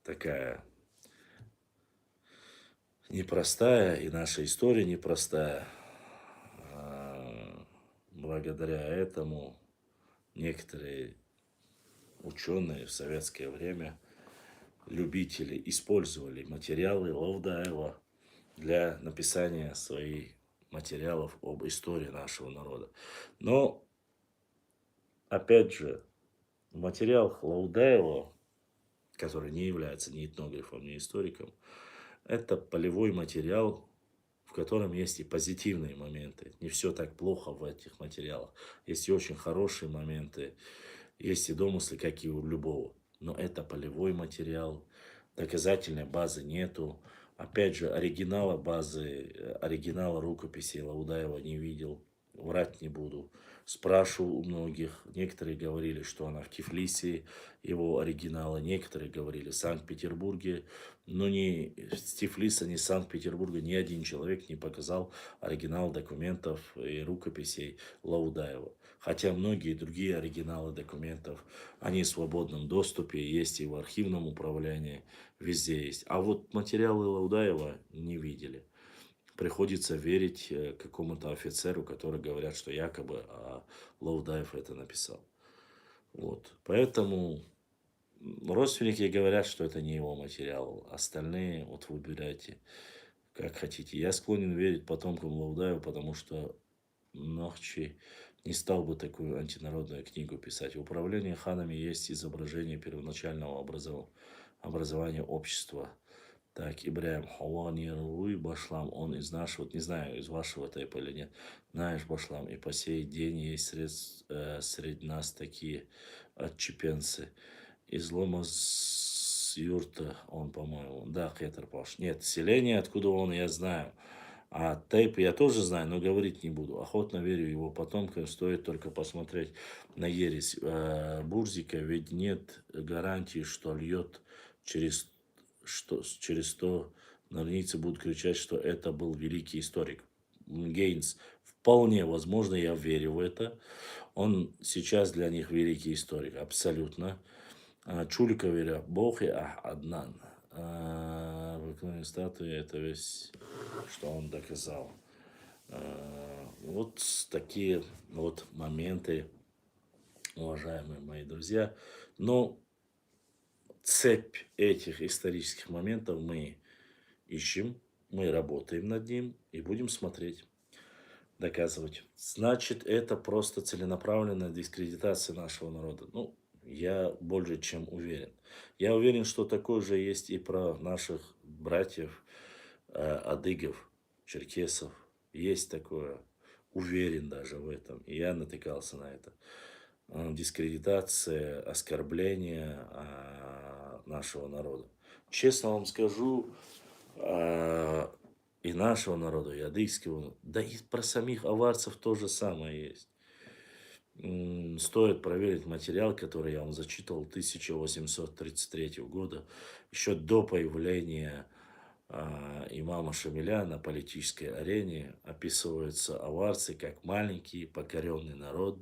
такая непростая, и наша история непростая, благодаря этому некоторые ученые в советское время, любители, использовали материалы Лаудаева для написания своих материалов об истории нашего народа. Но, опять же, в материалах Лаудаева, который не является ни этнографом, ни историком, это полевой материал, в котором есть и позитивные моменты. Не все так плохо в этих материалах. Есть и очень хорошие моменты, есть и домыслы, как и у любого. Но это полевой материал, доказательной базы нету. Опять же, оригинала рукописи Лаудаева не видел, врать не буду. Спрашивал у многих, некоторые говорили, что она в Тифлисе, его оригинала, некоторые говорили в Санкт-Петербурге, но ни с Тифлиса, ни с Санкт-Петербурга ни один человек не показал оригинал документов и рукописей Лаудаева. Хотя многие другие оригиналы документов, они в свободном доступе, есть и в архивном управлении, везде есть. А вот материалы Лаудаева не видели. Приходится верить какому-то офицеру, который говорят, что якобы Лаудаев это написал. Вот. Поэтому родственники говорят, что это не его материал. Остальные, вот выбирайте, как хотите. Я склонен верить потомкам Лаудаева, потому что Нохчи не стал бы такую антинародную книгу писать. В управлении ханами есть изображение первоначального образования общества. Так, Ибраим Хавани Башлам, он из нашего, вот не знаю, из вашего тайпа или нет, знаешь, Башлам, и по сей день есть среди нас такие отчепенцы. Из Лома с юрта он, по-моему, да, Хетер Паш. Нет, селение, откуда он, я знаю. А тайп я тоже знаю, но говорить не буду. Охотно верю его потомкам, стоит только посмотреть на ересь Бурзика, ведь нет гарантии, что льет через через 100 норнийцы будут кричать, что это был великий историк. Гейнс, вполне возможно, я верю в это. Он сейчас для них великий историк, абсолютно. Чулика веря, Бог и Аднан. Выполнение статуи, это весь, что он доказал. Вот такие вот моменты, уважаемые мои друзья. Но цепь этих исторических моментов мы ищем, мы работаем над ним и будем смотреть, доказывать. Значит, это просто целенаправленная дискредитация нашего народа. Ну, я более чем уверен. Я уверен, что такое же есть и про наших братьев, адыгов, черкесов. Есть такое. Уверен даже в этом. И я натыкался на это. Дискредитация, оскорбление нашего народа. Честно вам скажу, и нашего народа, и адыгского, да и про самих аварцев то же самое есть. Стоит проверить материал, который я вам зачитывал 1833 года, еще до появления имама Шамиля на политической арене. Описываются аварцы как маленький покоренный народ,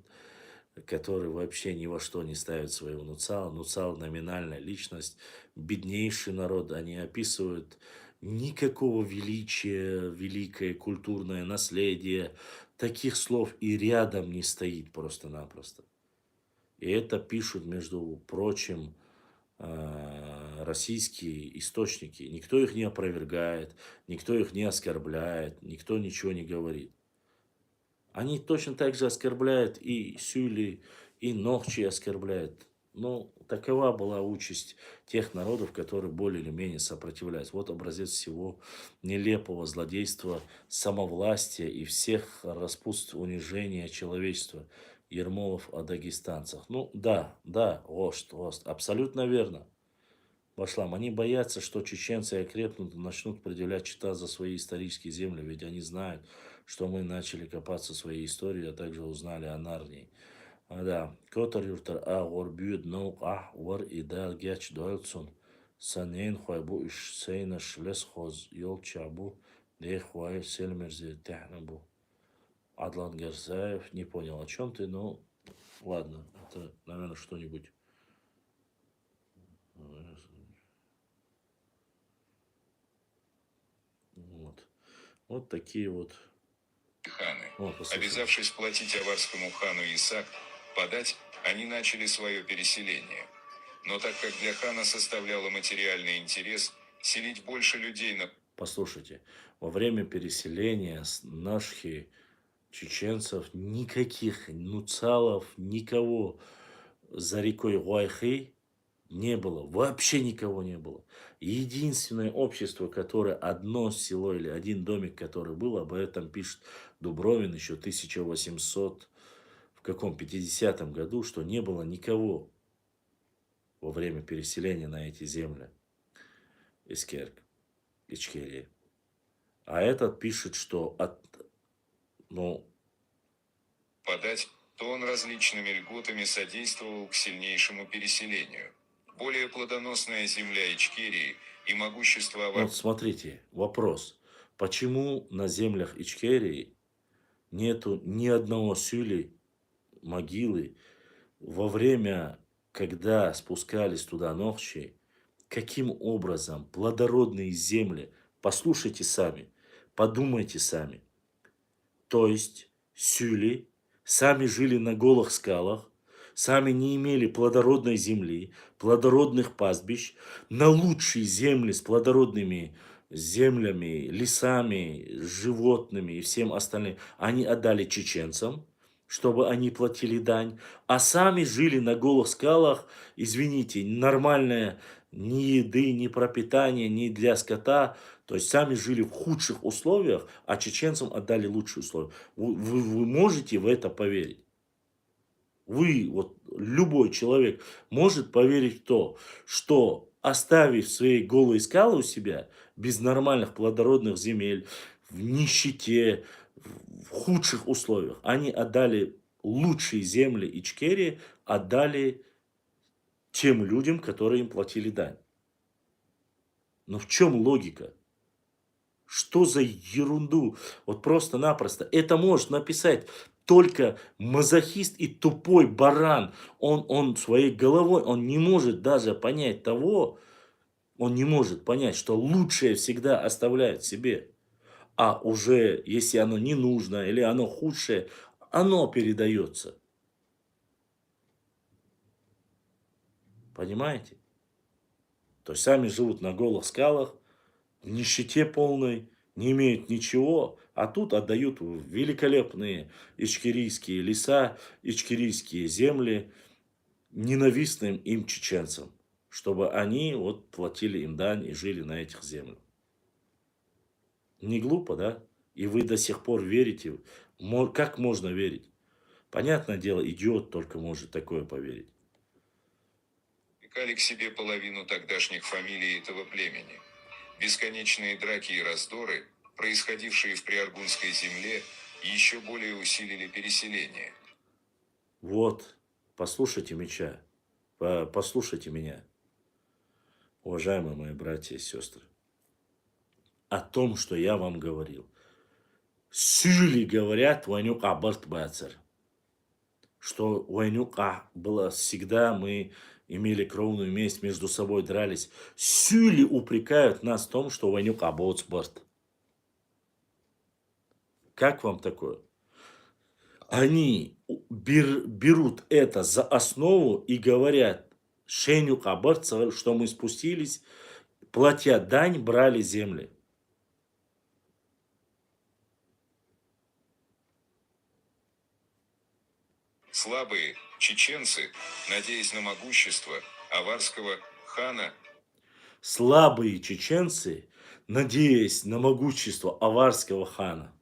который вообще ни во что не ставит своего нуцала. Нуцал номинальная личность, беднейший народ. Они описывают никакого величия, великое культурное наследие. Таких слов и рядом не стоит просто-напросто. И это пишут, между прочим, российские источники. Никто их не опровергает, никто их не оскорбляет, никто ничего не говорит. Они точно так же оскорбляют и Сюли, и Нохчи оскорбляют. Но такова была участь тех народов, которые более или менее сопротивлялись. Вот образец всего нелепого злодейства, самовластия и всех распутств унижения человечества. Ермолов о дагестанцах. Ну да, вождь, абсолютно верно. Башлам, они боятся, что чеченцы окрепнут и начнут предъявлять счета за свои исторические земли, ведь они знают, что мы начали копаться в своей истории, а также узнали о Нарнии. Да, Котор юртар горбюд наук вар и дал гяч дойлцун. Санейн хуайбу иш сейна шлес хоз йол чабу, де хуай сельмерзе технабу. Адлан Герзаев, не понял, о чем ты, но ладно, это, наверное, что-нибудь. Вот. Вот такие вот. Ханы, Вот, послушайте. обязавшись платить аварскому хану Исак, подать, они начали свое переселение. Но так как для хана составляло материальный интерес селить больше людей на... Послушайте, во время переселения с наших чеченцев никаких нуцалов, никого за рекой Гуайхи не было. Вообще никого не было. Единственное общество, которое одно село или один домик, который был, об этом пишет Дубровин еще 1800, в каком, 50-м году, что не было никого во время переселения на эти земли. Ичкерии. А этот пишет, что подать, то он различными льготами содействовал к сильнейшему переселению. Более плодоносная земля Ичкерии и могущество аварцев... Вот смотрите, вопрос. Почему на землях Ичкерии нету ни одного сюли, могилы, во время, когда спускались туда ночи, каким образом плодородные земли, послушайте сами, подумайте сами. То есть сюли сами жили на голых скалах, сами не имели плодородной земли, плодородных пастбищ, на лучшие земли с плодородными землями, лесами, животными и всем остальным они отдали чеченцам, чтобы они платили дань, а сами жили на голых скалах, извините, нормальная ни еды, ни пропитания, ни для скота. То есть сами жили в худших условиях, а чеченцам отдали лучшие условия. Вы можете в это поверить? Вы, вот любой человек, может поверить в то, что оставив свои голые скалы у себя, без нормальных плодородных земель, в нищете, в худших условиях, они отдали лучшие земли Ичкерии, отдали тем людям, которые им платили дань. Но в чем логика? Что за ерунду? Вот просто-напросто. Это может написать только мазохист и тупой баран. Он своей головой, он не может даже понять того, он не может понять, что лучшее всегда оставляют себе. А уже, если оно не нужно или оно худшее, оно передается. Понимаете? То есть сами живут на голых скалах, в нищете полной, не имеют ничего, а тут отдают великолепные ичкерийские леса, ичкерийские земли ненавистным им чеченцам, чтобы они вот платили им дань и жили на этих землях. Не глупо, да? И вы до сих пор верите. Как можно верить? Понятное дело, идиот только может такое поверить. Привлекали к себе половину тогдашних фамилий этого племени. Бесконечные драки и раздоры, происходившие в Приаргунской земле, еще более усилили переселение. Вот, послушайте меча, послушайте меня, уважаемые мои братья и сестры, о том, что я вам говорил. Сюли говорят, Ванюк Абарт Бацар, что Ванюк было всегда, мы имели кровную месть, между собой дрались. Сюли упрекают нас в том, что Ванюк Абоц Барт. Как вам такое? Они берут это за основу и говорят, Шеню Кабарт, что мы спустились, платя дань, брали земли. Слабые чеченцы, надеясь на могущество аварского хана, Слабые чеченцы, надеясь на могущество аварского хана.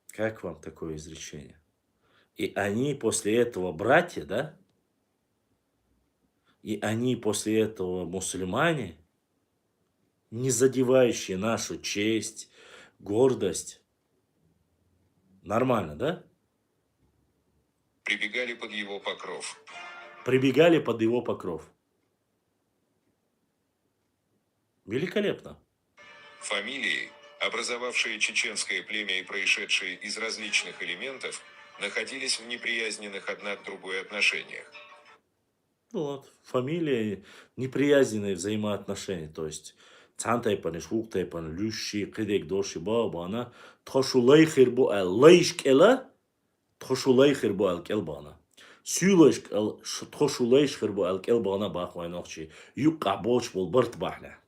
Как вам такое изречение? И они после этого братья, да? И они после этого мусульмане, не задевающие нашу честь, гордость. Нормально, да? прибегали под его покров. Прибегали под его покров. Великолепно. Фамилии, образовавшие чеченское племя и происшедшие из различных элементов, находились в неприязненных одна к другой отношениях. Вот, фамилия, неприязненные взаимоотношения, то есть Цантайпан, Швуктайпан, Люши, Кедек, Доши, Бабана, Тхошулай Хирбу, Лайшкела, Тхошулай Хирбу, Алкелбана. Сюлайшк, Тхошулай Хирбу, Алкелбана, Бахвайнохчи, Юкабоч, Волбарт Бахля.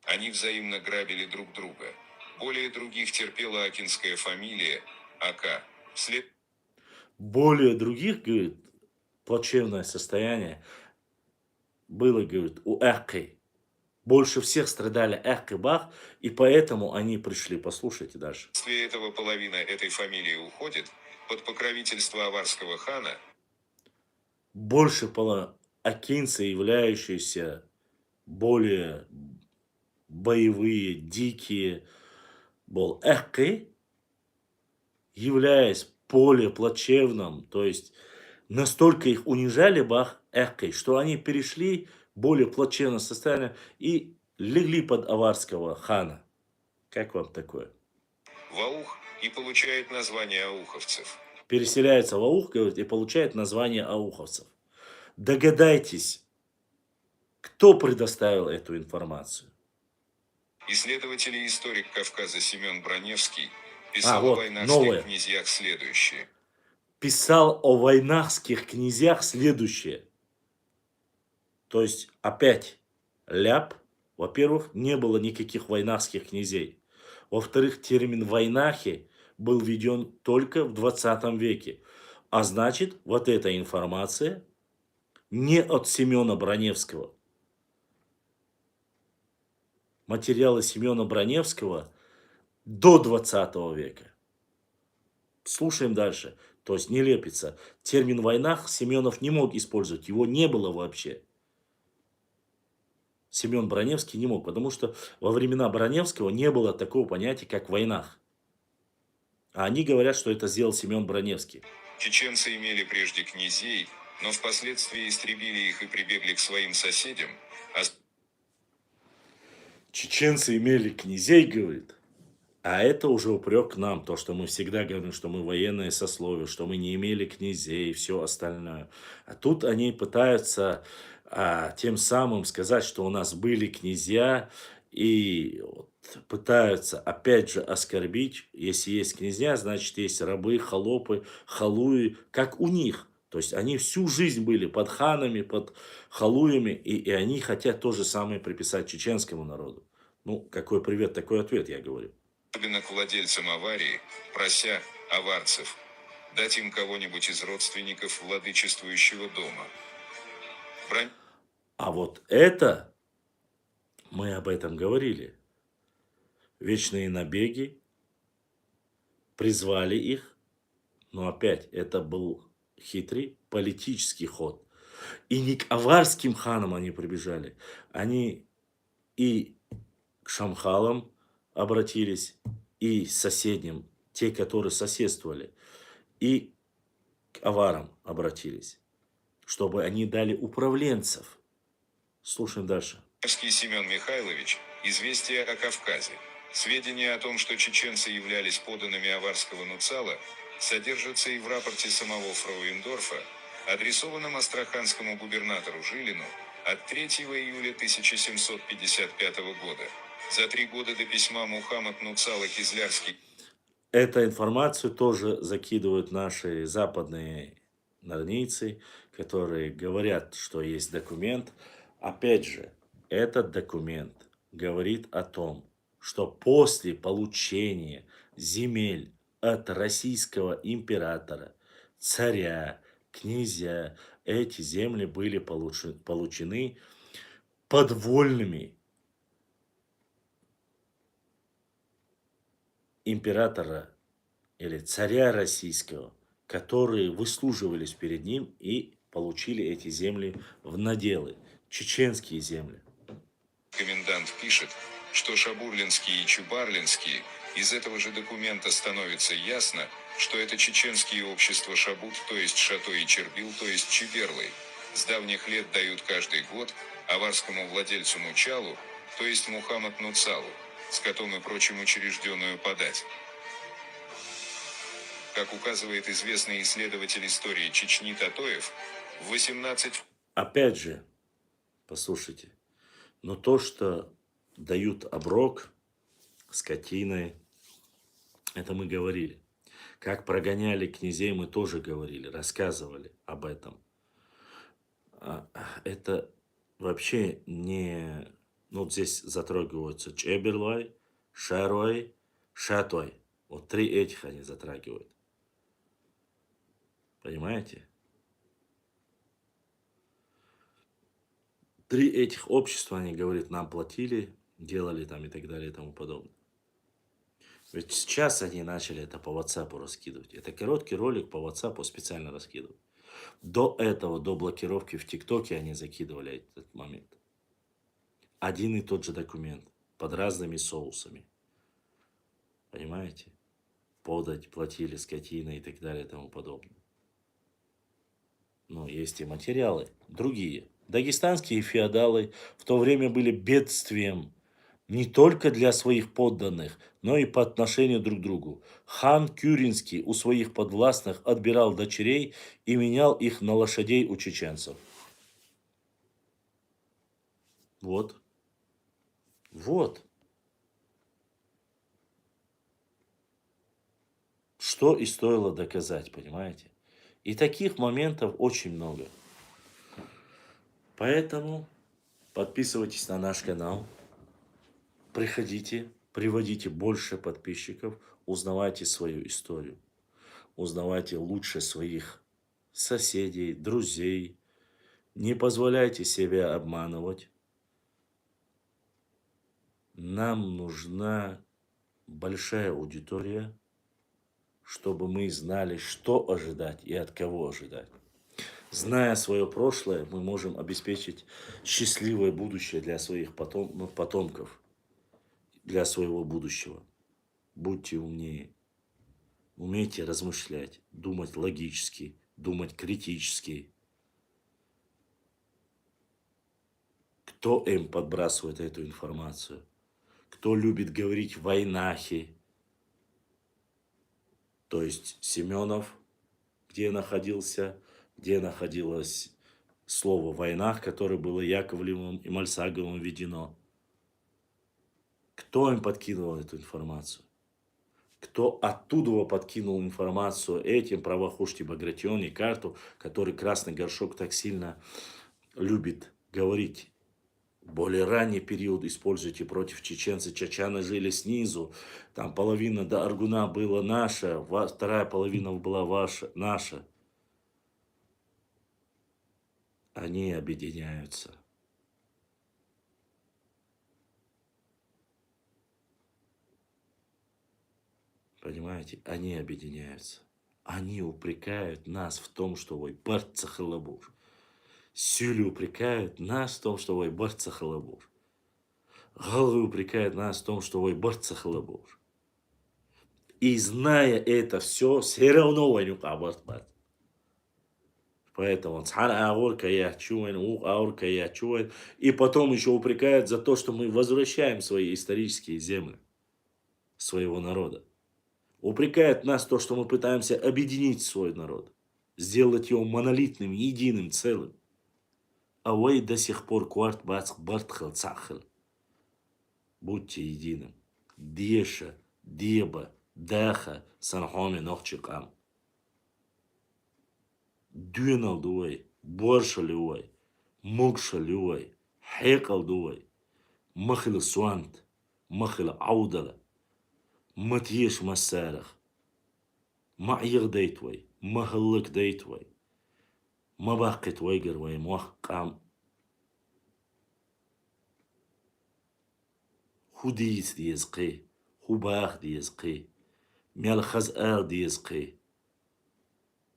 Они взаимно грабили друг друга. Более других терпела акинская фамилия Ака. Вслед Более других, говорит, плачевное состояние было, говорит, у Эхкой. Больше всех страдали Эх и Бах, и поэтому они пришли. Послушайте дальше. После этого половина этой фамилии уходит под покровительство аварского хана. Больше акинцы, являющиеся более боевые, дикие, был Эхкой, являясь более плачевным, то есть настолько их унижали Бах Эхкой, что они перешли более плачевное состояние и легли под аварского хана. Как вам такое? В Аух и получает название ауховцев. Переселяется в Аух, говорит, и получает название ауховцев. Догадайтесь, кто предоставил эту информацию? Исследователь и историк Кавказа Семен Броневский писал о Вот, войнахских новое. князьях следующее. Писал о войнахских князьях следующее. То есть, опять, ляп. Во-первых, не было никаких войнахских князей. Во-вторых, термин войнахи был введен только в 20 веке. А значит, вот эта информация не от Семена Броневского. материалы Семена Броневского до 20 века. Слушаем дальше. То есть не лепится. Термин «война» Семенов не мог использовать. Его не было вообще. Семен Броневский не мог, потому что во времена Броневского не было такого понятия, как «войнах». А они говорят, что это сделал Семен Броневский. Чеченцы имели прежде князей, но впоследствии истребили их и прибегли к своим соседям, а Чеченцы имели князей, говорит. А это уже упрек к нам, то, что мы всегда говорим, что мы военное сословие, что мы не имели князей и все остальное. А тут они пытаются тем самым сказать, что у нас были князья, и вот пытаются опять же оскорбить. Если есть князья, значит есть рабы, холопы, халуи, как у них. То есть они всю жизнь были под ханами, под халуями, и они хотят то же самое приписать чеченскому народу. Ну, какой привет, такой ответ, я говорю. особенно к владельцам аварии, прося аварцев дать им кого-нибудь из родственников владычествующего дома. Брань- А вот это, мы об этом говорили. Вечные набеги, призвали их, но опять это был хитрый политический ход. И не к аварским ханам они прибежали, они и к шамхалам обратились, и соседним, те, которые соседствовали, и к аварам обратились, чтобы они дали управленцев. Слушаем дальше. Невский Семен Михайлович, известие о Кавказе. Сведения о том, что чеченцы являлись подданными аварского нуцала, содержатся и в рапорте самого Фрауендорфа, адресованном астраханскому губернатору Жилину от 3 июля 1755 года. За 3 года до письма Мухаммад Нуцала Кизлярский. Эту информацию тоже закидывают наши западные норнийцы, которые говорят, что есть документ. Опять же, этот документ говорит о том, что после получения земель от российского императора, царя, князя, эти земли были получены подвольными императора или царя российского, которые выслуживались перед ним и получили эти земли в наделы, чеченские земли. Комендант пишет, что Шабурлинские и Чубарлинские, из этого же документа становится ясно, что это чеченские общества Шабут, то есть Шато и Чербил, то есть Чиберлы, с давних лет дают каждый год аварскому владельцу Нучалу, то есть Мухаммад Нуцалу, скотом и прочим учрежденную подать. Как указывает известный исследователь истории Чечни Татоев, в 18... Опять же, послушайте, но то, что дают оброк скотиной, это мы говорили. Как прогоняли князей, мы тоже говорили, рассказывали об этом. Это вообще не... Ну, вот здесь затрагиваются Чеберлой, Шарой, Шатой. Вот 3 этих они затрагивают. Понимаете? 3 этих общества, они говорят, нам платили, делали там и так далее и тому подобное. Ведь сейчас они начали это по WhatsApp раскидывать. Это короткий ролик по WhatsApp специально раскидывают. До этого, до блокировки в ТикТоке они закидывали этот момент. Один и тот же документ, под разными соусами. Понимаете? Подать, платили, скотина и так далее и тому подобное. Но есть и материалы, другие. Дагестанские феодалы в то время были бедствием не только для своих подданных, но и по отношению друг к другу. Хан Кюринский у своих подвластных отбирал дочерей и менял их на лошадей у чеченцев. Вот. Вот. Что и стоило доказать, понимаете? И таких моментов очень много. Поэтому подписывайтесь на наш канал. Приходите, приводите больше подписчиков, узнавайте свою историю. Узнавайте лучше своих соседей, друзей. Не позволяйте себя обманывать. Нам нужна большая аудитория, чтобы мы знали, что ожидать и от кого ожидать. Зная свое прошлое, мы можем обеспечить счастливое будущее для своих потомков, для своего будущего. Будьте умнее, умейте размышлять, думать логически, думать критически. Кто им подбрасывает эту информацию? Кто любит говорить войнахи? То есть Семенов, где находилось слово «войнах», которое было Яковлевым и Мальсаговым введено. Кто им подкинул эту информацию? Кто оттуда подкинул информацию этим про Вахушти Багратион и карту, который Красный Горшок так сильно любит говорить? Более ранний период используйте против чеченцев. Чечаны жили снизу. Там половина до Аргуна была наша, вторая половина была наша. Они объединяются. Понимаете? Они объединяются. Они упрекают нас в том, что вы барцахалабур. Сюли упрекают нас в том, что вы барцахалабур. Головы упрекают нас в том, что вы барцахалабур. И зная это все, все равно войну кабартбат. Поэтому и потом еще упрекают за то, что мы возвращаем свои исторические земли своего народа. Упрекает нас то, что мы пытаемся объединить свой народ, сделать его монолитным, единым, целым. А вы до сих пор кварт бацх бартхал цахал. Будьте единым. Деша, деба, даха, санхоми нохчикам. Дюнал дуай, борша люай, мукша люай, хекал дуай, махил суант, махил аудала. ما تيش مسارخ معيغ ديتوي مهلك ديتوي ما باقيت ويقر وي موقع هو ديس ديزقي هو باخ ديزقي ميال خز ديزقي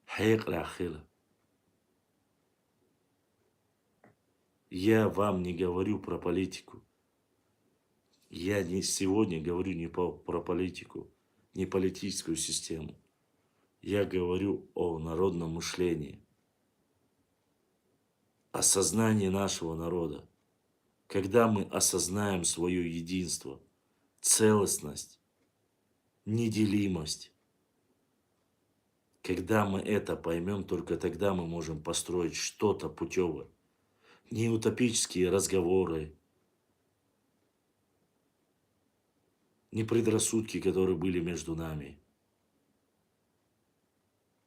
حيق العخيلة. Я вам не говорю про политику. Я сегодня говорю не про политику, не политическую систему. Я говорю о народном мышлении, о сознании нашего народа. Когда мы осознаем свое единство, целостность, неделимость, когда мы это поймем, только тогда мы можем построить что-то путевое. Не утопические разговоры, не предрассудки, которые были между нами,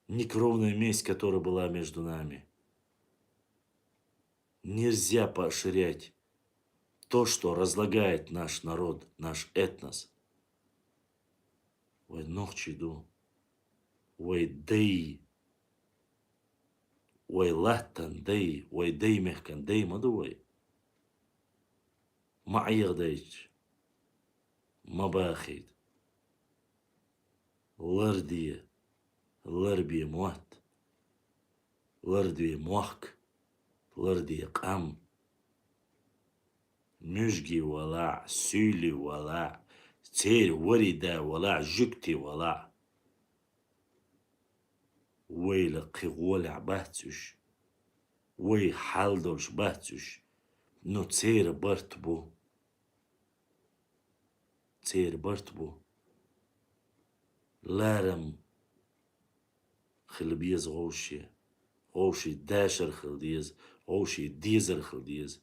не кровная месть, которая была между нами. Нельзя поощрять то, что разлагает наш народ, наш этнос. Ой, нохчиду, ой, дей, ой, латтан, дей, ой, дей мехкан, дей мадуай. Ма'ир дейч, мабахид, лардия, ларби муат, ларди муахк, ларди кам. Мюжги вала, сюли вала, церь варида вала, жукти вала. Уэйла киголя бахтюш, уэй халдош бахтюш, но церь бартбу. Церь бартбу. Ларам خلبيز غوشي داشر خلديز غوشي ديزر خلديز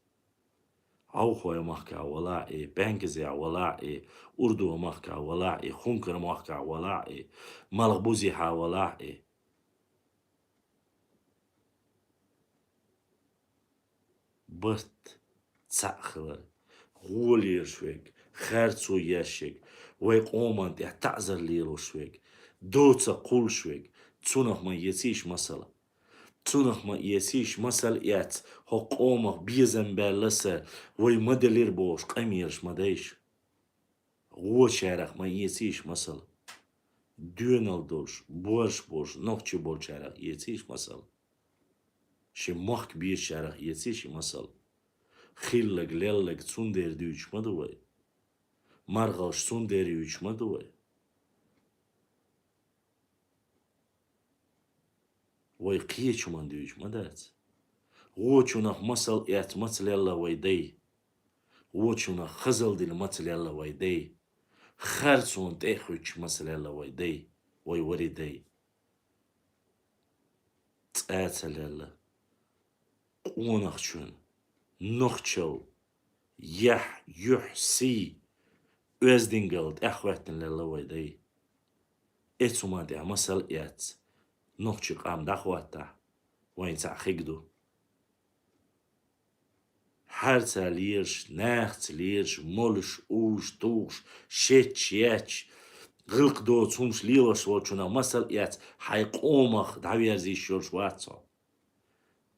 عوخو يمحكا ولاعي بانكزي ولاعي أردو محكا ولاعي خنكر محكا ولاعي ملغبوزي حا ولاعي برت تساخلر غولي شويك خارцу ящик ويق اومانت يحتعزر ليرو شويك دوتsa قول شويك تسونخ ما يسيش مسألة تسونخ ما يسيش مسألة يات هق اومخ بيزن بالسا وي مدلير بوش قميرش مدايش Очарах ма етиш масал. Дюнал дош, борш борш, нохчу борчарах етиш масал. Ше мах бир шарах етиш масал. Хиллаг леллаг цундер дюч мадувай. Маргалш цундер юч мадувай. Вай қиечуман дюч мадац. Очунах масал эт мацлелла вайдай. Очунах хазал дил мацлелла вайдай. Харцун техуч мацлелла вайдай. Вай варидей. Цацалелла. Онахчун. Нохчау. Ях юх си. Özdingald ähvätten lella vaiday. Etsumadi masal ets. Nochchik am dachwata. Wain sa khigdu. Harza lirsch, nachts lirsch, molsch, usch, tusch, shetch, yetch. Gilkdo tsums lilas watchuna masal ets. Hayq omach davierzi shor schwarzo.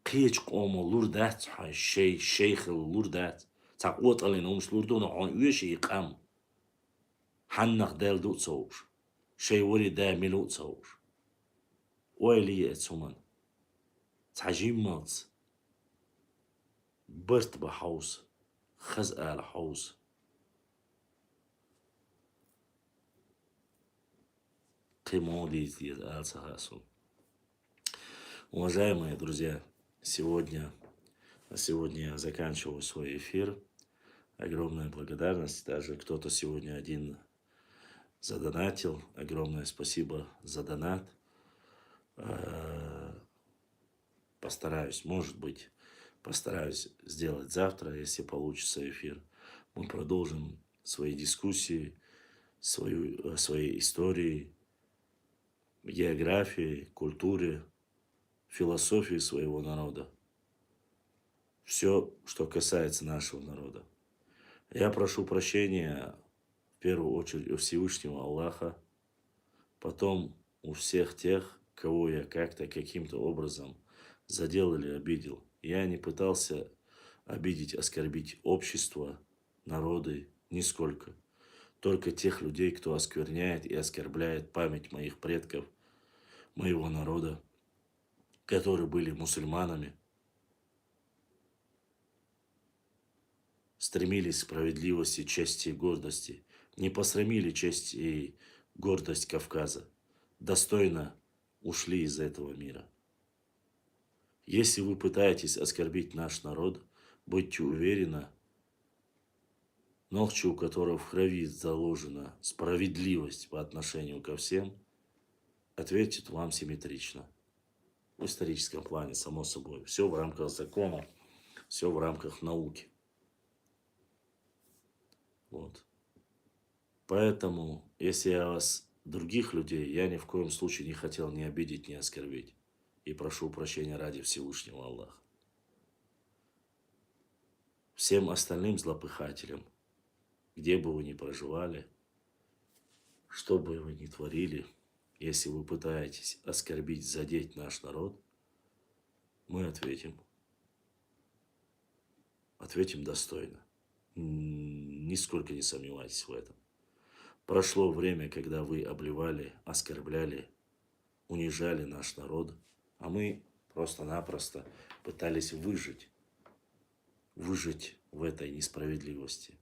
Qich qomo lurdat hay sheikh lurdat. Taqwat alin ums lurduna on uyeshi iqam. حنق دال دوت صور شي ولي دا ملوت صور ويلي اتسومن تعجيم مالت برت بحوز خزقة على حوز قيمون دي السهاسون. Уважаемые друзья, сегодня я заканчиваю свой эфир. Огромная благодарность. Даже кто-то сегодня один задонатил. Огромное спасибо за донат. Постараюсь, может быть, постараюсь сделать завтра, если получится эфир. Мы продолжим свои дискуссии, свои истории, географии, культуре, философии своего народа. Все, что касается нашего народа. Я прошу прощения в первую очередь у Всевышнего Аллаха, потом у всех тех, кого я как-то, каким-то образом задел или обидел. Я не пытался обидеть, оскорбить общество, народы, нисколько. Только тех людей, кто оскверняет и оскорбляет память моих предков, моего народа, которые были мусульманами, стремились к справедливости, чести и гордости, не посрамили честь и гордость Кавказа, достойно ушли из этого мира. Если вы пытаетесь оскорбить наш народ, будьте уверены, Нохчу, у которого в крови заложена справедливость по отношению ко всем, ответит вам симметрично. В историческом плане, само собой. Все в рамках закона, все в рамках науки. Вот. Поэтому, если я вас, других людей, я ни в коем случае не хотел ни обидеть, ни оскорбить. И прошу прощения ради Всевышнего Аллаха. Всем остальным злопыхателям, где бы вы ни проживали, что бы вы ни творили, если вы пытаетесь оскорбить, задеть наш народ, мы ответим. Ответим достойно. Нисколько не сомневайтесь в этом. Прошло время, когда вы обливали, оскорбляли, унижали наш народ, а мы просто-напросто пытались выжить в этой несправедливости.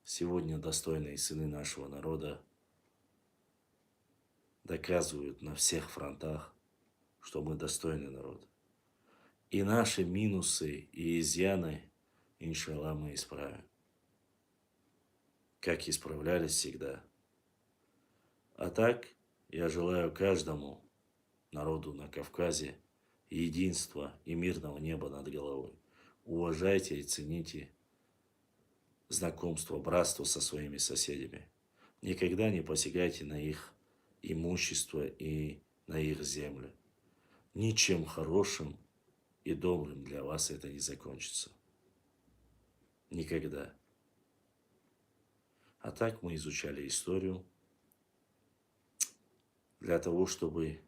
Сегодня достойные сыны нашего народа доказывают на всех фронтах, что мы достойный народ. И наши минусы и изъяны, иншаллах, мы исправим. Как исправлялись всегда. А так, я желаю каждому народу на Кавказе единства и мирного неба над головой. Уважайте и цените знакомство, братство со своими соседями. Никогда не посягайте на их имущество и на их землю. Ничем хорошим и добрым для вас это не закончится. Никогда. А так мы изучали историю для того, чтобы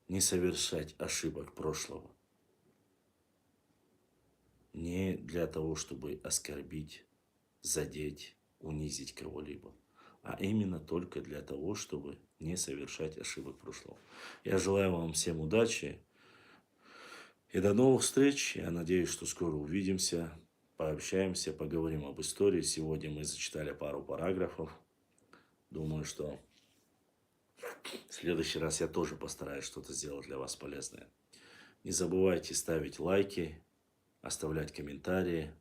не совершать ошибок прошлого. Не для того, чтобы оскорбить, задеть, унизить кого-либо, а именно только для того, чтобы не совершать ошибок прошлого. Я желаю вам всем удачи и до новых встреч. Я надеюсь, что скоро увидимся, пообщаемся, поговорим об истории. Сегодня мы зачитали пару параграфов. Думаю, что в следующий раз я тоже постараюсь что-то сделать для вас полезное. Не забывайте ставить лайки, оставлять комментарии.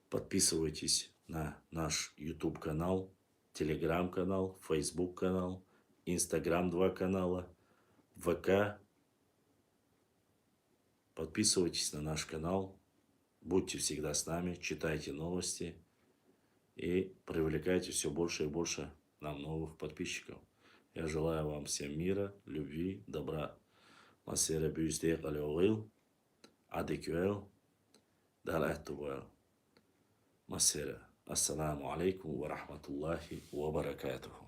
Подписывайтесь на наш YouTube канал, Telegram канал, Facebook канал, Instagram 2 канала, ВК. Подписывайтесь на наш канал. Будьте всегда с нами, читайте новости и привлекайте все больше и больше нам новых подписчиков. Я желаю вам всем мира, любви, добра. Masera büyüste kalıyor. Adekvel. Daratuvel. Masera. Assalamu alaikum wa rahmatullahi wa barakatuh.